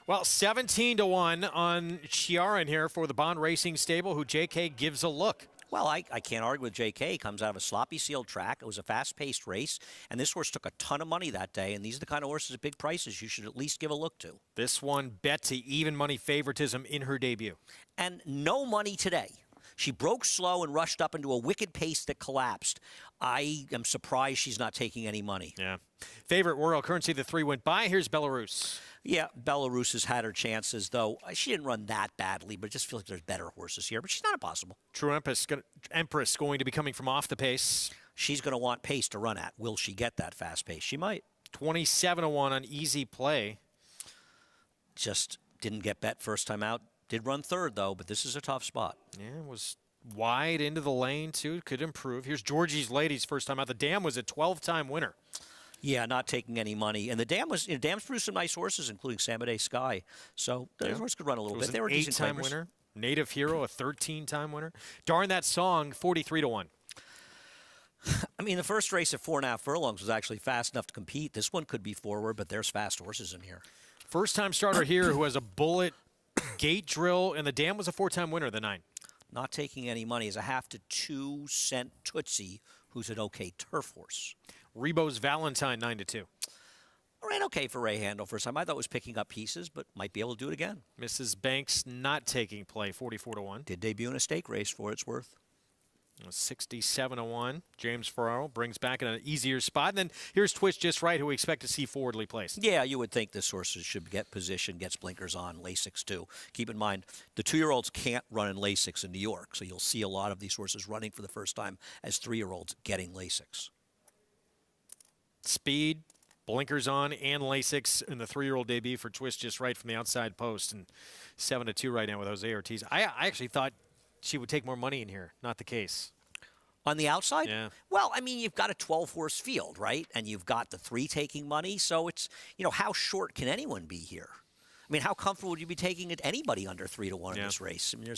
Well, 17-1 on Chiara in here for the Bond Racing stable, who JK gives a look. Well, I can't argue with JK. Comes out of a sloppy sealed track. It was a fast-paced race, and this horse took a ton of money that day, and these are the kind of horses at big prices you should at least give a look to. This one bet to even money favoritism in her debut. And no money today. She broke slow and rushed up into a wicked pace that collapsed. I am surprised she's not taking any money. Yeah. Favorite, Royal Currency, the 3 went by. Here's Belarus. Yeah, Belarus has had her chances, though. She didn't run that badly, but it just feels like there's better horses here. But she's not impossible. True Empress going to be coming from off the pace. She's going to want pace to run at. Will she get that fast pace? She might. 27-1 on Easy Play. Just didn't get bet first time out. Did run 3rd, though, but this is a tough spot. Yeah, was wide into the lane, too. Could improve. Here's Georgie's Ladies first time out. The Dam was a 12-time winner. Yeah, not taking any money. And the Dam was, Dam's produced some nice horses, including Samadé Sky. So the horse could run a little bit. They were a 8-time winner. Native Hero, a 13-time winner. Darn that song, 43-1. I mean, the first race at 4.5 furlongs was actually fast enough to compete. This one could be forward, but there's fast horses in here. First-time starter here who has a bullet gate drill, and the Dam was a 4-time winner, the 9. Not taking any money is a 1/2 to 2 cent Tootsie, who's an okay turf horse. Rebo's Valentine, 9-2. Ran okay for Ray Handel first time. I thought it was picking up pieces, but might be able to do it again. Mrs. Banks not taking play, 44-1. Did debut in a stake race for its worth. 67-1. James Ferraro brings back in an easier spot. And then here's Twist Just Right, who we expect to see forwardly placed. Yeah, you would think this horse should get position, gets blinkers on, Lasix too. Keep in mind, the 2-year-olds can't run in Lasix in New York, so you'll see a lot of these horses running for the first time as 3-year-olds getting Lasix. Speed, blinkers on, and Lasix in the 3-year-old debut for Twist Just Right from the outside post. And 7-2 right now with Jose Ortiz. I actually thought she would take more money in here. Not the case. On the outside? Yeah. Well, I mean, you've got a 12-horse field, right? And you've got the 3 taking money. So it's, how short can anyone be here? I mean, how comfortable would you be taking it anybody under 3-1 in this race? I mean,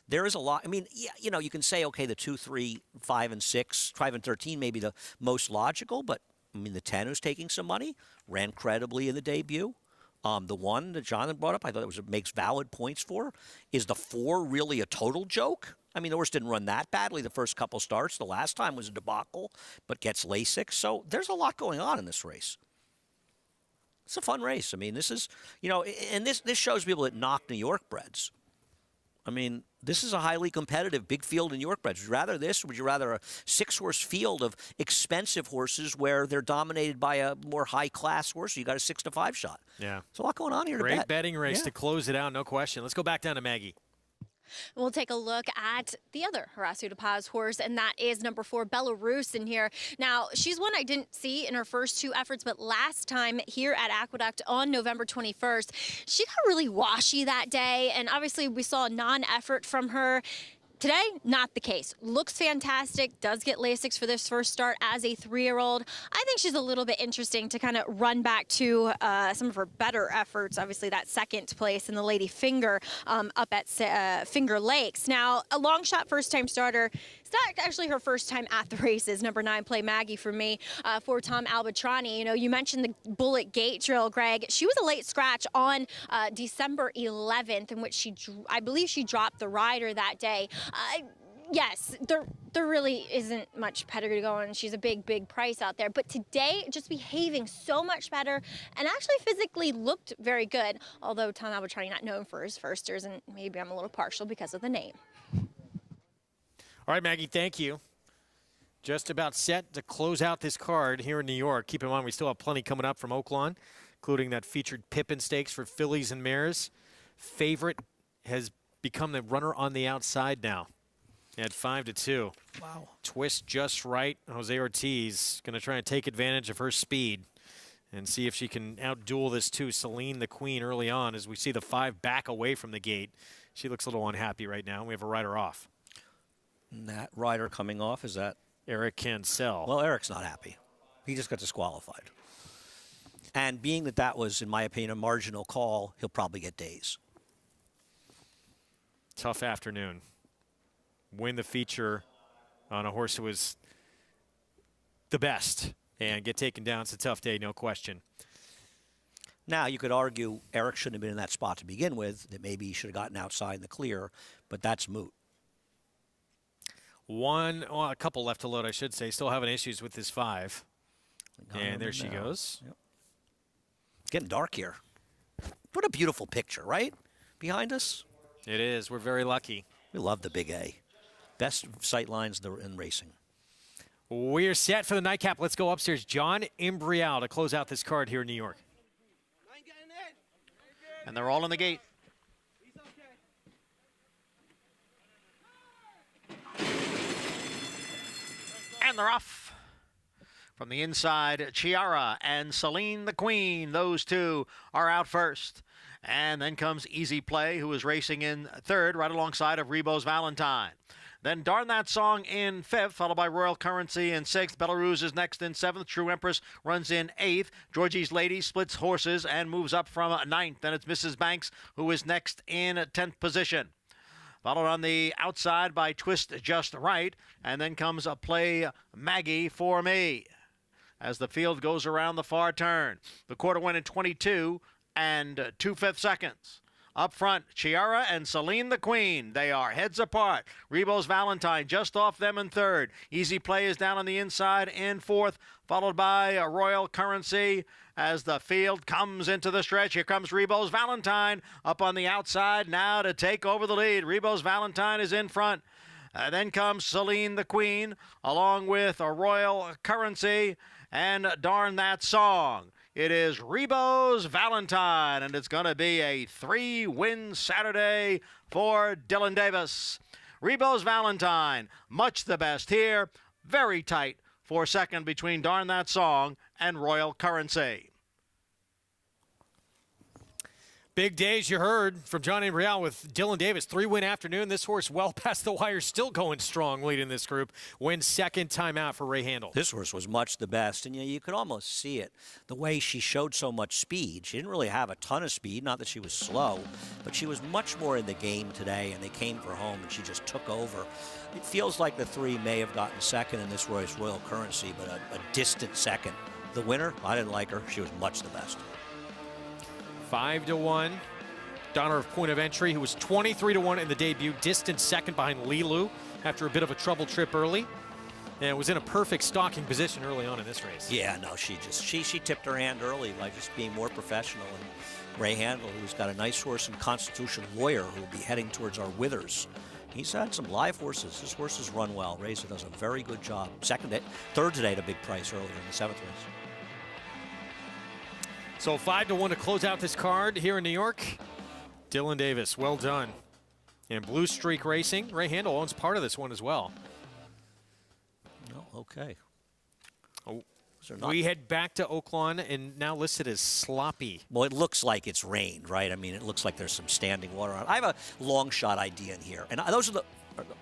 there is a lot. I mean, yeah, you can say, okay, the 2, 3, 5, and 6, 5 and 13 may be the most logical, but I mean, the 10 who's taking some money ran credibly in the debut. The 1 that Jonathan brought up, I thought it makes valid points for. Is the 4 really a total joke? I mean, the horse didn't run that badly the first couple starts. The last time was a debacle, but gets Lasix. So there's a lot going on in this race. It's a fun race. I mean, this is, and this shows people that knock New York breds. I mean, this is a highly competitive big field in New York breds. Would you rather this, or would you rather a 6-horse field of expensive horses where they're dominated by a more high-class horse? You got a 6-5 shot. Yeah. There's a lot going on here to bet. Great betting race to close it out, no question. Let's go back down to Maggie. We'll take a look at the other Horacio De Paz horse, and that is number 4, Belarus in here. Now, she's one I didn't see in her first 2 efforts, but last time here at Aqueduct on November 21st, she got really washy that day, and obviously we saw a non-effort from her. Today, not the case. Looks fantastic, does get Lasix for this first start as a 3-year-old. I think she's a little bit interesting to kind of run back to some of her better efforts. Obviously, that 2nd place in the Lady Finger up at Finger Lakes. Now, a long shot first-time starter. It's not actually her first time at the races. Number 9, Play Maggie for me, for Tom Albatrani. You mentioned the Bullet Gate drill, Greg. She was a late scratch on December 11th, in which I believe she dropped the rider that day. Yes, there really isn't much pedigree going. She's a big price out there. But today, just behaving so much better and actually physically looked very good. Although Tom Albatrani not known for his firsters, and maybe I'm a little partial because of the name. All right, Maggie, thank you. Just about set to close out this card here in New York. Keep in mind, we still have plenty coming up from Oaklawn, including that featured Pippin Stakes for fillies and mares. Favorite has become the runner on the outside now at 5-2. Wow. Twist Just Right. Jose Ortiz going to try and take advantage of her speed and see if she can outduel this 2, Celine the Queen, early on as we see the 5 back away from the gate. She looks a little unhappy right now. We have a rider off. And that rider coming off, is that? Eric Cancel. Well, Eric's not happy. He just got disqualified. And being that was, in my opinion, a marginal call, he'll probably get days. Tough afternoon. Win the feature on a horse who was the best and get taken down. It's a tough day, no question. Now, you could argue Eric shouldn't have been in that spot to begin with, that maybe he should have gotten outside in the clear, but that's moot. A couple left to load, I should say. Still having issues with this 5. And there she goes. Yep. It's getting dark here. What a beautiful picture, right? Behind us. It is. We're very lucky. We love the Big A. Best sight lines in racing. We're set for the nightcap. Let's go upstairs. John Imbrial to close out this card here in New York. And they're all in the gate. And they're off. From the inside, Chiara and Celine the Queen. Those 2 are out first. And then comes Easy Play, who is racing in 3rd, right alongside of Rebo's Valentine. Then Darn That Song in 5th, followed by Royal Currency in 6th. Belarus is next in 7th. True Empress runs in 8th. Georgie's Lady splits horses and moves up from 9th. Then it's Mrs. Banks, who is next in 10th position. Followed on the outside by Twist Just Right. And then comes a Play Maggie for me as the field goes around the far turn. The quarter went in 22 and 2/5 seconds. Up front, Chiara and Celine the Queen. They are heads apart. Rebo's Valentine just off them in 3rd. Easy Play is down on the inside in 4th, followed by a Royal Currency as the field comes into the stretch. Here comes Rebo's Valentine up on the outside now to take over the lead. Rebo's Valentine is in front. Then comes Celine the Queen, along with a Royal Currency and Darn That Song. It is Rebo's Valentine, and it's going to be a 3-win Saturday for Dylan Davis. Rebo's Valentine, much the best here. Very tight for second between Darn That Song and Royal Currency. Big days you heard from Johnny Real with Dylan Davis. 3-win afternoon. This horse well past the wire, still going strong, leading this group. Wins second time out for Ray Handel. This horse was much the best, and you could almost see it. The way she showed so much speed. She didn't really have a ton of speed, not that she was slow, but she was much more in the game today, and they came for home, and she just took over. It feels like the 3 may have gotten second in this race, Royal Currency, but a distant second. The winner, I didn't like her. She was much the best. 5-1. Donner of Point of Entry, who was 23-1 in the debut, distant second behind Lilu after a bit of a trouble trip early, and was in a perfect stalking position early on in this race. Yeah, no, she tipped her hand early by just being more professional. And Ray Handel, who's got a nice horse in Constitution Lawyer, who will be heading towards our Withers. He's had some live horses. His horses run well. Razor does a very good job. Third today at a big price earlier in the 7th race. So 5-1 to close out this card here in New York. Dylan Davis, well done. And Blue Streak Racing, Ray Handel owns part of this one as well. Oh, okay. Oh, we head back to Oaklawn and now listed as sloppy. Well, it looks like it's rained, right? I mean, it looks like there's some standing water on it. I have a long shot idea in here, and those are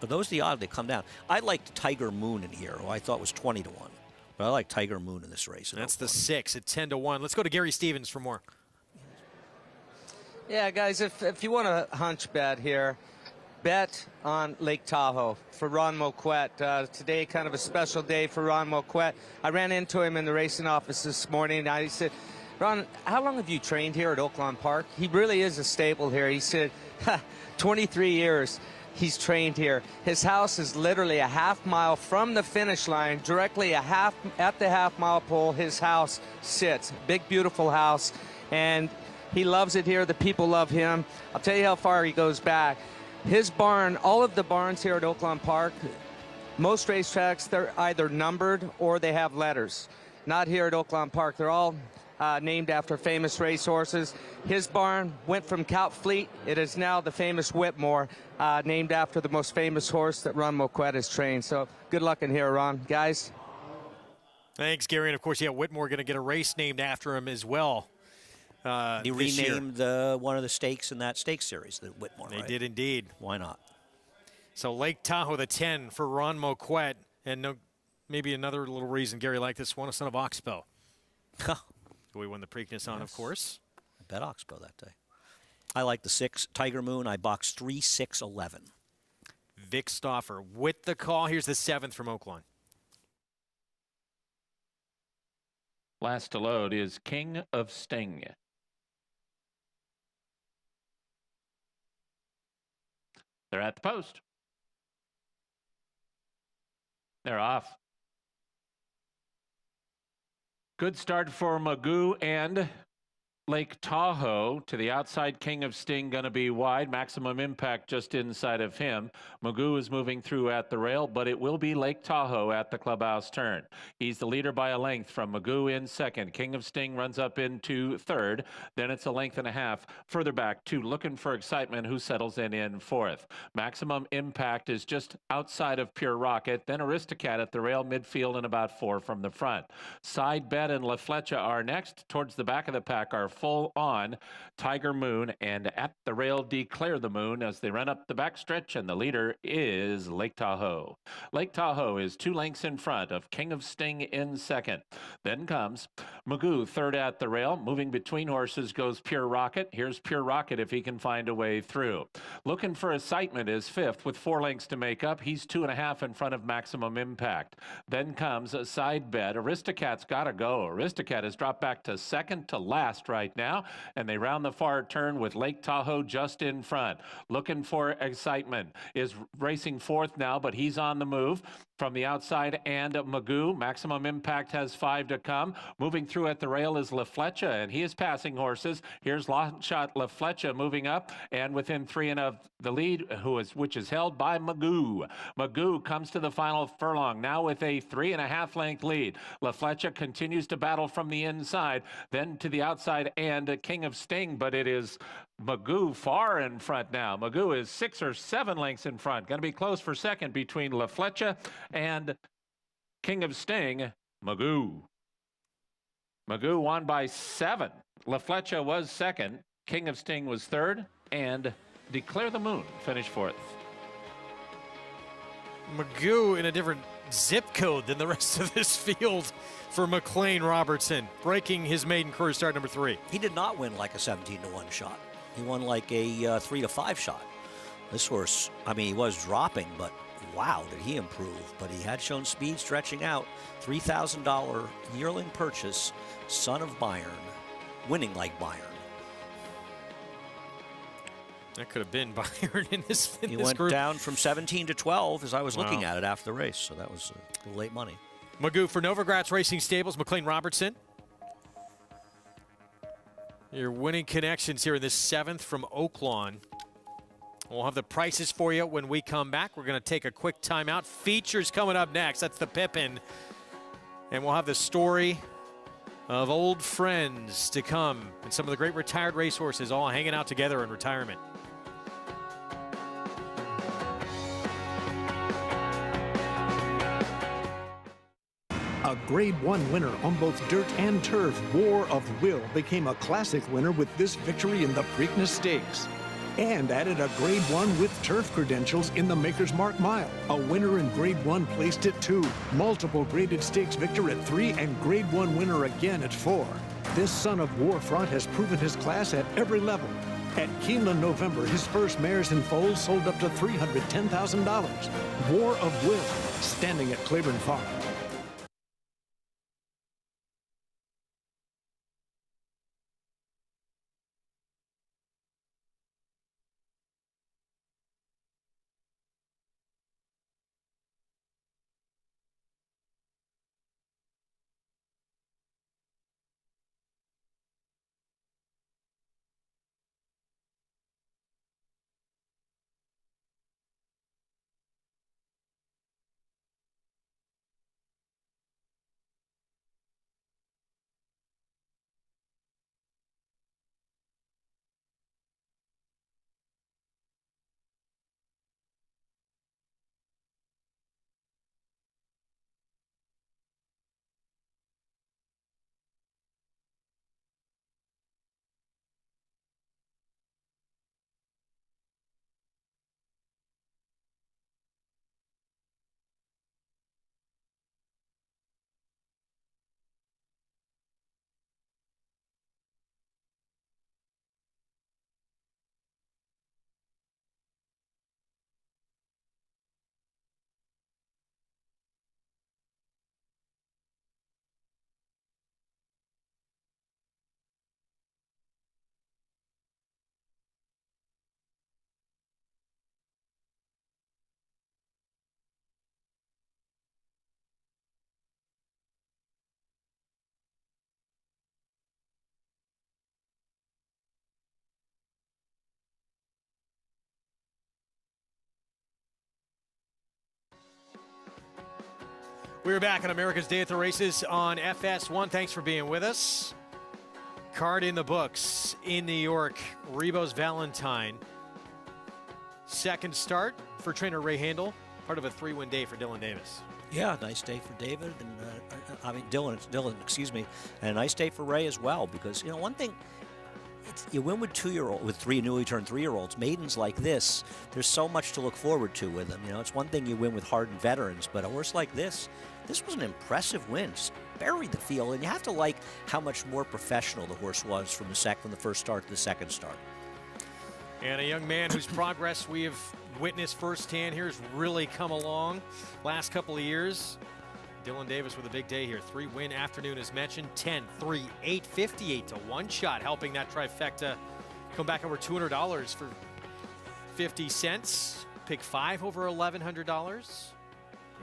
the odds they come down. I liked Tiger Moon in here, who I thought was 20-1. But I like Tiger Moon in this race. That's the 6 at 10-1. Let's go to Gary Stevens for more. Yeah, guys, if you want to hunch bet here, bet on Lake Tahoe for Ron Moquette. Today, kind of a special day for Ron Moquette. I ran into him in the racing office this morning, and I said, Ron, how long have you trained here at Oaklawn Park? He really is a staple here. He said, 23 years. He's trained here. His house is literally a half-mile from the finish line, directly at the half-mile pole. His house sits. Big, beautiful house, and he loves it here. The people love him. I'll tell you how far he goes back. His barn, all of the barns here at Oaklawn Park, most racetracks, they're either numbered or they have letters. Not here at Oaklawn Park. They're all named after famous racehorses. His barn went from Count Fleet. It is now the famous Whitmore, named after the most famous horse that Ron Moquette has trained. So good luck in here, Ron. Guys. Thanks, Gary. And, of course, Whitmore going to get a race named after him as well. He renamed one of the stakes in that stake series, the Whitmore. They did indeed. Why not? So Lake Tahoe, the 10 for Ron Moquette. And maybe another little reason Gary liked this one, a son of Oxbow. We won the Preakness on, of course. I bet Oxbow that day. I like the 6, Tiger Moon. I boxed 3, 6, 11. Vic Stauffer with the call. Here's the 7th from Oaklawn. Last to load is King of Sting. They're at the post. They're off. Good start for Magoo and Lake Tahoe. To the outside, King of Sting going to be wide. Maximum Impact just inside of him. Magoo is moving through at the rail, but it will be Lake Tahoe at the clubhouse turn. He's the leader by a length from Magoo in second. King of Sting runs up into third. Then it's a length and a half further back to Looking for Excitement, who settles in fourth. Maximum Impact is just outside of Pure Rocket. Then Aristocat at the rail midfield and about 4 from the front. Side Bet and La Flecha are next. Towards the back of the pack are full on Tiger Moon and At the Rail Declare the Moon as they run up the backstretch, and the leader is Lake Tahoe. Lake Tahoe is 2 lengths in front of King of Sting in second. Then comes Magoo third at the rail. Moving between horses goes Pure Rocket. Here's Pure Rocket if he can find a way through. Looking for Excitement is fifth with 4 lengths to make up. He's 2.5 in front of Maximum Impact. Then comes a Side Bet. Aristocat's got to go. Aristocat has dropped back to second to last right now, and they round the far turn with Lake Tahoe just in front. Looking for Excitement is racing fourth now, but he's on the move. from the outside, and Magoo. Maximum Impact has 5 to come. Moving through at the rail is La Flecha, and he is passing horses. Here's Long Shot La Flecha moving up, and within 3 and of the lead, which is held by Magoo. Magoo comes to the final furlong, now with a 3.5 length lead. La Flecha continues to battle from the inside, then to the outside, and King of Sting, but it is Magoo far in front now. Magoo is 6 or 7 lengths in front. Going to be close for second between La Flecha and King of Sting. Magoo. Magoo won by 7. La Flecha was second. King of Sting was third. And Declare the Moon finished fourth. Magoo in a different zip code than the rest of this field for McLean Robertson, breaking his maiden career start number 3. He did not win like a 17-1 shot. He won like a 3-5 shot. This horse, I mean, he was dropping, but wow, did he improve. But he had shown speed stretching out. $3,000 yearling purchase, son of Bayern, winning like Bayern. That could have been Bayern in this He this went group. down from 17 to 12 as I was looking Wow. at it after the race, so that was late money. Magoo for Novogratz Racing Stables, McLean Robertson. Your winning connections here in this 7th from Oaklawn. We'll have the prices for you when we come back. We're going to take a quick timeout. Features coming up next. That's the Pippin. And we'll have the story of old friends to come and some of the great retired racehorses all hanging out together in retirement. A Grade 1 winner on both dirt and turf, War of Will became a classic winner with this victory in the Preakness Stakes. And added a Grade 1 with turf credentials in the Maker's Mark Mile. A winner in Grade 1 placed at 2. Multiple graded stakes victor at 3 and Grade 1 winner again at 4. This son of Warfront has proven his class at every level. At Keeneland November, his first mares and foals sold up to $310,000. War of Will, standing at Claiborne Farm. We're back on America's Day at the Races on FS1. Thanks for being with us. Card in the books in New York. Rebo's Valentine. Second start for trainer Ray Handel. Part of a 3-win day for Dylan Davis. Yeah, nice day for David, and Dylan, excuse me, and a nice day for Ray as well. Because you know one thing, you win with with 3 newly turned 3-year-olds. Maidens like this, there's so much to look forward to with them. You know, it's one thing you win with hardened veterans, but a horse like this was an impressive win. Just buried the field, and you have to like how much more professional the horse was from the first start to the second start. And a young man whose progress we have witnessed firsthand here has really come along last couple of years. Dylan Davis with a big day here. 3-win afternoon as mentioned. 10, 3, 8, 58 to 1 shot, helping that trifecta come back over $200 for 50 cents. Pick 5 over $1,100.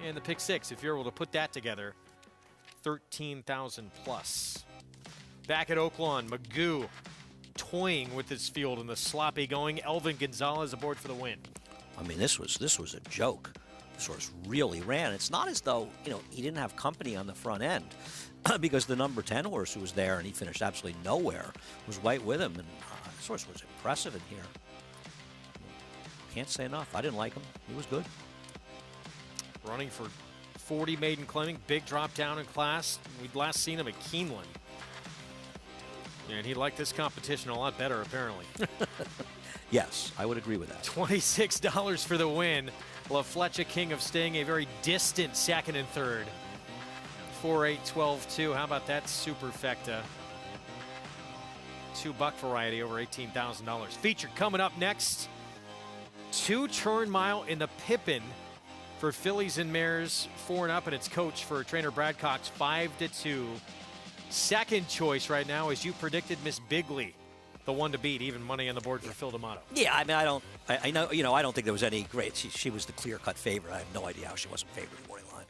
and the pick 6. If you're able to put that together, 13,000 plus. Back at Oaklawn, Magoo toying with his field in the sloppy going. Elvin Gonzalez aboard for the win. I mean, this was a joke. This horse really ran. It's not as though, he didn't have company on the front end because the number 10 horse who was there and he finished absolutely nowhere was right with him. And this horse was impressive in here. Can't say enough. I didn't like him. He was good. Running for 40 maiden claiming. Big drop down in class. We'd last seen him at Keeneland. And he liked this competition a lot better, apparently. Yes, I would agree with that. $26 for the win. La Flecha King of Sting, a very distant second and third. 4-8-12-2. How about that superfecta? $2 variety over $18,000. Feature coming up next. 2-turn mile in the Pippin for fillies and mares 4 and up, and its coach for trainer Brad Cox 5-2. Second choice right now, as you predicted, Miss Bigley, the one to beat, even money on the board for Phil D'Amato. Yeah, I mean, I know, I don't think there was any great. She was the clear-cut favorite. I have no idea how she wasn't favored in the morning line.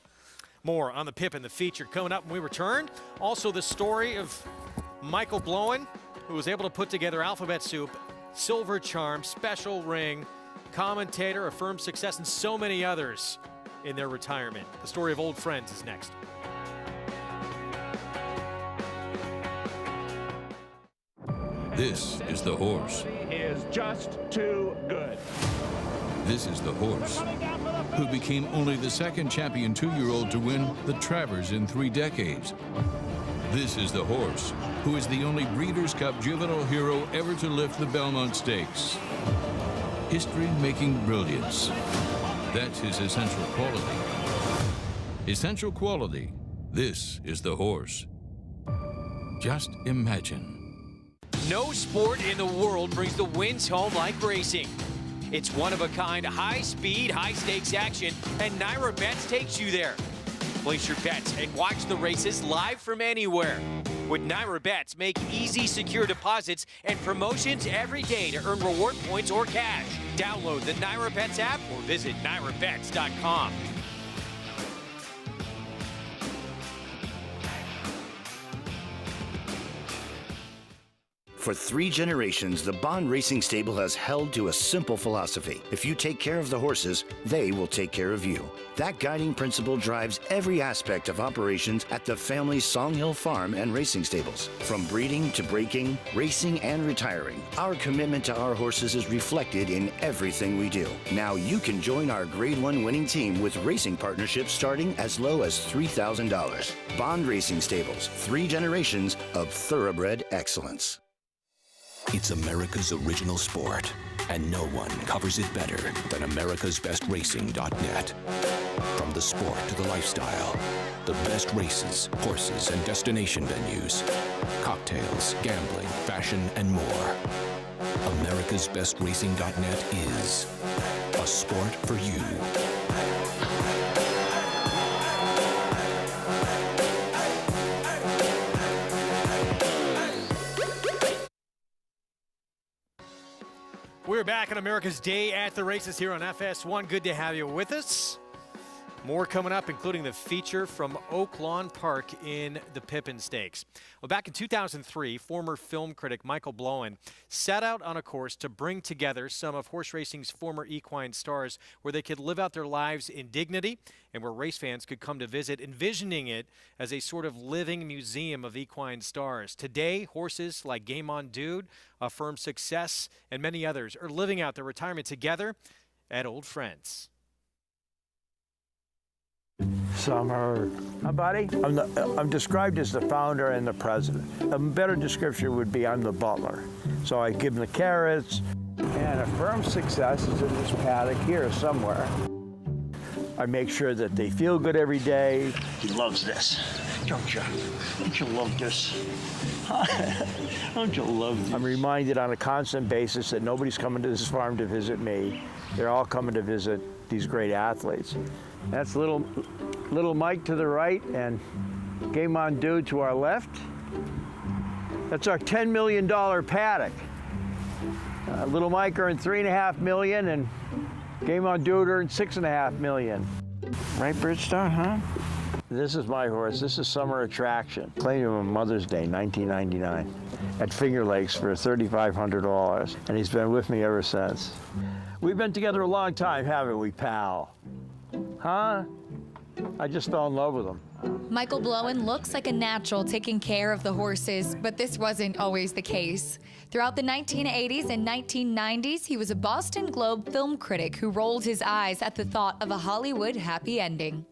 More on the Pippin, the feature coming up when we return. Also, the story of Michael Blowen, who was able to put together Alphabet Soup, Silver Charm, Special Ring, commentator, Affirmed Success, and so many others in their retirement. The story of old friends is next. This is the horse. He is just too good. This is the horse who became only the second champion 2-year-old to win the Travers in 3 decades. This is the horse who is the only Breeders' Cup juvenile hero ever to lift the Belmont Stakes. History-making brilliance. That's his essential quality. Essential quality. This is the horse. Just imagine. No sport in the world brings the wins home like racing. It's one-of-a-kind, high-speed, high-stakes action, and Naira Bets takes you there. Place your bets and watch the races live from anywhere. With Naira Bets, make easy, secure deposits and promotions every day to earn reward points or cash. Download the Naira Bets app or visit nairabets.com. For 3 generations, the Bond Racing Stable has held to a simple philosophy. If you take care of the horses, they will take care of you. That guiding principle drives every aspect of operations at the family's Song Hill Farm and Racing Stables. From breeding to breaking, racing and retiring, our commitment to our horses is reflected in everything we do. Now you can join our Grade 1 winning team with racing partnerships starting as low as $3,000. Bond Racing Stables, 3 generations of thoroughbred excellence. It's America's original sport, and no one covers it better than americasbestracing.net. From the sport to the lifestyle, the best races, horses, and destination venues, cocktails, gambling, fashion, and more. americasbestracing.net is a sport for you. We're back on America's Day at the Races here on FS1. Good to have you with us. More coming up, including the feature from Oaklawn Park in the Pippin Stakes. Well, back in 2003, former film critic Michael Blowen set out on a course to bring together some of horse racing's former equine stars where they could live out their lives in dignity and where race fans could come to visit, envisioning it as a sort of living museum of equine stars. Today, horses like Game On Dude, Affirmed Success, and many others are living out their retirement together at Old Friends. Summer. Hi, buddy. I'm described as the founder and the president. A better description would be I'm the butler. So I give them the carrots. And Affirmed Success is in this paddock here somewhere. I make sure that they feel good every day. He loves this, don't you? Don't you love this? Don't you love this? I'm reminded on a constant basis that nobody's coming to this farm to visit me. They're all coming to visit these great athletes. That's little Mike to the right and Game On Dude to our left. That's our $10 million paddock. Little Mike earned $3.5 million and Game On Dude earned $6.5 million. Right, Bridgestone, huh? This is my horse. This is Summer Attraction. Claimed him on Mother's Day, 1999, at Finger Lakes for $3,500, and he's been with me ever since. We've been together a long time, haven't we, pal? Huh? I just fell in love with him. Michael Blowen looks like a natural taking care of the horses, but this wasn't always the case. Throughout the 1980s and 1990s, he was a Boston Globe film critic who rolled his eyes at the thought of a Hollywood happy ending.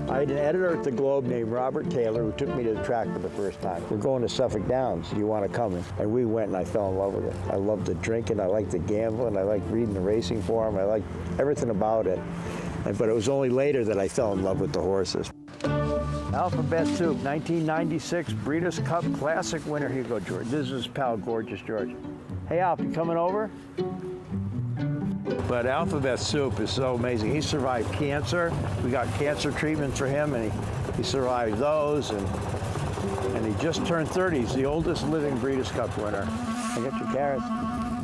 I had an editor at the Globe named Robert Taylor who took me to the track for the first time. We're going to Suffolk Downs. Do you want to come? And we went, and I fell in love with it. I loved the drinking. I liked the gambling. I liked reading the racing form. I liked everything about it. But it was only later that I fell in love with the horses. Alphabet Soup, 1996 Breeders' Cup Classic winner. Here you go, George. This is pal, Gorgeous George. Hey, Alp, you coming over? But Alphabet Soup is so amazing. He survived cancer. We got cancer treatment for him, and he survived those. And he just turned 30. He's the oldest living Breeders' Cup winner. I got your carrots.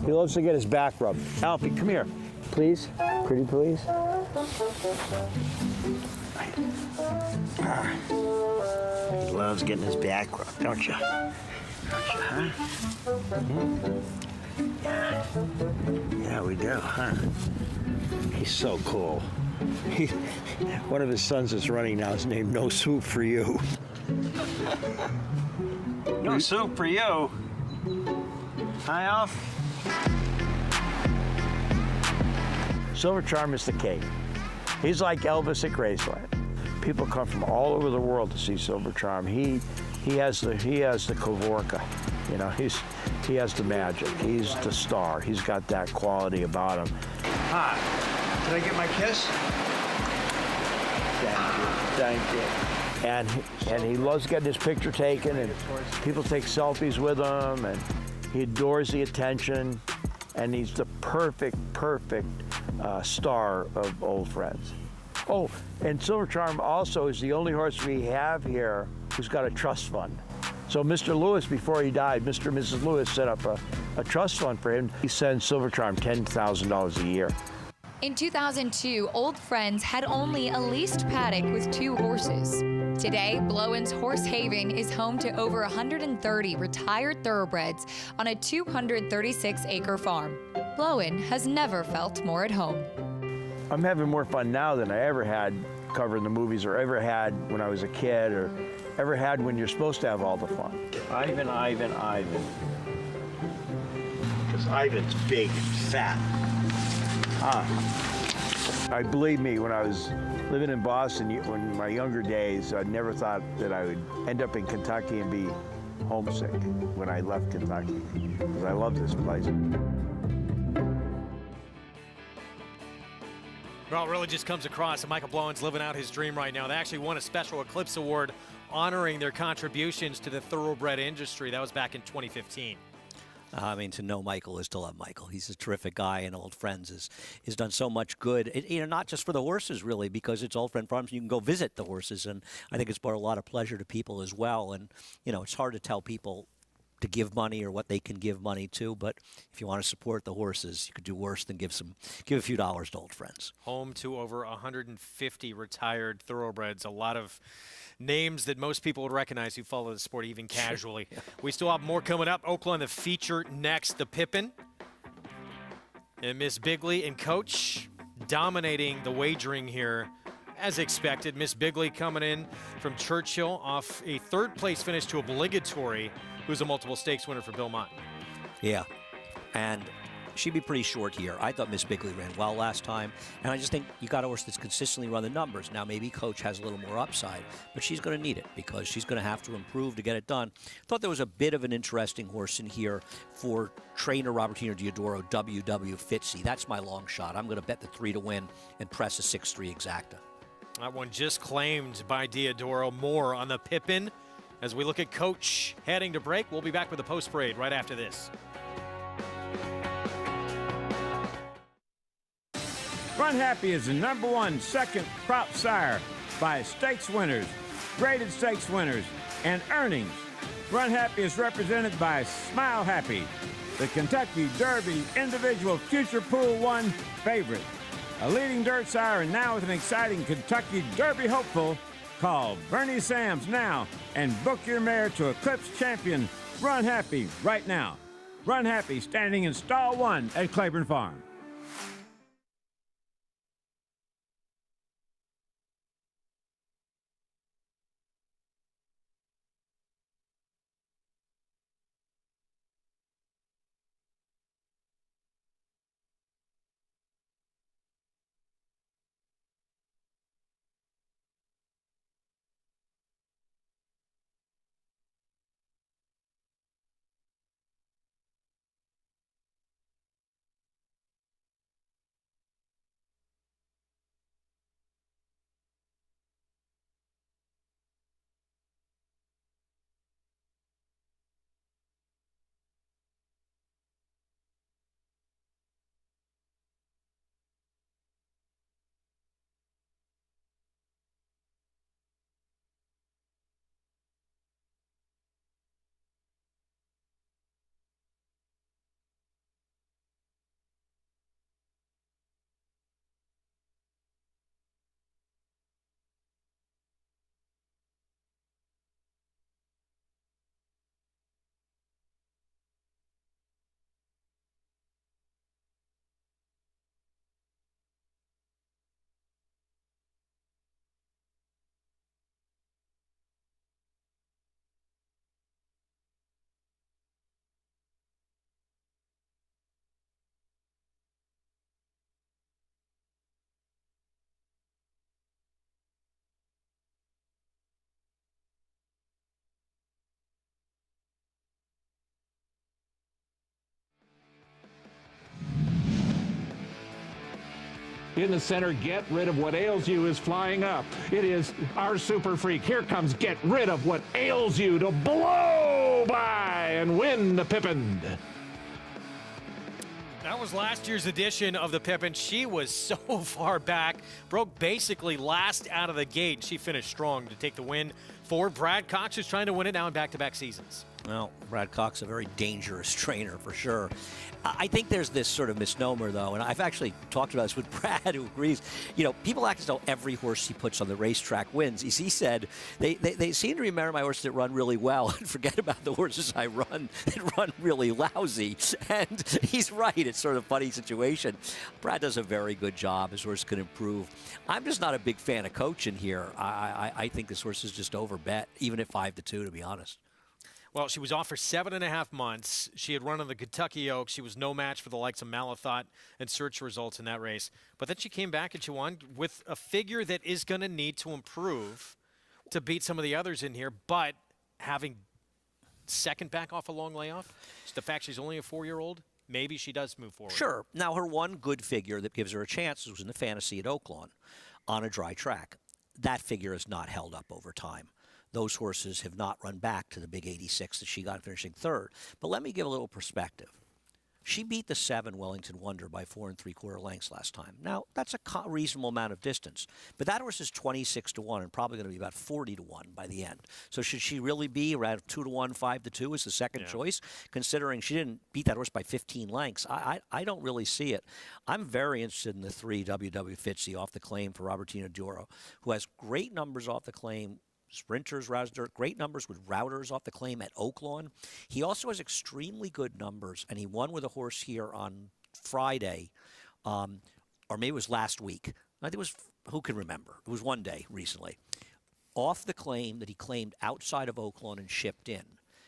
He loves to get his back rubbed. Alfie, come here. Please? Pretty please? He loves getting his back rubbed, don't you? Don't you, huh? Mm-hmm. Yeah, we do, huh? He's so cool. One of his sons is running now. His name No Soup for You. No soup for you. Hi, Alf. Silver Charm is the king. He's like Elvis at Graceland. People come from all over the world to see Silver Charm. He has the Kavorka. You know, he has the magic. He's the star. He's got that quality about him. Hi. Can I get my kiss? Thank you. And he loves getting his picture taken, and people take selfies with him, and he adores the attention, and he's the perfect star of Old Friends. Oh, and Silver Charm also is the only horse we have here who's got a trust fund. So Mr. Lewis, before he died, Mr. and Mrs. Lewis set up a trust fund for him. He sends Silver Charm $10,000 a year. In 2002, Old Friends had only a leased paddock with 2 horses. Today, Blowen's Horse Haven is home to over 130 retired thoroughbreds on a 236-acre farm. Blowen has never felt more at home. I'm having more fun now than I ever had covering the movies, or ever had when I was a kid, or ever had when you're supposed to have all the fun. Ivan. Because Ivan's big and fat. Believe me, when I was living in Boston, in my younger days, I never thought that I would end up in Kentucky and be homesick when I left Kentucky, because I love this place. Well, it really just comes across that Michael Blowen's living out his dream right now. They actually won a special Eclipse Award honoring their contributions to the thoroughbred industry. That was back in 2015. I mean, to know Michael is to love Michael. He's a terrific guy, and Old Friends has done so much good. Not just for the horses, really, because it's Old Friend Farms. You can go visit the horses, and I think it's brought a lot of pleasure to people as well. And, it's hard to tell people to give money or what they can give money to, but if you want to support the horses, you could do worse than give a few dollars to Old Friends. Home to over 150 retired thoroughbreds, a lot of names that most people would recognize who follow the sport even casually. Yeah. We still have more coming up. Oaklawn, the feature next, the Pippin. And Miss Bigley and Coach dominating the wagering here as expected. Miss Bigley coming in from Churchill off a 3rd place finish to obligatory, who's a multiple stakes winner for Bill Mott. Yeah, and she'd be pretty short here. I thought Miss Bigley ran well last time, and I just think you got a horse that's consistently run the numbers. Now, maybe Coach has a little more upside, but she's going to need it because she's going to have to improve to get it done. Thought there was a bit of an interesting horse in here for trainer Robertino Diodoro, W.W. Fitzy. That's my long shot. I'm going to bet the 3 to win and press a 6-3 exacta. That one just claimed by Diodoro. More on the Pippin as we look at Coach heading to break. We'll be back with the post parade right after this. Run Happy is the #1 second crop sire by stakes winners, graded stakes winners, and earnings. Run Happy is represented by Smile Happy, the Kentucky Derby individual Future Pool 1 favorite. a leading dirt sire, and now with an exciting Kentucky Derby hopeful. Call Bernie Sams now and book your mare to Eclipse Champion Run Happy right now. Run Happy standing in stall 1 at Claiborne Farm. In the center, Get Rid of What Ails You is flying up. It is our super freak. Here comes Get Rid of What Ails You to blow by and win the Pippin. That was last year's edition of the Pippin. She was so far back, broke basically last out of the gate. She finished strong to take the win for Brad Cox, who's trying to win it now in back-to-back seasons. Well, Brad Cox, a very dangerous trainer for sure. I think there's this sort of misnomer, though, and I've actually talked about this with Brad, who agrees. You know, people act as though every horse he puts on the racetrack wins. As he said, they seem to remember my horses that run really well and forget about the horses I run that run really lousy. And he's right. It's sort of a funny situation. Brad does a very good job. His horse can improve. I'm just not a big fan of coaching here. I think this horse is just overbet, even at 5-2, to be honest. Well, she was off for 7.5 months. She had run on the Kentucky Oaks. She was no match for the likes of Malathot and Search Results in that race. But then she came back and she won with a figure that is going to need to improve to beat some of the others in here. But having second back off a long layoff, the fact she's only a 4-year-old, maybe she does move forward. Sure. Now, her one good figure that gives her a chance was in the Fantasy at Oaklawn on a dry track. That figure has not held up over time. Those horses have not run back to the big 86 that she got finishing third. But let me give a little perspective. She beat the 7 Wellington Wonder by 4 3/4 lengths last time. Now, that's a reasonable amount of distance. But that horse is 26-1 and probably going to be about 40-1 by the end. So should she really be around 2-1, 5-2 as the second choice, considering she didn't beat that horse by 15 lengths? I don't really see it. I'm very interested in the 3 WW Fitzy off the claim for Robertino Duro, who has great numbers off the claim. Sprinters, Dirt, great numbers with routers off the claim at Oaklawn. He also has extremely good numbers, and he won with a horse here on Friday, or maybe it was last week. I think it was, who can remember? It was one day recently. Off the claim that he claimed outside of Oaklawn and shipped in.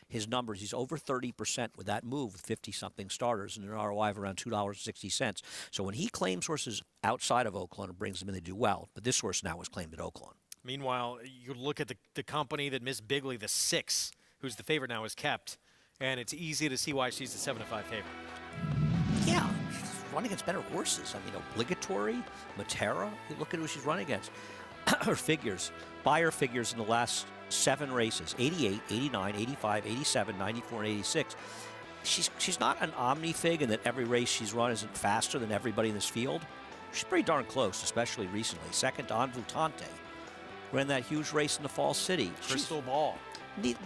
His numbers, he's over 30% with that move with 50-something starters and an ROI of around $2.60. So when he claims horses outside of Oaklawn and brings them in, they do well. But this horse now was claimed at Oaklawn. Meanwhile, you look at the company that Miss Bigley, the 6, who's the favorite now, is kept, and it's easy to see why she's the 7-5 favorite. Yeah, she's running against better horses. I mean, Obligatory, Matera, you look at who she's running against. Her figures, Beyer figures in the last 7 races, 88, 89, 85, 87, 94, and 86. She's not an omni-fig in that every race she's run isn't faster than everybody in this field. She's pretty darn close, especially recently. Second to Envoutante. Ran that huge race in the Fall City. Crystal Ball.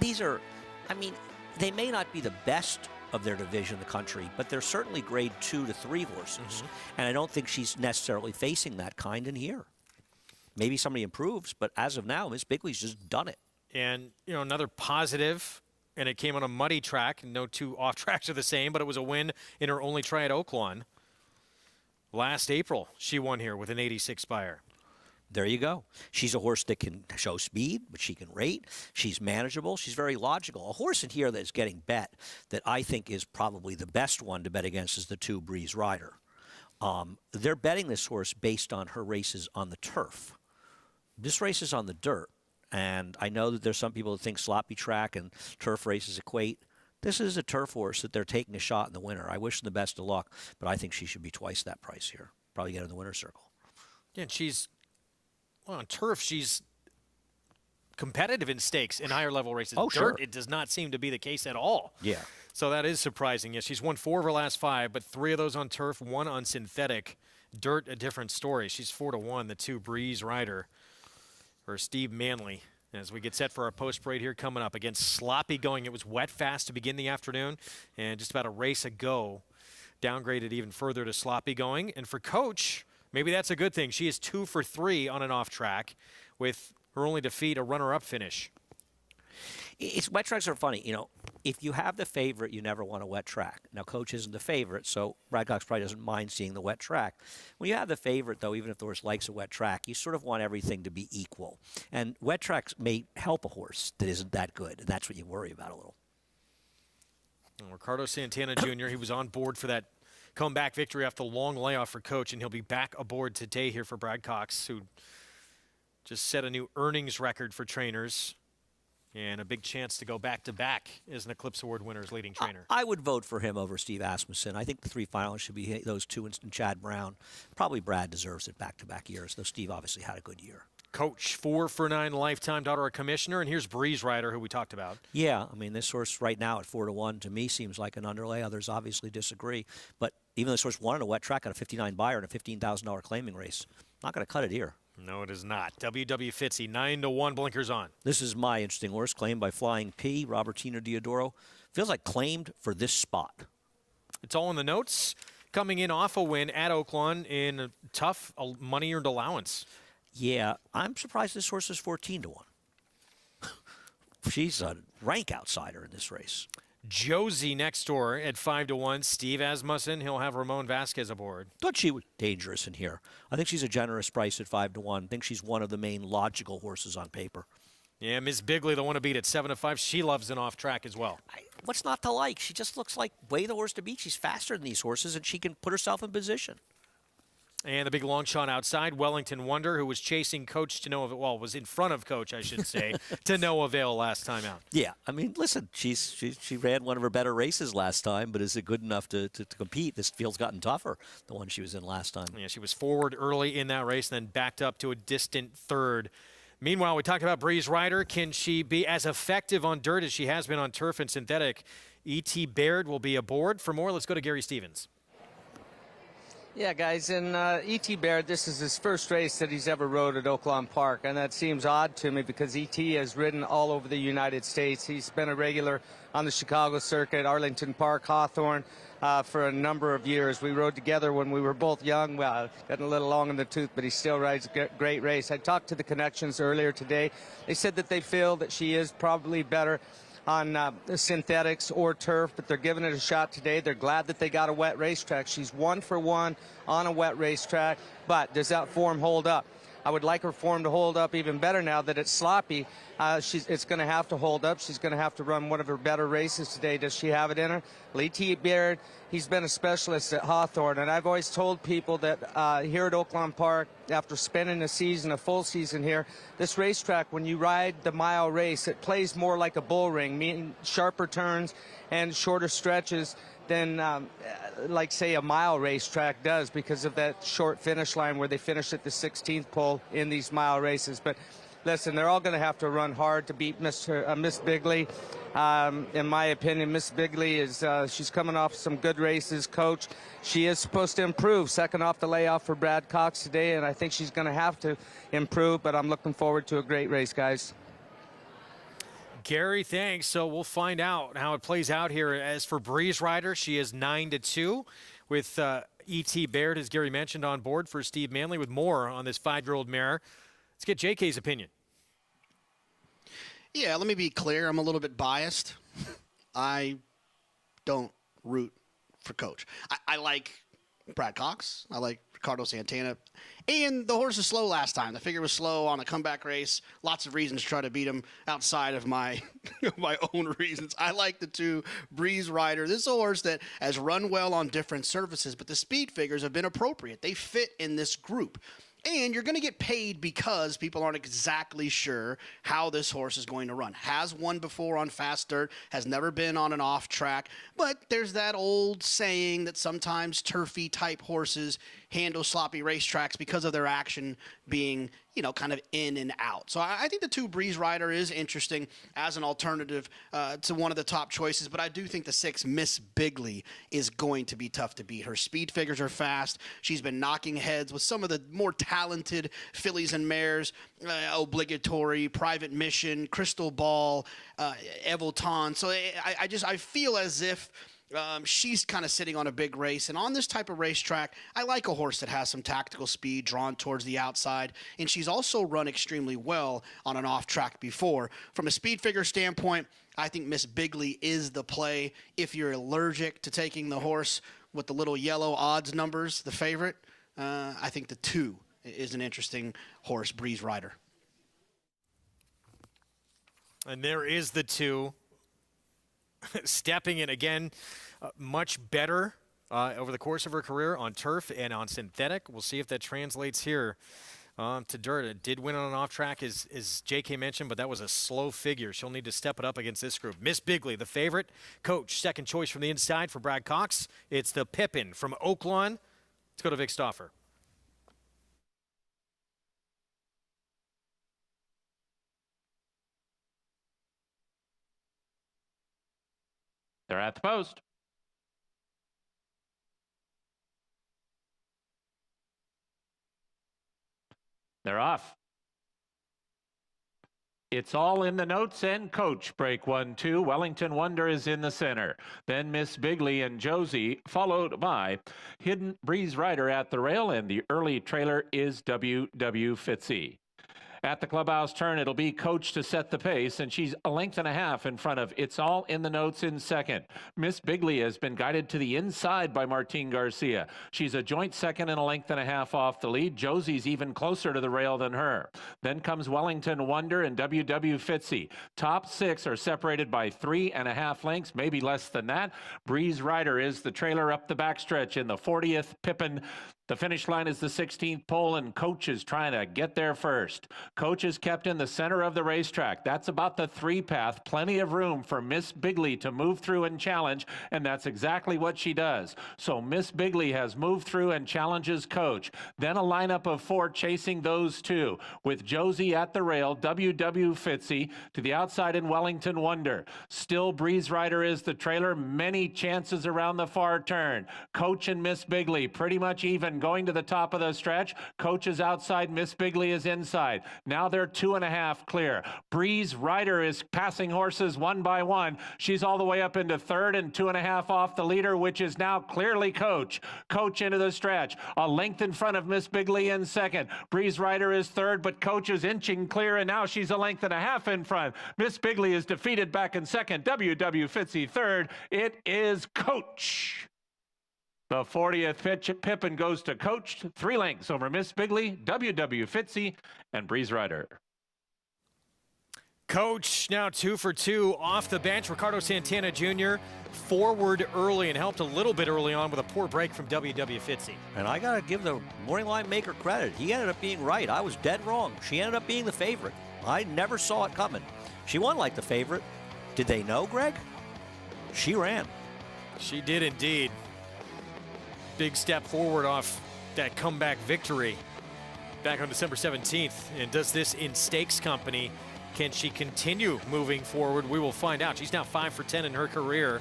These are, I mean, they may not be the best of their division in the country, but they're certainly grade 2 to 3 horses. And I don't think she's necessarily facing that kind in here. Maybe somebody improves, but as of now, Miss Bigley's just done it. And, you know, another positive, and it came on a muddy track. No two off tracks are the same, but it was a win in her only try at Oaklawn. Last April, she won here with an 86 Spire. There you go. She's a horse that can show speed, but she can rate. She's manageable. She's very logical. A horse in here that's getting bet that I think is probably the best one to bet against is the 2 Breeze Rider. They're betting this horse based on her races on the turf. This race is on the dirt, and I know that there's some people that think sloppy track and turf races equate. This is a turf horse that they're taking a shot in the winner. I wish them the best of luck, but I think she should be twice that price here. Probably get in the winner's circle. Yeah, and she's, well, on turf, she's competitive in stakes in higher level races. Oh, Dirt, sure. it does not seem to be the case at all. Yeah. So that is surprising. Yeah, she's won 4 of her last 5, but 3 of those on turf, 1 on synthetic. Dirt, a different story. She's 4-1, the 2 Breeze Rider for Steve Manley. As we get set for our post parade here coming up against sloppy going. It was wet fast to begin the afternoon, and just about a race ago, downgraded even further to sloppy going. And for Coach, maybe that's a good thing. She is 2 for 3 on an off track, with her only defeat a runner-up finish. Wet tracks are funny. You know, if you have the favorite, you never want a wet track. Now, Coach isn't the favorite, so Brad Cox probably doesn't mind seeing the wet track. When you have the favorite, though, even if the horse likes a wet track, you sort of want everything to be equal. And wet tracks may help a horse that isn't that good, and that's what you worry about a little. And Ricardo Santana Jr., he was on board for that comeback victory after the long layoff for Coach, and he'll be back aboard today here for Brad Cox, who just set a new earnings record for trainers. And a big chance to go back-to-back as an Eclipse Award winner's leading trainer. I would vote for him over Steve Asmussen. I think the 3 finalists should be those 2 and Chad Brown. Probably Brad deserves it back-to-back years, though Steve obviously had a good year. Coach, 4 for 9 lifetime daughter of commissioner, and here's Breeze Rider, who we talked about. Yeah, I mean, this horse right now at 4-1 to me seems like an underlay. Others obviously disagree. But even this horse won on a wet track on a 59 buyer and a $15,000 claiming race. Not going to cut it here. No, it is not. W.W. Fitzy, 9-1, blinkers on. This is my interesting horse, claimed by Flying P, Robertino Diodoro. Feels like claimed for this spot. It's all in the notes. Coming in off a win at Oaklawn in a tough money-earned allowance. Yeah, I'm surprised this horse is 14-1. She's a rank outsider in this race. Josie next door at 5-1. Steve Asmussen, he'll have Ramon Vasquez aboard. Thought she was dangerous in here. I think she's a generous price at 5-1. I think she's one of the main logical horses on paper. Yeah, Miss Bigley, the one to beat at 7-5. She loves an off track as well. What's not to like? She just looks like way the horse to beat. She's faster than these horses, and she can put herself in position. And the big long shot outside, Wellington Wonder, who was chasing Coach to no avail, well, was in front of Coach, I should say, to no avail last time out. Yeah, I mean, listen, she ran one of her better races last time, but is it good enough to compete? This field's gotten tougher, the one she was in last time. Yeah, she was forward early in that race, then backed up to a distant third. Meanwhile, we talked about Breeze Rider. Can she be as effective on dirt as she has been on turf and synthetic? E.T. Baird will be aboard. For more, let's go to Gary Stevens. Yeah, guys, and E.T. Baird, this is his first race that he's ever rode at Oaklawn Park, and that seems odd to me because E.T. has ridden all over the United States. He's been a regular on the Chicago circuit, Arlington Park, Hawthorne, for a number of years. We rode together when we were both young. Well, getting a little long in the tooth, but he still rides a great race. I talked to the Connections earlier today. They said that they feel that she is probably better on synthetics or turf, but they're giving it a shot today. They're glad that they got a wet racetrack. She's 1 for 1 on a wet racetrack, but does that form hold up? I would like her form to hold up even better now that it's sloppy. It's going to have to hold up. She's going to have to run one of her better races today. Does she have it in her? E.T. Baird, he's been a specialist at Hawthorne, and I've always told people that here at Oaklawn Park, after spending a full season here, this racetrack, when you ride the mile race, it plays more like a bull ring, meaning sharper turns and shorter stretches than, like, say, a mile racetrack does because of that short finish line where they finish at the 16th pole in these mile races. But listen, they're all going to have to run hard to beat Miss Bigley. In my opinion, Miss Bigley is she's coming off some good races. Coach, she is supposed to improve. Second off the layoff for Brad Cox today, and I think she's going to have to improve. But I'm looking forward to a great race, guys. Gary, thanks. So we'll find out how it plays out here. As for Breeze Rider, she is 9-2 with E.T. Baird, as Gary mentioned, on board for Steve Manley with more on this 5-year-old mare. Let's get JK's opinion. Yeah, let me be clear. I'm a little bit biased. I don't root for Coach. I like Brad Cox. I like Ricardo Santana. And the horse is slow last time. The figure was slow on a comeback race. Lots of reasons to try to beat him outside of my my own reasons. I like the 2 Breeze Rider. This is a horse that has run well on different surfaces, but the speed figures have been appropriate. They fit in this group. And you're going to get paid because people aren't exactly sure how this horse is going to run. Has won before on fast dirt, has never been on an off track. But there's that old saying that sometimes turfy type horses handle sloppy racetracks because of their action being, kind of in and out. So I think the 2 Breeze Rider is interesting as an alternative to one of the top choices. But I do think the 6 Miss Bigley is going to be tough to beat. Her speed figures are fast. She's been knocking heads with some of the more talented fillies and mares, Obligatory, Private Mission, Crystal Ball, Evelton. So I feel as if she's kind of sitting on a big race. And on this type of racetrack, I like a horse that has some tactical speed drawn towards the outside. And she's also run extremely well on an off track before. From a speed figure standpoint, I think Miss Bigley is the play. If you're allergic to taking the horse with the little yellow odds numbers, the favorite, I think the 2 is an interesting horse, Breeze Rider. And there is the 2. Stepping in again, much better over the course of her career on turf and on synthetic. We'll see if that translates here to dirt. It did win on an off track, as JK mentioned, but that was a slow figure. She'll need to step it up against this group. Miss Bigley, the favorite. Coach, second choice from the inside for Brad Cox. It's the Pippin from Oaklawn. Let's go to Vic Stauffer. They're at the post. They're off. It's all in the notes and coach. Break 1-2. Wellington Wonder is in the center. Then Miss Bigley and Josie, followed by Hidden Breeze Rider at the rail, and the early trailer is W.W. Fitzy. At the clubhouse turn, it'll be Coach to set the pace, and she's a length and a half in front of It's All in the Notes in second. Miss Bigley has been guided to the inside by Martine Garcia. She's a joint second and a length and a half off the lead. Josie's even closer to the rail than her. Then comes Wellington Wonder and W.W. Fitzy. Top 6 are separated by 3.5 lengths, maybe less than that. Breeze Rider is the trailer up the backstretch in the 40th. Pippin. The finish line is the 16th pole, and Coach is trying to get there first. Coach is kept in the center of the racetrack. That's about the 3-path. Plenty of room for Miss Bigley to move through and challenge, and that's exactly what she does. So Miss Bigley has moved through and challenges Coach. Then a lineup of 4 chasing those 2, with Josie at the rail, W.W. Fitzy to the outside in Wellington Wonder. Still Breeze Rider is the trailer. Many chances around the far turn. Coach and Miss Bigley pretty much even going to the top of the stretch. Coach is outside, Miss Bigley is inside. Now they're 2.5 clear. Breeze Rider is passing horses one by one. She's all the way up into third and 2.5 off the leader, which is now clearly Coach. Coach into the stretch. A length in front of Miss Bigley in second. Breeze Rider is third, but Coach is inching clear, and now she's a length and a half in front. Miss Bigley is defeated back in second. W.W. Fitzy third. It is Coach. The 40th Pippin goes to Coach, 3 lengths over Miss Bigley, W.W. Fitzy, and Breeze Rider. Coach now 2 for 2 off the bench. Ricardo Santana Jr. forward early and helped a little bit early on with a poor break from W.W. Fitzy. And I got to give the morning line maker credit. He ended up being right. I was dead wrong. She ended up being the favorite. I never saw it coming. She won like the favorite. Did they know, Greg? She ran. She did indeed. Big step forward off that comeback victory back on December 17th. And does this in stakes company? Can she continue moving forward? We will find out. She's now 5 for 10 in her career.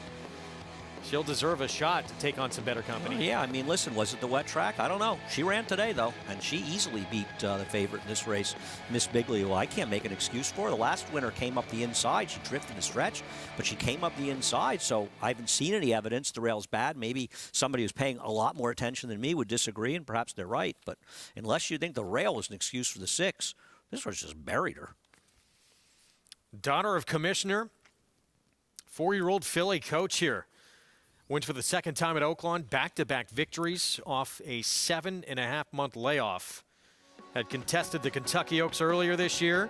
She'll deserve a shot to take on some better company. Well, yeah, I mean, listen, was it the wet track? I don't know. She ran today, though, and she easily beat the favorite in this race, Miss Bigley, who I can't make an excuse for. The last winner came up the inside. She drifted the stretch, but she came up the inside, so I haven't seen any evidence the rail's bad. Maybe somebody who's paying a lot more attention than me would disagree, and perhaps they're right, but unless you think the rail was an excuse for the 6, this horse just buried her. Daughter of Commissioner, 4-year-old filly coach here. Wins for the second time at Oaklawn, back-to-back victories off a 7.5-month layoff. Had contested the Kentucky Oaks earlier this year.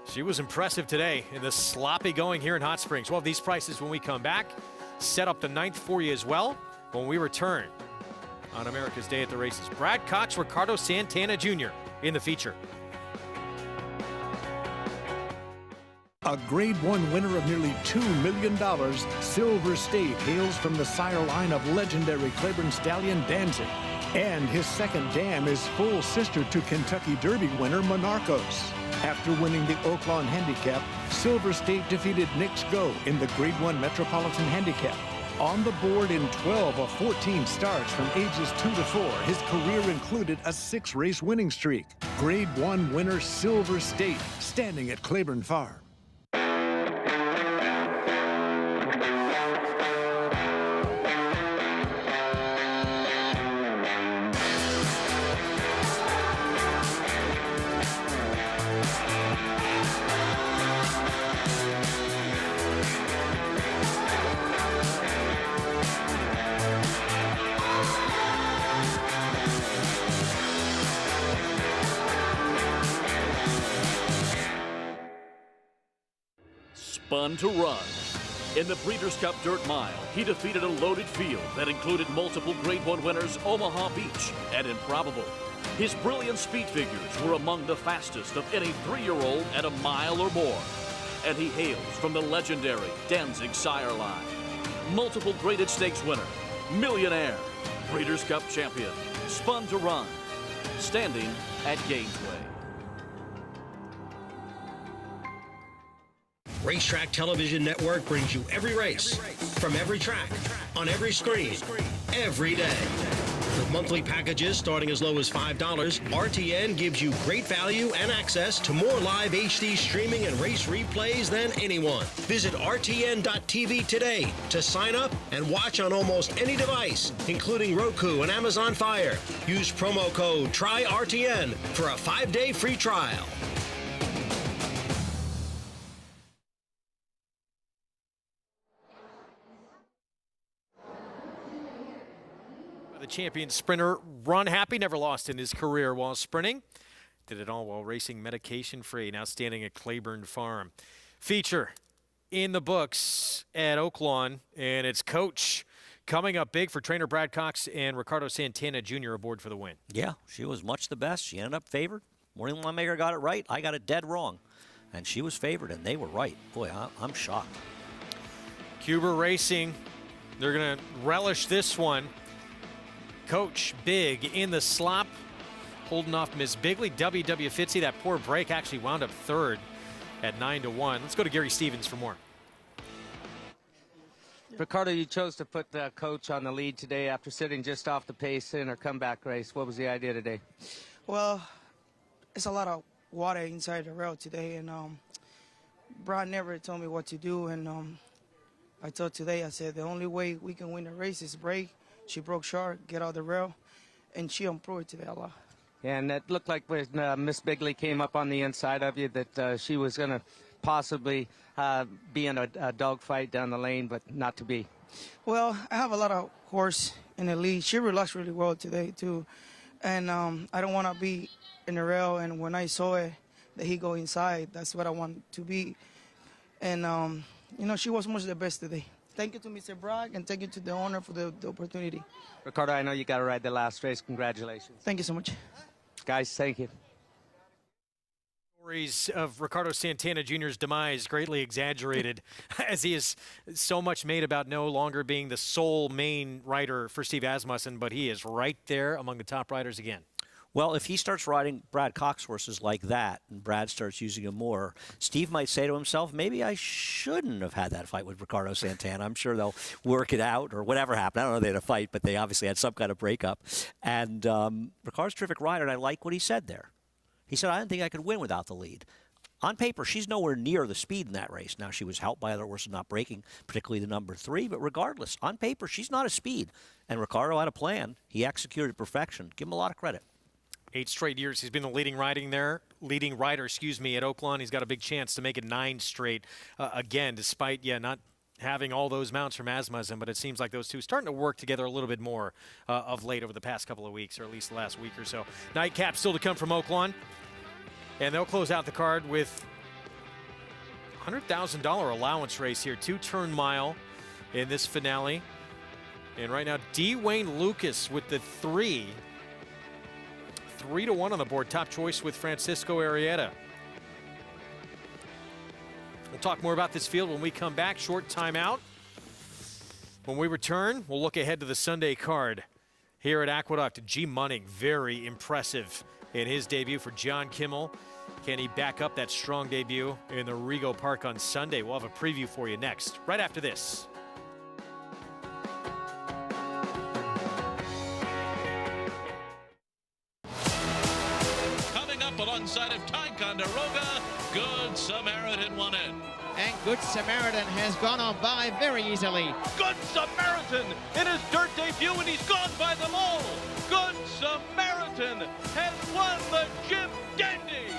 She was impressive today in the sloppy going here in Hot Springs. We'll have these prices when we come back. Set up the 9th for you as well when we return on America's Day at the Races. Brad Cox, Ricardo Santana Jr. in the feature. A Grade 1 winner of nearly $2 million, Silver State hails from the sire line of legendary Claiborne stallion Danzig. And his second dam is full sister to Kentucky Derby winner Monarchos. After winning the Oaklawn Handicap, Silver State defeated Knicks Go in the Grade 1 Metropolitan Handicap. On the board in 12 of 14 starts from ages 2 to 4, his career included a 6-race winning streak. Grade 1 winner Silver State, standing at Claiborne Farm. Spun to Run. In the Breeders' Cup Dirt Mile, he defeated a loaded field that included multiple Grade 1 winners Omaha Beach and Improbable. His brilliant speed figures were among the fastest of any 3-year-old at a mile or more. And he hails from the legendary Danzig sire line. Multiple graded stakes winner, millionaire, Breeders' Cup champion, Spun to Run, standing at Gainesway. Racetrack Television Network brings you every race, from every track, on every screen, every day. With monthly packages starting as low as $5, RTN gives you great value and access to more live HD streaming and race replays than anyone. Visit RTN.tv today to sign up and watch on almost any device, including Roku and Amazon Fire. Use promo code TRYRTN for a 5-day free trial. The champion sprinter, run happy, never lost in his career while sprinting. Did it all while racing medication-free, now standing at Claiborne Farm. Feature in the books at Oaklawn, and it's Coach coming up big for trainer Brad Cox and Ricardo Santana Jr. aboard for the win. Yeah, she was much the best. She ended up favored. Morning Line Maker got it right. I got it dead wrong. And she was favored, and they were right. Boy, I'm shocked. Cuba Racing, they're going to relish this one. Coach big in the slop, holding off Miss Bigley. W.W. Fitzy, that poor break, actually wound up third at 9-1. Let's go to Gary Stevens for more. Ricardo, you chose to put Coach on the lead today after sitting just off the pace in her comeback race. What was the idea today? Well, it's a lot of water inside the rail today, and Brad never told me what to do, and I told today, I said, the only way we can win the race is break. She broke short, get out the rail, and she improved today a lot. Yeah, and it looked like when Miss Bigley came up on the inside of you that she was going to possibly be in a dogfight down the lane, but not to be. Well, I have a lot of horse in the lead. She relaxed really well today, too. And I don't want to be in the rail, and when I saw it, that he go inside, that's what I want to be. And, you know, she was much the best today. Thank you to Mr. Bragg, and thank you to the owner for the opportunity. Ricardo, I know you got to ride the last race. Congratulations. Thank you so much. Guys, thank you. Stories of Ricardo Santana Jr.'s demise greatly exaggerated as he is so much made about no longer being the sole main rider for Steve Asmussen, but he is right there among the top riders again. Well, if he starts riding Brad Cox horses like that and Brad starts using him more, Steve might say to himself, maybe I shouldn't have had that fight with Ricardo Santana. I'm sure they'll work it out or whatever happened. I don't know if they had a fight, but they obviously had some kind of breakup. And Ricardo's a terrific rider, and I like what he said there. He said, I didn't think I could win without the lead. On paper, she's nowhere near the speed in that race. Now, she was helped by other horses not breaking, particularly the number 3, but regardless, on paper, she's not a speed. And Ricardo had a plan. He executed to perfection. Give him a lot of credit. 8 straight years he's been the leading rider, at Oaklawn. He's got a big chance to make it 9 straight again, despite, not having all those mounts from Asmussen, but it seems like those two starting to work together a little bit more of late over the past couple of weeks, or at least the last week or so. Nightcap still to come from Oaklawn, and they'll close out the card with $100,000 allowance race here, 2-turn mile in this finale. And right now, Dwayne Lucas with the 3. 3-1 on the board. Top choice with Francisco Arrieta. We'll talk more about this field when we come back. Short timeout. When we return, we'll look ahead to the Sunday card here at Aqueduct. G. Munning, very impressive in his debut for John Kimmel. Can he back up that strong debut in the Rego Park on Sunday? We'll have a preview for you next, right after this. Alongside of Ticonderoga, Good Samaritan won it. And Good Samaritan has gone on by very easily. Good Samaritan in his dirt debut, and he's gone by them all. Good Samaritan has won the Jim Dandy.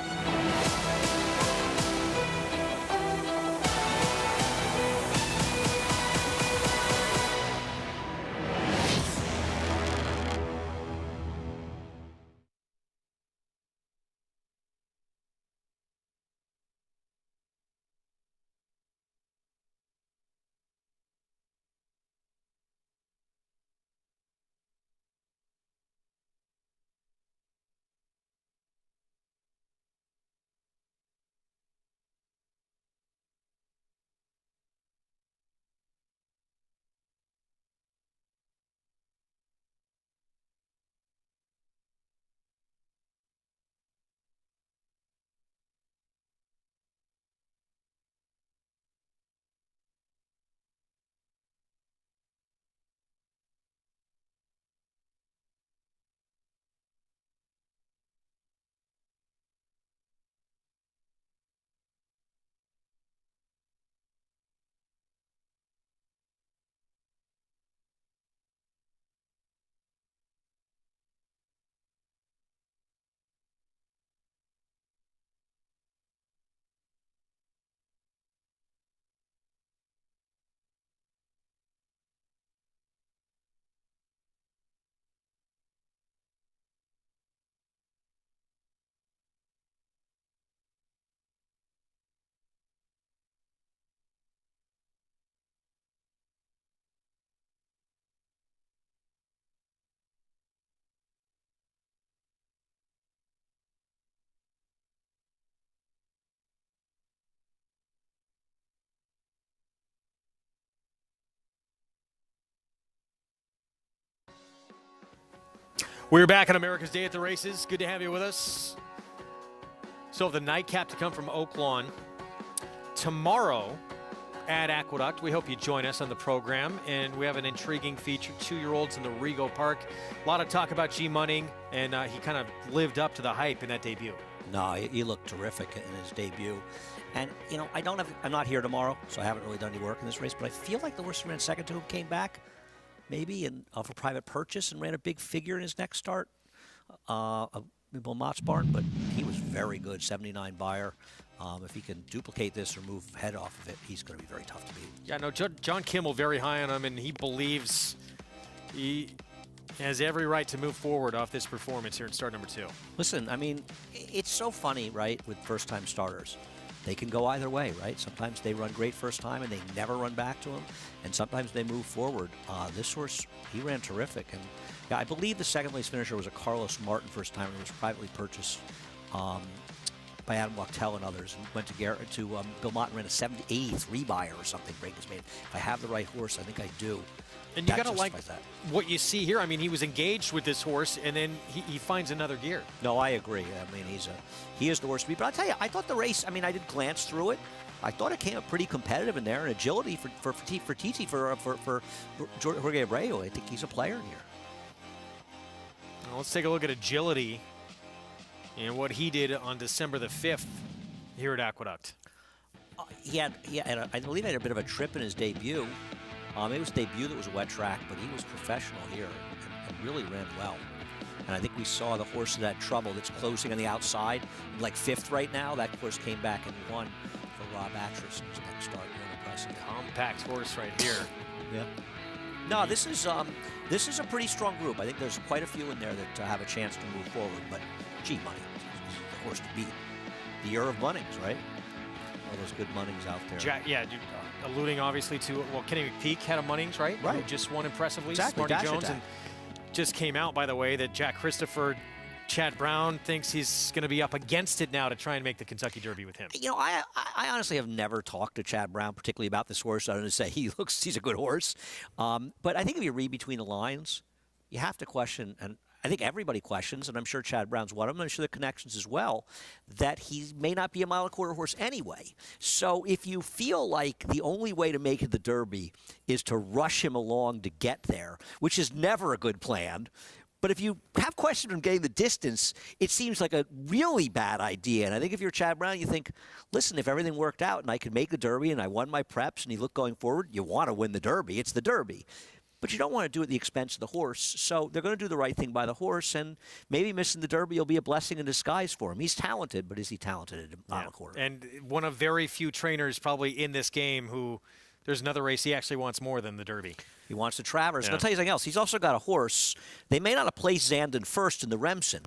We're back on America's Day at the Races. Good to have you with us. So the Nightcap to come from Oaklawn tomorrow at Aqueduct. We hope you join us on the program. And we have an intriguing feature, 2-year-olds in the Rego Park. A lot of talk about G. Munning, and he kind of lived up to the hype in that debut. No, he looked terrific in his debut. And, I'm not here tomorrow, so I haven't really done any work in this race, but I feel like the horse who ran second to him came back maybe off a private purchase and ran a big figure in his next start. Beaumont's barn, but he was very good, 79 buyer. If he can duplicate this or move head off of it, he's going to be very tough to beat. Yeah, no, John Kimmel very high on him, and he believes he has every right to move forward off this performance here in start number 2. Listen, it's so funny, right, with first-time starters. They can go either way, right? Sometimes they run great first time and they never run back to them, and sometimes they move forward. This horse, he ran terrific. And I believe the second-place finisher was a Carlos Martin first time, and it was privately purchased by Adam Wachtel and others, and went to Beaumont and ran a 83 buyer or something. Break is made. If I have the right horse, I think I do. And you that got to like justifies that. what you see here. I mean, he was engaged with this horse, and then he finds another gear. No, I agree. I mean, he is the horse to beat. But I'll tell you, I thought the race, I mean, I did glance through it. I thought it came up pretty competitive in there, and agility for Jorge Abreu. I think he's a player here. Well, let's take a look at agility and what he did on December the 5th here at Aqueduct. I believe he had a bit of a trip in his debut. It was debut that was a wet track, but he was professional here and really ran well. And I think we saw the horse that had trouble that's closing on the outside, like 5th right now. That horse came back and won for Rob Atras in his next start. Really impressive. Compact horse right here. Yeah. No, this is a pretty strong group. I think there's quite a few in there that have a chance to move forward. But gee, money, the horse to beat. The year of Munnings, right? All those good Munnings out there. Alluding obviously to, well, Kenny McPeak had a Munnings, right? Right. Who just won impressively. Exactly. Smarty Jones. And just came out, by the way, that Jack Christopher, Chad Brown thinks he's going to be up against it now to try and make the Kentucky Derby with him. You know, I honestly have never talked to Chad Brown particularly about this horse. I'm going to say he's a good horse. But I think if you read between the lines, you have to question, and I think everybody questions, and I'm sure Chad Brown's one of them, and I'm sure the connections as well, that he may not be a mile-and-a-quarter horse anyway. So if you feel like the only way to make it the Derby is to rush him along to get there, which is never a good plan, but if you have questions on getting the distance, it seems like a really bad idea. And I think if you're Chad Brown, you think, listen, if everything worked out and I could make the Derby and I won my preps and you look going forward, you want to win the Derby. It's the Derby. But you don't want to do it at the expense of the horse. So they're going to do the right thing by the horse, and maybe missing the Derby will be a blessing in disguise for him. He's talented, but is he talented at a mile and a quarter? And one of very few trainers probably in this game who there's another race he actually wants more than the Derby. He wants the Travers. Yeah. And I'll tell you something else. He's also got a horse. They may not have placed Zandon first in the Remsen,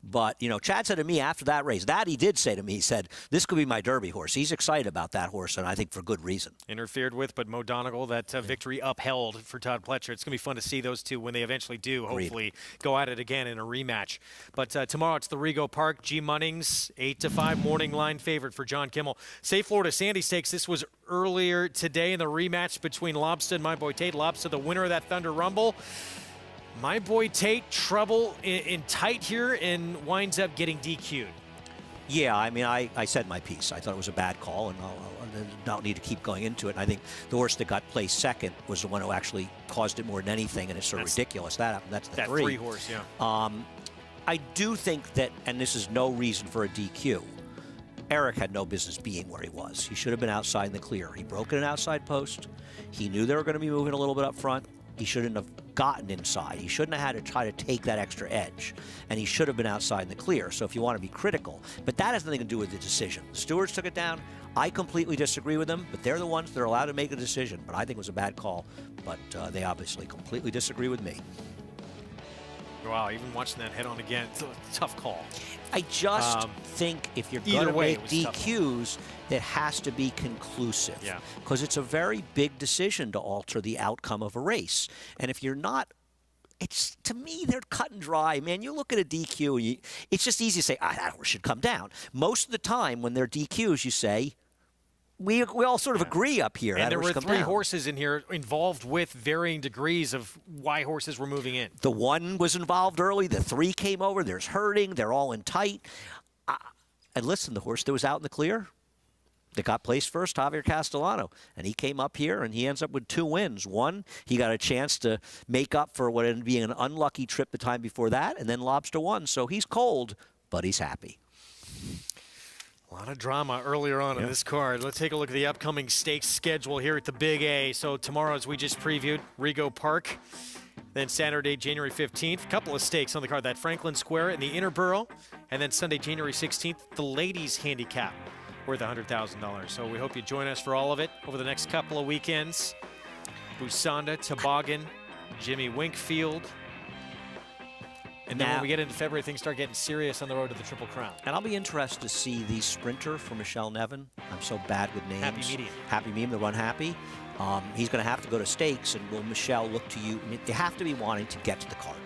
but, you know, Chad said to me after that race, that he did say to me, he said, this could be my Derby horse. He's excited about that horse, and I think for good reason. Interfered with, but Mo Donegal, that victory upheld for Todd Pletcher. It's going to be fun to see those two when they eventually do, hopefully, go at it again in a rematch. But tomorrow it's the Rego Park. G. Munnings, 8-5, morning line favorite for John Kimmel. Say Florida Sandy Stakes, this was earlier today in the rematch between Lobster and My Boy Tate. Lobster, the winner of that Thunder Rumble. My Boy Tate, trouble in tight here and winds up getting DQ'd. Yeah, I mean, I said my piece. I thought it was a bad call, and I don't need to keep going into it. And I think the horse that got placed second was the one who actually caused it more than anything, and it's sort of ridiculous. That's the three. That 3 horse, yeah. I do think that, and this is no reason for a DQ, Eric had no business being where he was. He should have been outside in the clear. He broke in an outside post. He knew they were going to be moving a little bit up front. He shouldn't have gotten inside. He shouldn't have had to try to take that extra edge. And he should have been outside in the clear. So if you want to be critical. But that has nothing to do with the decision. The Stewards took it down. I completely disagree with them, but they're the ones that are allowed to make a decision. But I think it was a bad call. But they obviously completely disagree with me. Wow, even watching that head on again, it's a tough call. I just think if you're going to make DQs, it has to be conclusive. Yeah. Because it's a very big decision to alter the outcome of a race. And if you're not, it's, to me, they're cut and dry. Man, you look at a DQ, and it's just easy to say, that horse should come down. Most of the time when they're DQs, you say, we all sort of agree up here. And there were 3 horses in here involved with varying degrees of why horses were moving in. The 1 was involved early. The 3 came over. There's herding. They're all in tight. And listen, the horse that was out in the clear, that got placed first, Javier Castellano. And he came up here, and he ends up with 2 wins. 1, he got a chance to make up for what ended up being an unlucky trip the time before that, and then Lobster won. So he's cold, but he's happy. A lot of drama earlier on in this card. Let's take a look at the upcoming stakes schedule here at the Big A. So tomorrow, as we just previewed, Rego Park. Then Saturday, January 15th, a couple of stakes on the card. That Franklin Square in the Inner Borough. And then Sunday, January 16th, the Ladies Handicap, worth $100,000. So we hope you join us for all of it over the next couple of weekends. Busanda, Toboggan, Jimmy Winkfield. And then when we get into February, things start getting serious on the road to the Triple Crown. And I'll be interested to see the sprinter for Michelle Nevin. I'm so bad with names. Happy Medium. Happy Medium, the Run Happy. He's going to have to go to stakes, and will Michelle look to you? I mean, you have to be wanting to get to the Carter.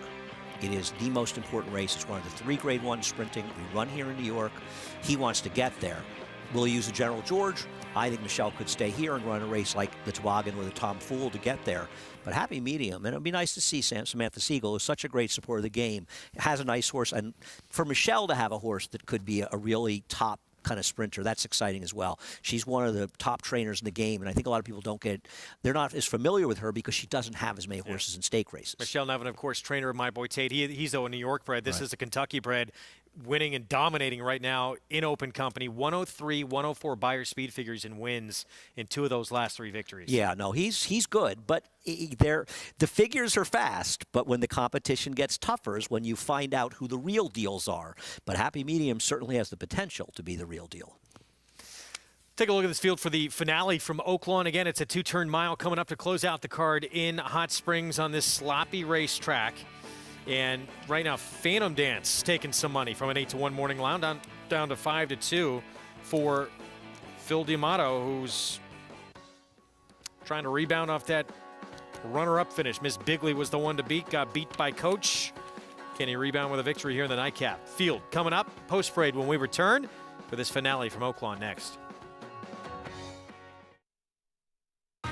It is the most important race. It's one of the 3 Grade 1 sprinting. We run here in New York. He wants to get there. Will he use a General George? I think Michelle could stay here and run a race like the Toboggan with a Tom Fool to get there. But Happy Medium, and it would be nice to see Samantha Siegel, who's such a great supporter of the game, has a nice horse. And for Michelle to have a horse that could be a really top kind of sprinter, that's exciting as well. She's one of the top trainers in the game, and I think a lot of people they're not as familiar with her because she doesn't have as many horses in stake races. Michelle Nevin, of course, trainer of my boy Tate. He's though a New York bred. This is a Kentucky bred, winning and dominating right now in open company. 103, 104 Beyer speed figures and wins in 2 of those last 3 victories. Yeah, no, he's good, but the figures are fast, but when the competition gets tougher is when you find out who the real deals are. But Happy Medium certainly has the potential to be the real deal. Take a look at this field for the finale from Oaklawn. Again, it's a 2-turn mile coming up to close out the card in Hot Springs on this sloppy racetrack. And right now, Phantom Dance taking some money from an 8-1 morning line down to 5-2 for Phil D'Amato, who's trying to rebound off that runner-up finish. Miss Bigley was the one to beat, got beat by Coach. Can he rebound with a victory here in the Nightcap? Field coming up, post-parade when we return for this finale from Oaklawn next.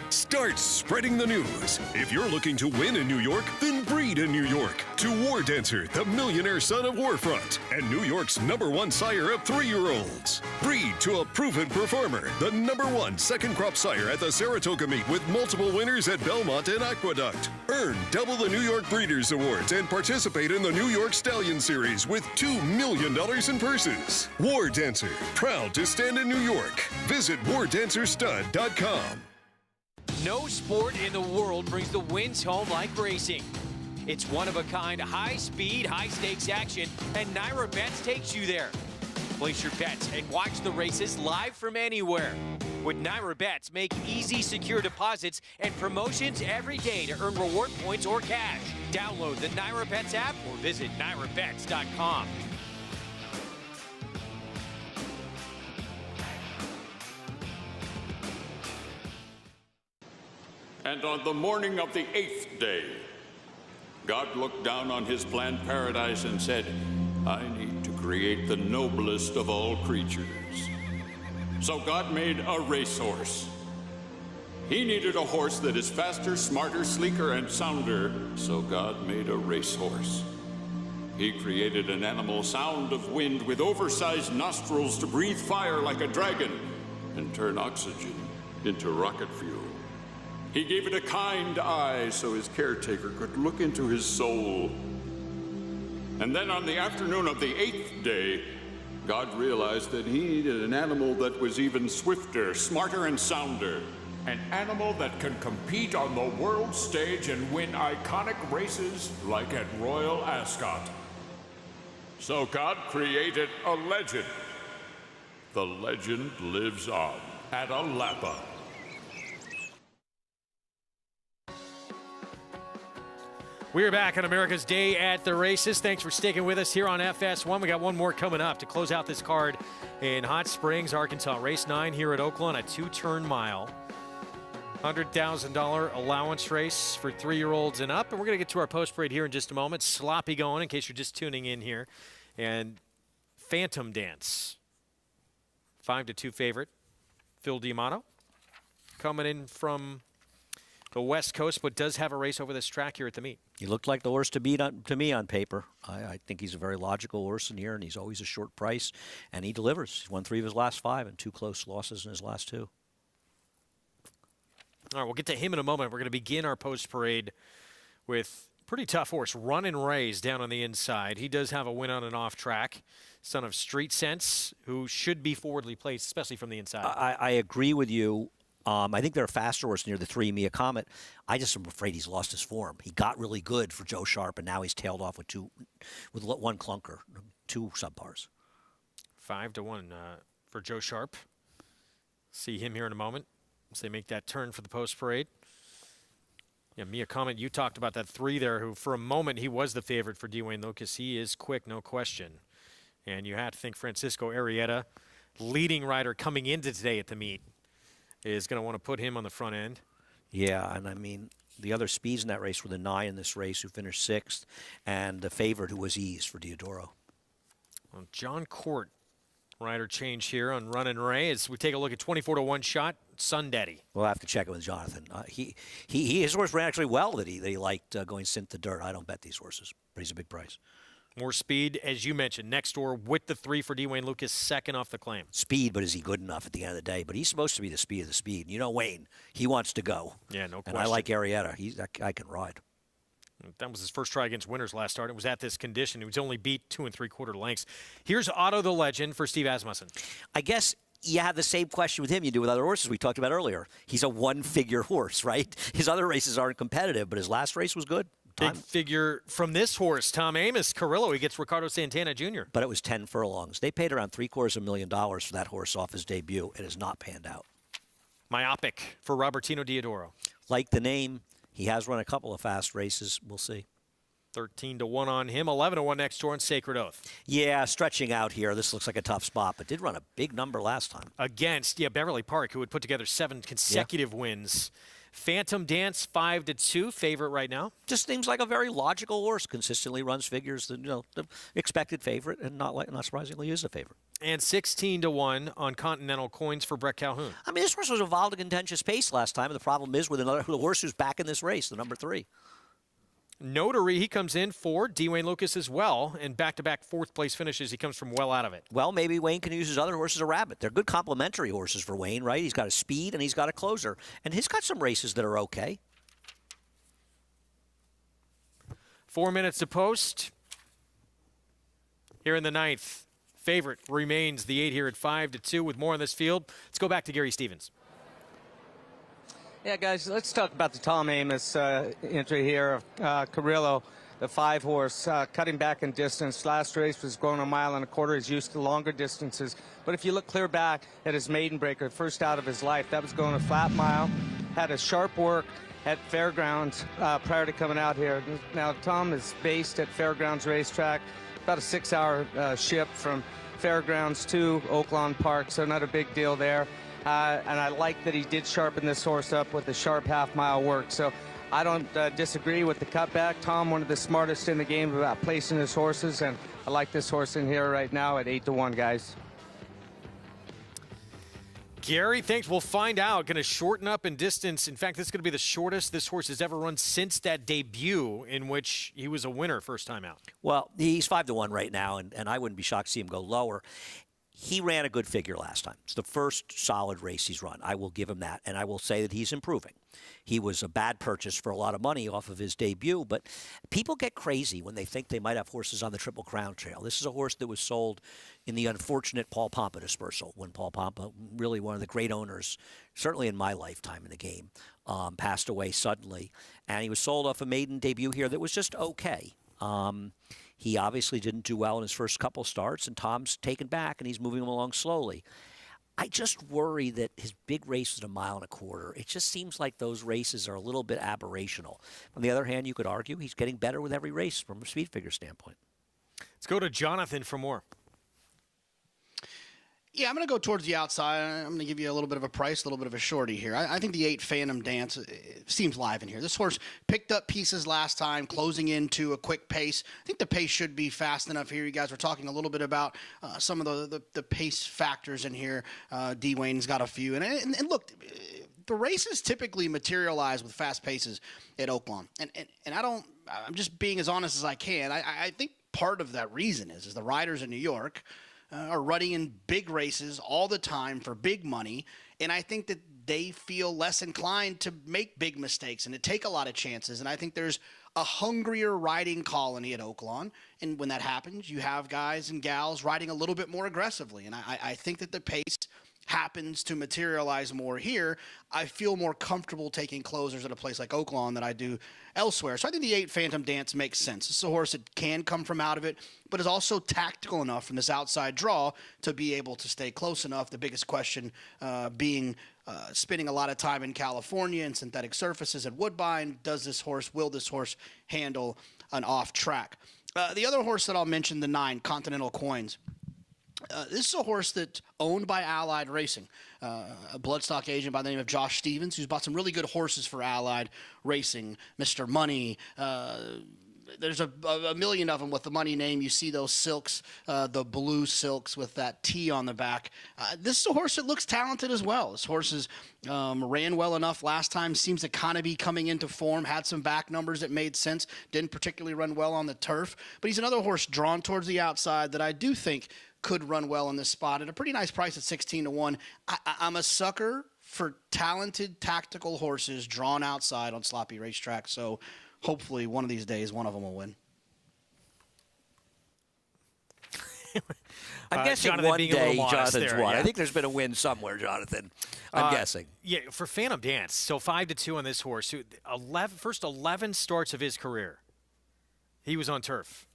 Start spreading the news. If you're looking to win in New York, then breed in New York. To War Dancer, the millionaire son of Warfront, and New York's #1 sire of 3-year-olds. Breed to a proven performer, the #1 second crop sire at the Saratoga meet with multiple winners at Belmont and Aqueduct. Earn double the New York Breeders' Awards and participate in the New York Stallion Series with $2 million in purses. War Dancer, proud to stand in New York. Visit wardancerstud.com. No sport in the world brings the wins home like racing. It's one-of-a-kind, high-speed, high-stakes action, and Naira Bets takes you there. Place your bets and watch the races live from anywhere. With Naira Bets, make easy, secure deposits and promotions every day to earn reward points or cash. Download the Naira Bets app or visit nairabets.com. And on the morning of the 8th day, God looked down on his planned paradise and said, I need to create the noblest of all creatures. So God made a racehorse. He needed a horse that is faster, smarter, sleeker, and sounder, so God made a racehorse. He created an animal sound of wind with oversized nostrils to breathe fire like a dragon and turn oxygen into rocket fuel. He gave it a kind eye so his caretaker could look into his soul. And then on the afternoon of the 8th day, God realized that he needed an animal that was even swifter, smarter, and sounder. An animal that can compete on the world stage and win iconic races like at Royal Ascot. So God created a legend. The legend lives on at Alapa. We are back on America's Day at the Races. Thanks for sticking with us here on FS1. We got one more coming up to close out this card in Hot Springs, Arkansas. Race 9 here at Oaklawn, a 2-turn mile. $100,000 allowance race for 3-year-olds and up. And we're going to get to our post parade here in just a moment. Sloppy going in case you're just tuning in here. And Phantom Dance, 5-2 favorite. Phil D'Amato coming in from the West Coast, but does have a race over this track here at the meet. He looked like the horse to beat to me on paper. I think he's a very logical horse in here, and he's always a short price, and he delivers. He's won 3 of his last 5 and 2 close losses in his last 2. All right, we'll get to him in a moment. We're going to begin our post parade with pretty tough horse, Run and Raise down on the inside. He does have a win on and off track. Son of Street Sense, who should be forwardly placed, especially from the inside. I agree with you. I think they're a faster horse near the 3, Mia Comet. I just am afraid he's lost his form. He got really good for Joe Sharp, and now he's tailed off with 1 clunker, 2 subpars. 5-1 for Joe Sharp. See him here in a moment as they make that turn for the post parade. Yeah, Mia Comet, you talked about that 3 there, who for a moment he was the favorite for Dwayne Lucas. He is quick, no question. And you had to think Francisco Arrieta, leading rider coming into today at the meet, is going to want to put him on the front end. Yeah, and I mean, the other speeds in that race were the 9 in this race, who finished 6th, and the favorite, who was Ease for Diodoro. Well, John Court Rider change here on Run and Ray as we take a look at 24-1 shot, Sundaddy. We'll have to check it with Jonathan. His horse ran actually well that he liked going synth to dirt. I don't bet these horses, but he's a big price. More speed, as you mentioned. Next door with the 3 for D. Wayne Lucas, second off the claim. Speed, but is he good enough at the end of the day? But he's supposed to be the speed of the speed. You know Wayne, he wants to go. Yeah, no question. And I like Arrieta. That guy can ride. That was his first try against winners last start. It was at this condition. He was only beat 2 3/4 lengths. Here's Otto the Legend for Steve Asmussen. I guess you have the same question with him you do with other horses we talked about earlier. He's a one-figure horse, right? His other races aren't competitive, but his last race was good. Big figure from this horse, Tom Amos, Carrillo. He gets Ricardo Santana Jr. But it was 10 furlongs. They paid around $750,000 for that horse off his debut. It has not panned out. Myopic for Robertino Diodoro. Like the name, he has run a couple of fast races. We'll see. 13-1 on him. 11-1 next door on Sacred Oath. Yeah, stretching out here. This looks like a tough spot, but did run a big number last time. Against, Beverly Park, who would put together 7 consecutive wins. Phantom Dance 5-2, favorite right now. Just seems like a very logical horse. Consistently runs figures, the expected favorite, and not surprisingly is a favorite. And 16-1 on Continental Coins for Brett Calhoun. I mean, this horse was involved in contentious pace last time, and the problem is with another horse who's back in this race, the number 3. Notary, he comes in for D. Wayne Lucas as well, and back-to-back fourth-place finishes. He comes from well out of it. Well, maybe Wayne can use his other horse as a rabbit. They're good complementary horses for Wayne, right? He's got a speed and he's got a closer, and he's got some races that are okay. 4 minutes to post. Here in the 9th, favorite remains the 8 here at 5-2 with more on this field. Let's go back to Gary Stevens. Yeah, guys, let's talk about the Tom Amos entry here. Carrillo, the 5-horse, cutting back in distance. Last race was going 1.25 miles. He's used to longer distances. But if you look clear back at his maiden breaker, first out of his life, that was going a flat mile. Had a sharp work at Fairgrounds prior to coming out here. Now, Tom is based at Fairgrounds Racetrack, about a 6-hour shift from Fairgrounds to Oaklawn Park, so not a big deal there. And I like that he did sharpen this horse up with a sharp half-mile work. So I don't disagree with the cutback. Tom, one of the smartest in the game about placing his horses, and I like this horse in here right now at 8-1, guys. Gary, thanks. We'll find out. Going to shorten up in distance. In fact, this is going to be the shortest this horse has ever run since that debut in which he was a winner first time out. Well, he's 5-1 right now, and I wouldn't be shocked to see him go lower. He ran a good figure last time. It's the first solid race he's run. I will give him that, and I will say that he's improving. He was a bad purchase for a lot of money off of his debut, but people get crazy when they think they might have horses on the Triple Crown trail. This is a horse that was sold in the unfortunate Paul Pompa dispersal, when Paul Pompa, really one of the great owners, certainly in my lifetime in the game, passed away suddenly. And he was sold off a maiden debut here that was just okay. He obviously didn't do well in his first couple starts, and Tom's taken back, and he's moving him along slowly. I just worry that his big race is 1.25 miles. It just seems like those races are a little bit aberrational. On the other hand, you could argue he's getting better with every race from a speed figure standpoint. Let's go to Jonathan for more. Yeah, I'm going to go towards the outside. I'm going to give you a little bit of a price, a little bit of a shorty here. I think the 8 Phantom Dance seems live in here. This horse picked up pieces last time, closing into a quick pace. I think the pace should be fast enough here. You guys were talking a little bit about some of the pace factors in here. D. Wayne's got a few. And look, the races typically materialize with fast paces at Oaklawn. And I'm just being as honest as I can. I think part of that reason is the riders in New York are running in big races all the time for big money, and I think that they feel less inclined to make big mistakes and to take a lot of chances. And I think there's a hungrier riding colony at Oaklawn, and when that happens, you have guys and gals riding a little bit more aggressively. And I think that the pace happens to materialize more here. I feel more comfortable taking closers at a place like Oaklawn than I do elsewhere. So I think the 8 Phantom Dance makes sense. This is a horse that can come from out of it, but is also tactical enough from this outside draw to be able to stay close enough. The biggest question being spending a lot of time in California and synthetic surfaces at Woodbine. Will this horse handle an off track? The other horse that I'll mention, the 9 Continental Coins. This is a horse that's owned by Allied Racing, a bloodstock agent by the name of Josh Stevens, who's bought some really good horses for Allied Racing, Mr. Money, there's a million of them with the money name. You see those silks, the blue silks with that T on the back. This is a horse that looks talented as well. This horse ran well enough last time, seems to kind of be coming into form, had some back numbers that made sense, didn't particularly run well on the turf. But he's another horse drawn towards the outside that I do think could run well in this spot at a pretty nice price at 16-1. I'm a sucker for talented, tactical horses drawn outside on sloppy racetracks. So hopefully one of these days, one of them will win. I'm guessing Jonathan one being a day little modest Jonathan's there, won. yeah. I think there's been a win somewhere, Jonathan. I'm guessing. Yeah, for Phantom Dance. So 5-2 on this horse. First 11 starts of his career, he was on turf.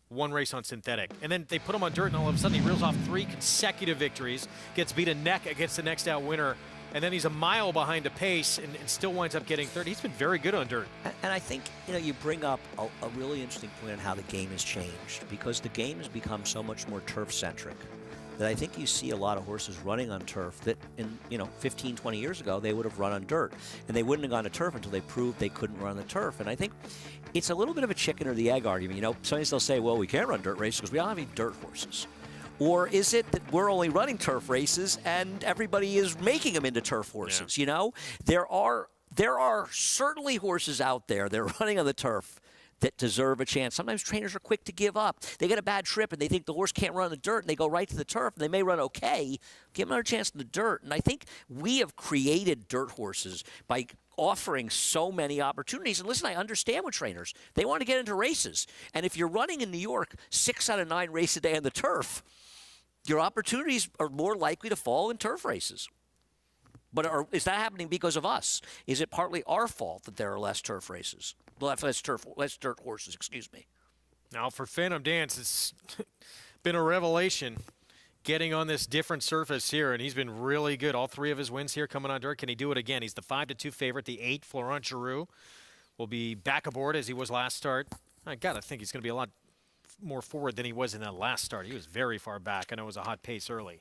One race on synthetic. And then they put him on dirt, and all of a sudden he reels off 3 consecutive victories, gets beat a neck against the next out winner, and then he's a mile behind the pace and still winds up getting third. He's been very good on dirt. And I think, you bring up a really interesting point on how the game has changed, because the game has become so much more turf-centric that I think you see a lot of horses running on turf that in, 15, 20 years ago, they would have run on dirt. And they wouldn't have gone to turf until they proved they couldn't run on the turf. And I think it's a little bit of a chicken or the egg argument. Sometimes they'll say, well, we can't run dirt races because we don't have any dirt horses. Or is it that we're only running turf races and everybody is making them into turf horses? Yeah. There are certainly horses out there that are running on the turf that deserve a chance. Sometimes trainers are quick to give up. They get a bad trip and they think the horse can't run on the dirt, and they go right to the turf, and they may run okay. Give them another chance in the dirt. And I think we have created dirt horses by offering so many opportunities. And listen, I understand with trainers. They want to get into races. And if you're running in New York 6 out of 9 races a day on the turf, your opportunities are more likely to fall in turf races. But is that happening because of us? Is it partly our fault that there are less turf races? Less dirt horses, excuse me. Now, for Phantom Dance, it's been a revelation getting on this different surface here, and he's been really good. All 3 of his wins here coming on dirt. Can he do it again? He's the 5-2 favorite. The 8, Florent Giroux, will be back aboard as he was last start. I got to think he's going to be a lot more forward than he was in that last start. He was very far back. I know it was a hot pace early.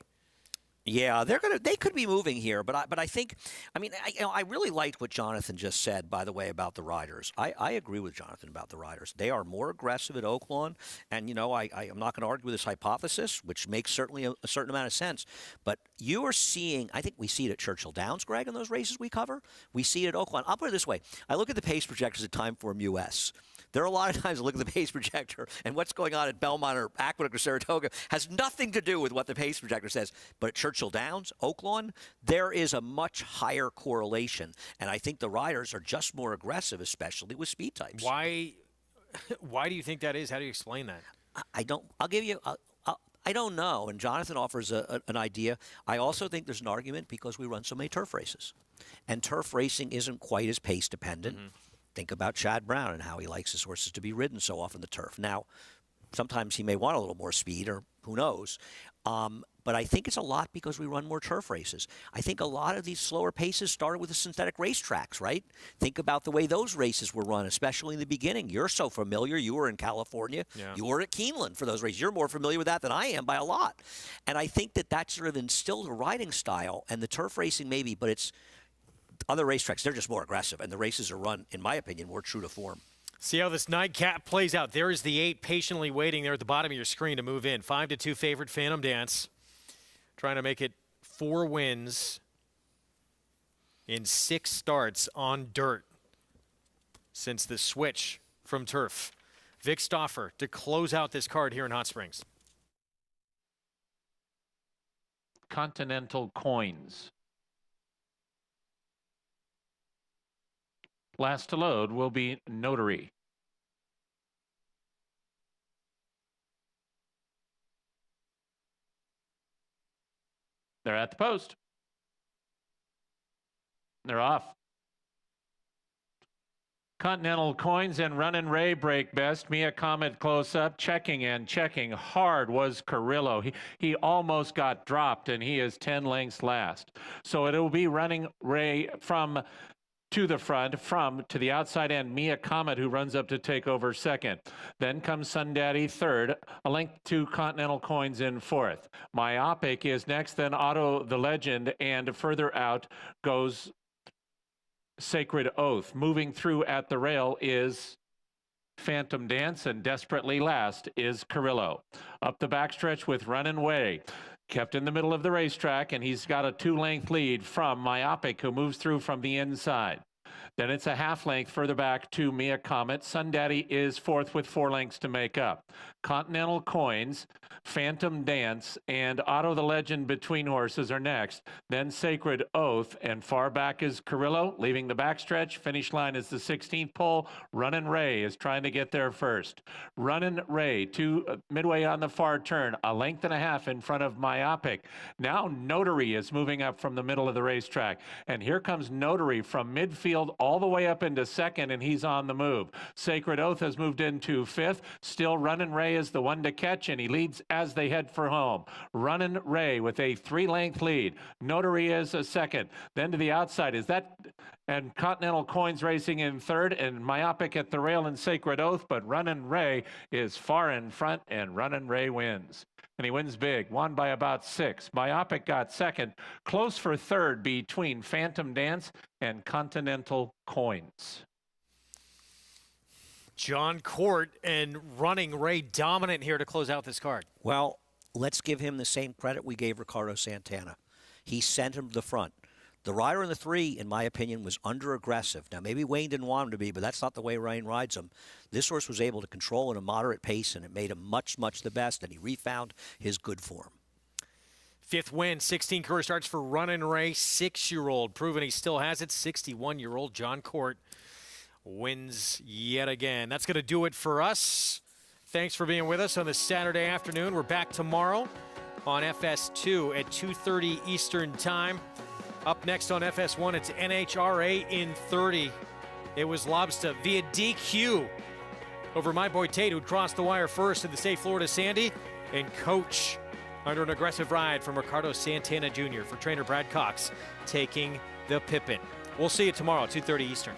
Yeah, they could be moving here, but I think, I really liked what Jonathan just said, by the way, about the riders. I agree with Jonathan about the riders. They are more aggressive at Oaklawn, and I'm not going to argue with this hypothesis, which makes certainly a certain amount of sense. But you are seeing, I think we see it at Churchill Downs, Greg, in those races we cover. We see it at Oaklawn. I'll put it this way: I look at the pace projectors at Timeform US. There are a lot of times I look at the pace projector, and what's going on at Belmont or Aqueduct or Saratoga has nothing to do with what the pace projector says. But at Churchill Downs, Oaklawn, there is a much higher correlation. And I think the riders are just more aggressive, especially with speed types. Why do you think that is? How do you explain that? I don't know. And Jonathan offers an idea. I also think there's an argument because we run so many turf races. And turf racing isn't quite as pace dependent. Mm-hmm. Think about Chad Brown and how he likes his horses to be ridden so often the turf. Now, sometimes he may want a little more speed, or who knows. But I think it's a lot because we run more turf races. I think a lot of these slower paces started with the synthetic racetracks, right? Think about the way those races were run, especially in the beginning. You're so familiar. You were in California. Yeah. You were at Keeneland for those races. You're more familiar with that than I am by a lot. And I think that sort of instilled a riding style, and the turf racing maybe, but it's other racetracks, they're just more aggressive, and the races are run, in my opinion, more true to form. See how this nightcap plays out. There is the 8 patiently waiting there at the bottom of your screen to move in. 5-2 favorite, Phantom Dance, trying to make it 4 wins in 6 starts on dirt since the switch from turf. Vic Stauffer to close out this card here in Hot Springs. Continental Coins. Last to load will be Notary. They're at the post. They're off. Continental Coins and Runnin' Ray break best. Mia Comet close up. Checking hard was Carrillo. He almost got dropped, and he is 10 lengths last. So it will be Running Ray from to the front, to the outside end, Mia Comet, who runs up to take over second. Then comes Sun Daddy third, a length to Continental Coins in fourth. Myopic is next, then Otto the Legend, and further out goes Sacred Oath. Moving through at the rail is Phantom Dance, and desperately last is Carrillo. Up the backstretch with Runnin' Way. Kept in the middle of the racetrack, and he's got a 2-length lead from Myopic, who moves through from the inside. Then it's a half-length further back to Mia Comet. Sun Daddy is fourth with 4 lengths to make up. Continental Coins, Phantom Dance, and Otto the Legend between horses are next. Then Sacred Oath, and far back is Carrillo, leaving the backstretch. Finish line is the 16th pole. Runnin' Ray is trying to get there first. Runnin' Ray to midway on the far turn, a length and a half in front of Myopic. Now Notary is moving up from the middle of the racetrack. And here comes Notary from midfield all the way up into second, and he's on the move. Sacred Oath has moved into 5th. Still Runnin' Ray is the one to catch, and he leads as they head for home. Runnin' Ray with a 3-length lead. Notary is a second. Then to the outside is that, and Continental Coins racing in 3rd, and Myopic at the rail and Sacred Oath, but Runnin' Ray is far in front, and Runnin' Ray wins. And he wins big, won by about 6. Myopic got 2nd, close for 3rd between Phantom Dance and Continental Coins. John Court and Running Ray dominant here to close out this card. Well, let's give him the same credit we gave Ricardo Santana. He sent him to the front. The rider in the 3, in my opinion, was under-aggressive. Now, maybe Wayne didn't want him to be, but that's not the way Wayne rides him. This horse was able to control at a moderate pace, and it made him much, much the best, and he refound his good form. 5th win, 16 career starts for Runnin' Ray, 6-year-old, proving he still has it. 61-year-old John Court wins yet again. That's going to do it for us. Thanks for being with us on this Saturday afternoon. We're back tomorrow on FS2 at 2:30 Eastern Time. Up next on FS1, it's NHRA in 30. It was Lobster via DQ over my boy Tate, who crossed the wire first in the State Florida Sandy, and Coach under an aggressive ride from Ricardo Santana Jr. for trainer Brad Cox taking the Pippin. We'll see you tomorrow at 2:30 Eastern.